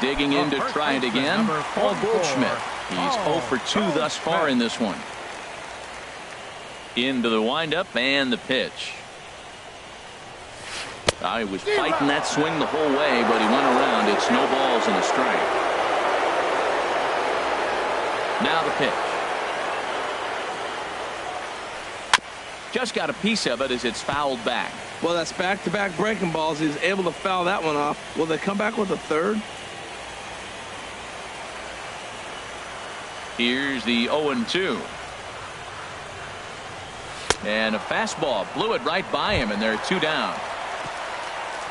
Digging in to try it again. Paul Goldschmidt. He's 0 for 2 thus far in this one. Into the windup and the pitch. He was fighting that swing the whole way, but he went around. It's no balls and a strike. Now the pitch. Just got a piece of it as it's fouled back. Well, that's back-to-back breaking balls. He's able to foul that one off. Will they come back with a third? Here's the 0-2. And a fastball. Blew it right by him, and they're 2 down.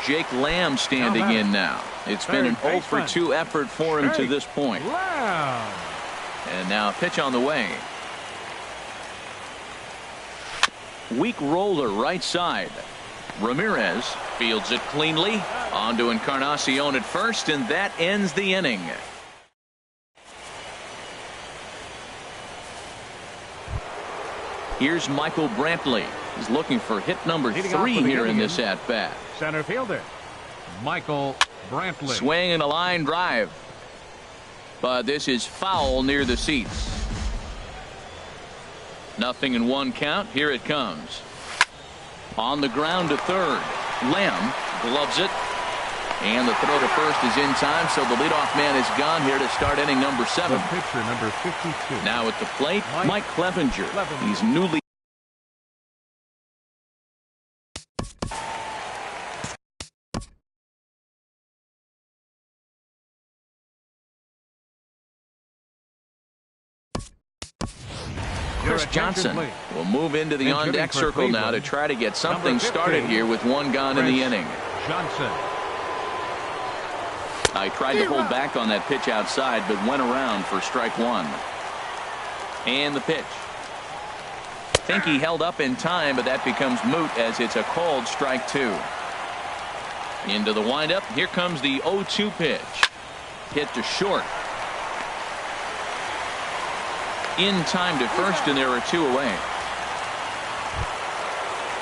Jake Lamb standing in now. It's been an 0 for 2 effort for him to this point. And now a pitch on the way. Weak roller right side. Ramirez fields it cleanly. On to Encarnacion at first, and that ends the inning. Here's Michael Brantley. He's looking for hit number 3 here in this at-bat. Center fielder, Michael Brantley. Swing and a line drive. But this is foul near the seats. 0-1 count. Here it comes. On the ground to third. Lamb gloves it. And the throw to first is in time, so the leadoff man is gone here to start inning number 7. The pitcher, number 52. Now at the plate, Mike Clevenger. He's newly. Chris Johnson please. will move into the And on-deck shooting for circle now to Cleveland, try to get something number 15, started here with one gone in the inning. Johnson. I tried to hold back on that pitch outside, but went around for strike one. And the pitch. Think he held up in time, but that becomes moot as it's a called strike two. Into the windup. Here comes the 0-2 pitch. Hit to short. In time to first, and there are two away.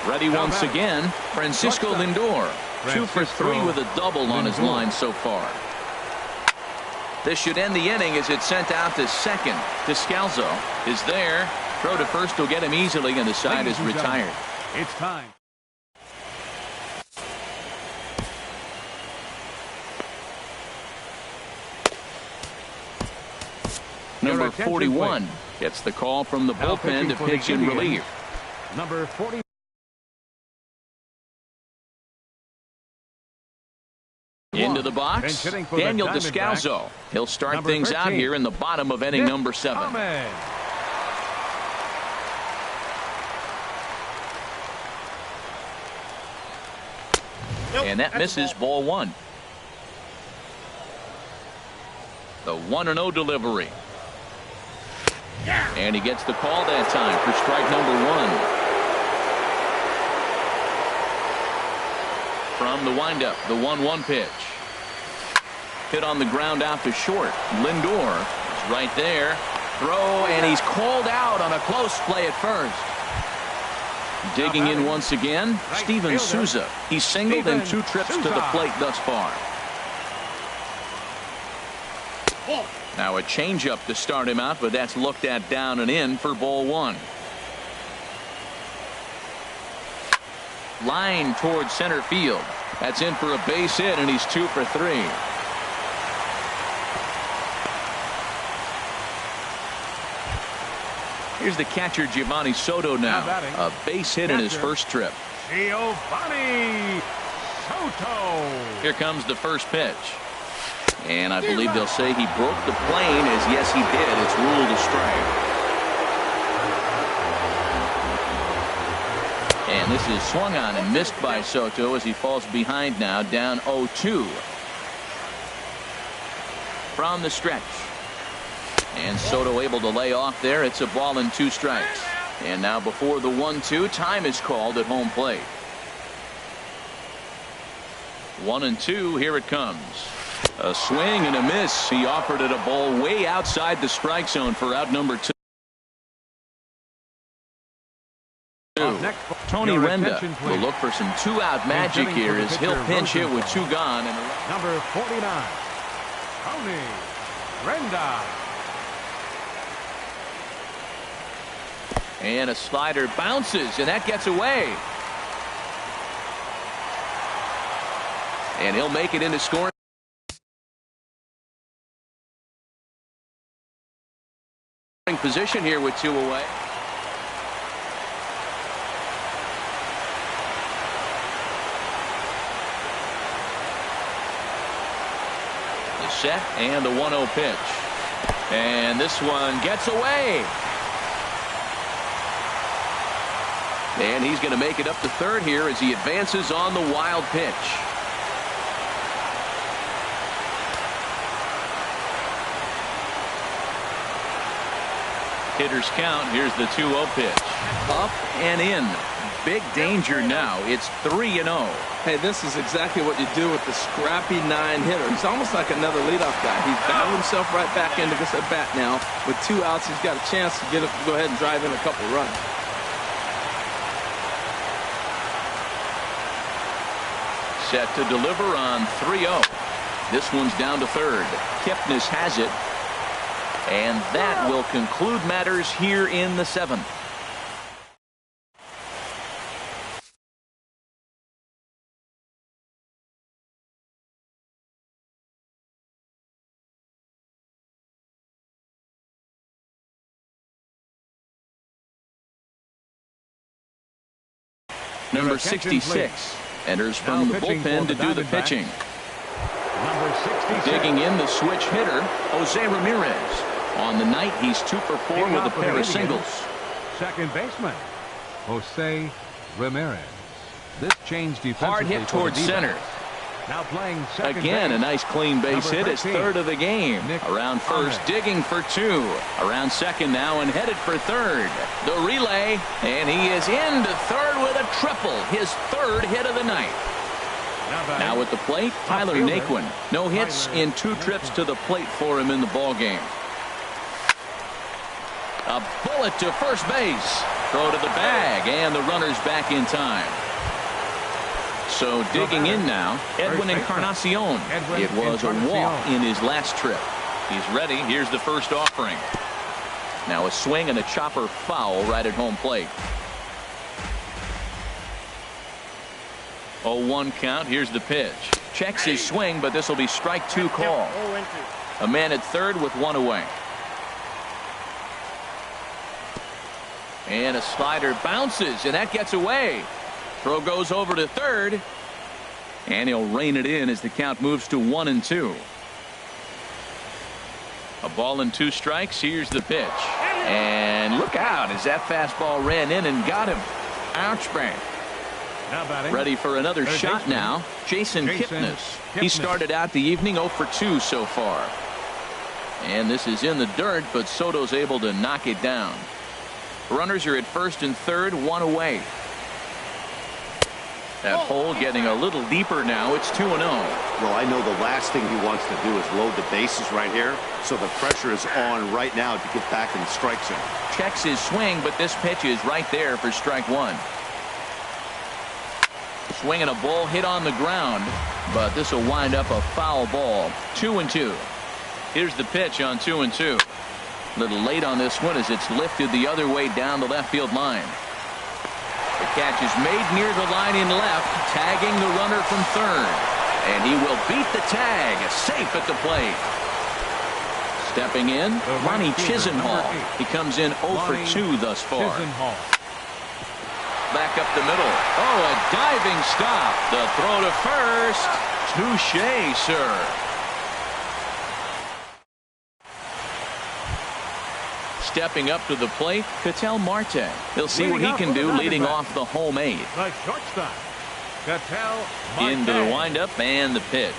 Ready once again, Francisco Lindor. 2 for 3 with a double on his line so far. This should end the inning as it's sent out to second. Descalzo is there. Throw to first will get him easily, and the side is retired. It's time. Number 41 gets the call from the bullpen to pitch in relief. Number 40. Into the box, Daniel Descalzo. He'll start Number things 13. out here in the bottom of inning number 7. Ahmed. And that misses ball one. The 1-0 delivery. And he gets the call that time for strike number 1. From the windup, the 1-1 pitch. Hit on the ground out to short. Lindor is right there. Throw, and he's called out on a close play at first. Digging in once again, Steven Souza. He's singled in 2 trips to the plate thus far. Now a changeup to start him out, but that's looked at down and in for ball 1. Line towards center field. That's in for a base hit, and he's 2 for 3. Here's the catcher, Giovanni Soto now. A base hit in his first trip. Giovanni Soto. Here comes the first pitch. And I believe they'll say he broke the plane, as yes he did. It's ruled a strike. And this is swung on and missed by Soto as he falls behind now, down 0-2. From the stretch. And Soto able to lay off there. It's a ball and 2 strikes. And now before the 1-2, time is called at home plate. 1-2, here it comes. A swing and a miss. He offered it a ball way outside the strike zone for out number 2. Tony Renda will look for some 2-out magic here as he'll pinch hit with 2 gone. And number 49, Tony Renda. And a slider bounces, and that gets away. And he'll make it into scoring position here with 2 away. The set and the 1-0 pitch. And this one gets away. And he's going to make it up to third here as he advances on the wild pitch. Hitters count. Here's the 2-0 pitch. Up and in. Big danger now. It's 3-0. Hey, this is exactly what you do with the scrappy 9-hitter. He's almost like another leadoff guy. He's battled himself right back into this at bat now. With 2 outs, he's got a chance to go ahead and drive in a couple runs. Set to deliver on 3-0. This one's down to third. Kipnis has it. And that will conclude matters here in the 7th. Number 66 enters from the bullpen to do the pitching. Number 66. Digging in the switch hitter, Jose Ramirez. On the night, he's 2 for 4 with a pair of singles. second baseman, Jose Ramirez. This change defensively. Hard hit towards center. Now playing second Again, base. a nice clean base hit. His third of the game. Around first, digging for 2. Around second now and headed for third. The relay, and he is into third with a triple. His third hit of the night. Now at the plate, Tyler Naquin. No hits in 2 trips to the plate for him in the ball game. A bullet to first base. Throw to the bag, and the runner's back in time. So digging in now, Edwin Encarnacion. It was a walk in his last trip. He's ready. Here's the first offering. Now a swing and a chopper foul right at home plate. 0-1 count. Here's the pitch. Checks his swing, but this will be strike 2 call. A man at third with 1 away. And a slider bounces, and that gets away. Throw goes over to third, and he'll rein it in as the count moves to 1-2. A ball and 2 strikes. Here's the pitch, and look out as that fastball ran in and got him. Ouch, bang. Ready for another shot now. Jason Kipnis. He started out the evening 0 for 2 so far, and this is in the dirt, but Soto's able to knock it down. Runners are at first and third, 1 away. That hole getting a little deeper now. It's 2-0. Well, I know the last thing he wants to do is load the bases right here, so the pressure is on right now to get back in the strike zone. Checks his swing, but this pitch is right there for strike 1. Swinging a ball hit on the ground, but this will wind up a foul ball. 2-2. Here's the pitch on 2-2. A little late on this one as it's lifted the other way down the left field line. The catch is made near the line in left, tagging the runner from third. And he will beat the tag, safe at the plate. Stepping in, Ronnie Chisenhall. He comes in 0 for 2 thus far. Back up the middle. Oh, a diving stop. The throw to first. Touché, sir. Stepping up to the plate, Ketel Marte. He'll see what he can do leading off the home 8. The shortstop, Ketel Marte. Into the windup and the pitch.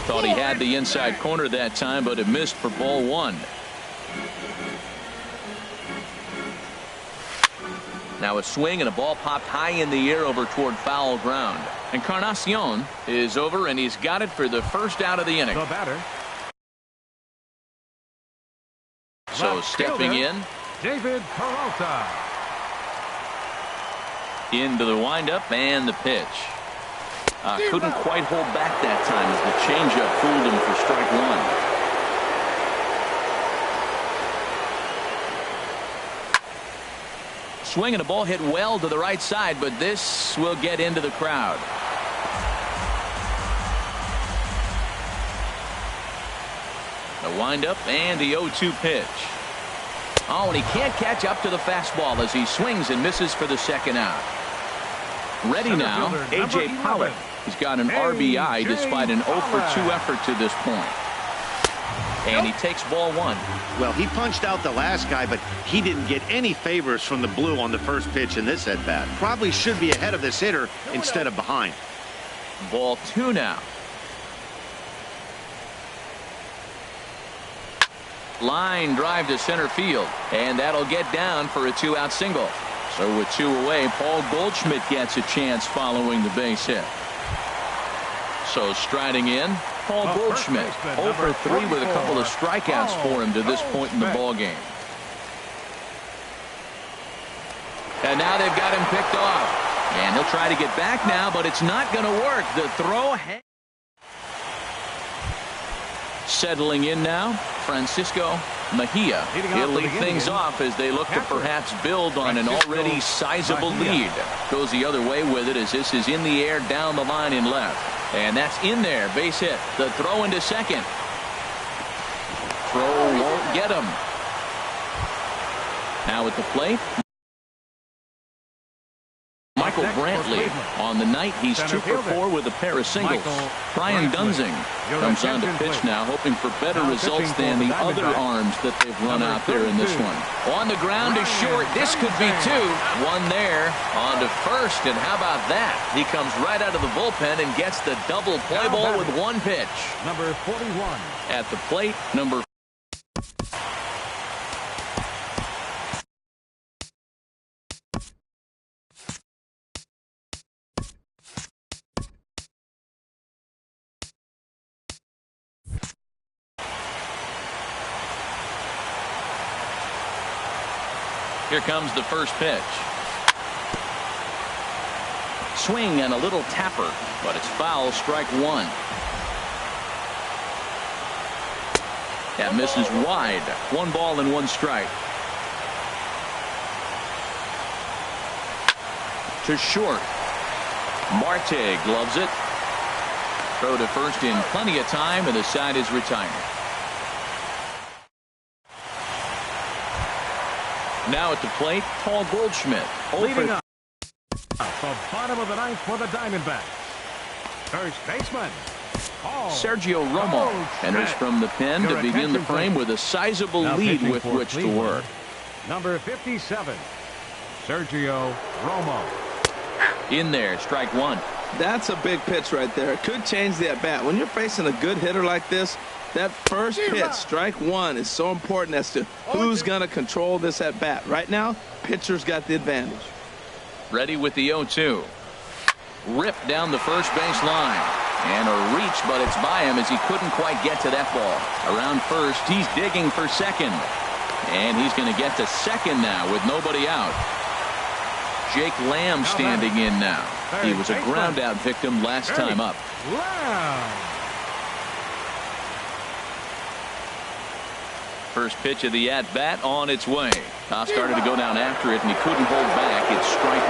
Thought he had the inside corner that time, but it missed for ball 1. Now a swing and a ball popped high in the air over toward foul ground. Encarnacion is over, and he's got it for the first out of the inning. The batter. So stepping in, David Peralta. into the windup and the pitch. Couldn't quite hold back that time as the changeup fooled him for strike 1. Swing and a ball hit well to the right side, but this will get into the crowd. The windup and the 0-2 pitch. Oh, and he can't catch up to the fastball as he swings and misses for the second out. Ready now, A.J. Pollock. He's got an RBI despite an 0 for 2 effort to this point. And he takes ball 1. Well, he punched out the last guy, but he didn't get any favors from the blue on the first pitch in this at-bat. Probably should be ahead of this hitter instead of behind. Ball 2 now. Line drive to center field, and that'll get down for a 2-out single. So with 2 away, Paul Goldschmidt gets a chance following the base hit. So striding in, Paul Goldschmidt, 0 for 3 with a couple of strikeouts for him to this point in the ball game. And now they've got him picked off, and he'll try to get back now, but it's not going to work. The throw. Settling in now, Francisco Mejia. He'll lead things off as they look to perhaps build on an already sizable lead. Goes the other way with it as this is in the air down the line in left. And that's in there, base hit. The throw into second. Throw won't get him. Now at the plate, Michael Next for Brantley. Cleveland. On the night, he's Center 2 for fielder, 4 with a pair of singles. Michael Brian Brantley. Dunzing Your comes on to attention, pitch please. now, hoping for better Now results pitching than for the the other Diamondbacks. arms that they've run Number out there in this 32. one. On the ground to short. This could be 2. One there. On to first, and how about that? He comes right out of the bullpen and gets the double play Now ball batting. with 1 pitch. Number 41. At the plate, number Here comes the first pitch. Swing and a little tapper, but it's foul, strike 1. That misses wide. 1 ball and 1 strike. To short. Marte gloves it. Throw to first in plenty of time, and the side is retired. Now at the plate, Paul Goldschmidt. Leading up. The bottom of the 9th for the Diamondbacks. First baseman, Paul Sergio Romo enters from the pen Your to begin the attention, frame please. with a sizable Now lead pitching with for which to Cleveland, work. Number 57, Sergio Romo. In there, strike 1. That's a big pitch right there. It could change the at-bat. When you're facing a good hitter like this, that first pitch, strike 1, is so important as to who's going to control this at-bat. Right now, pitcher's got the advantage. Ready with the 0-2. Ripped down the first base line. And a reach, but it's by him as he couldn't quite get to that ball. Around first, he's digging for second. And he's going to get to second now with nobody out. Jake Lamb standing in now. He was a ground-out victim last time up. Lamb. First pitch of the at-bat on its way. Now started to go down after it, and he couldn't hold back. It's strike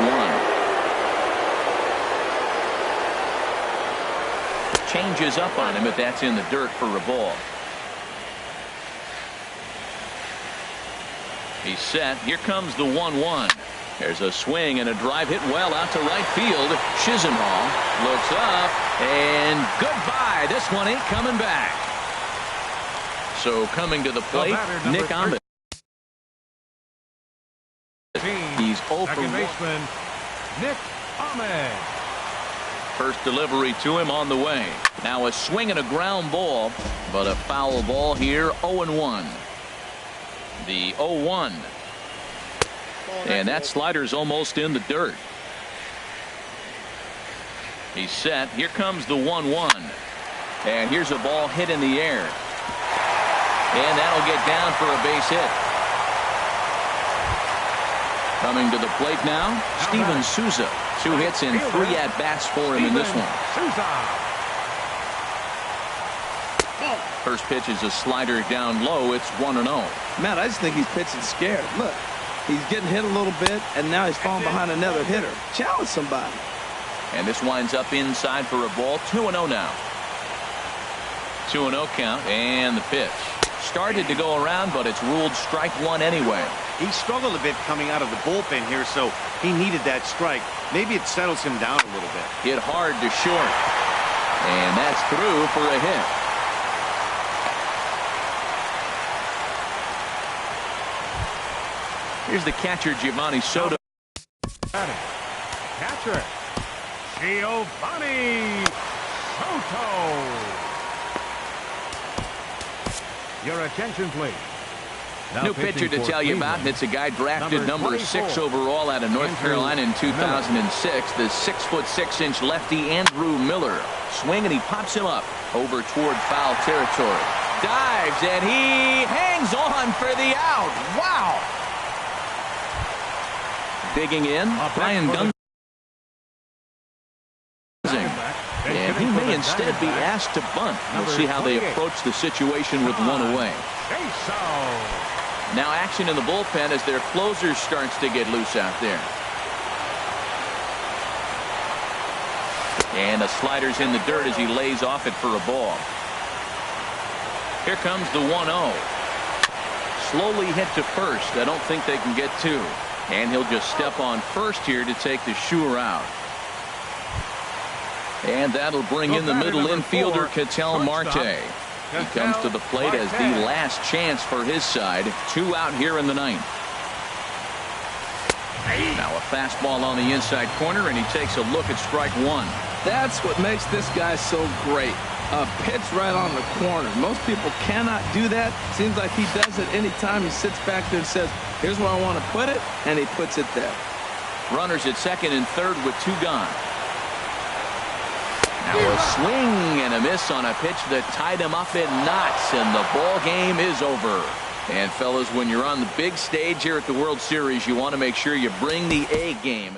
1. Changes up on him, but that's in the dirt for a ball. He's set. Here comes the 1-1. There's a swing and a drive hit well out to right field. Chisenhall looks up, and goodbye. This one ain't coming back. So coming to the plate, batter, Nick Ahmed. He's 0 for 1. Second baseman, Nick Ahmed. First delivery to him on the way. Now a swing and a ground ball, but a foul ball here, 0-1. The 0-1. And that slider's almost in the dirt. He's set. Here comes the 1-1. And here's a ball hit in the air. And that'll get down for a base hit. Coming to the plate now, Steven Souza. 2 hits and 3 at-bats for him in this one. First pitch is a slider down low. It's 1-0. Matt, I just think he's pitching scared. Look, he's getting hit a little bit, and now he's falling behind another hitter. Challenge somebody. And this winds up inside for a ball. 2-0 now. 2-0 count, and the pitch. Started to go around, but it's ruled strike 1 anyway. He struggled a bit coming out of the bullpen here, so he needed that strike. Maybe it settles him down a little bit. Hit hard to short. And that's through for a hit. Here's the catcher, Giovanni Soto. Catcher, Giovanni Soto. Your attention, please. Now New pitcher to pitching for tell you about. Cleveland. It's a guy drafted number 6 24. overall out of North Andrew Carolina in 2006. The 6'6" lefty Andrew Miller. Swing and he pops him up over toward foul territory. Dives and he hangs on for the out. Wow. Digging in, Brian Dunzing. And he may instead be asked to bunt. We'll see how they approach the situation with 1 away. Now action in the bullpen as their closer starts to get loose out there. And the slider's in the dirt as he lays off it for a ball. Here comes the 1-0. Slowly hit to first. I don't think they can get 2. And he'll just step on first here to take the Shure out. And that'll bring in the middle infielder, Ketel Marte. He comes to the plate as the last chance for his side. 2 out here in the 9th. Now a fastball on the inside corner, and he takes a look at strike 1. That's what makes this guy so great. A pitch right on the corner. Most people cannot do that. Seems like he does it anytime he sits back there and says, here's where I want to put it, and he puts it there. Runners at second and third with 2 gone. Now a swing and a miss on a pitch that tied him up in knots, and the ball game is over. And fellas, when you're on the big stage here at the World Series, you want to make sure you bring the A game.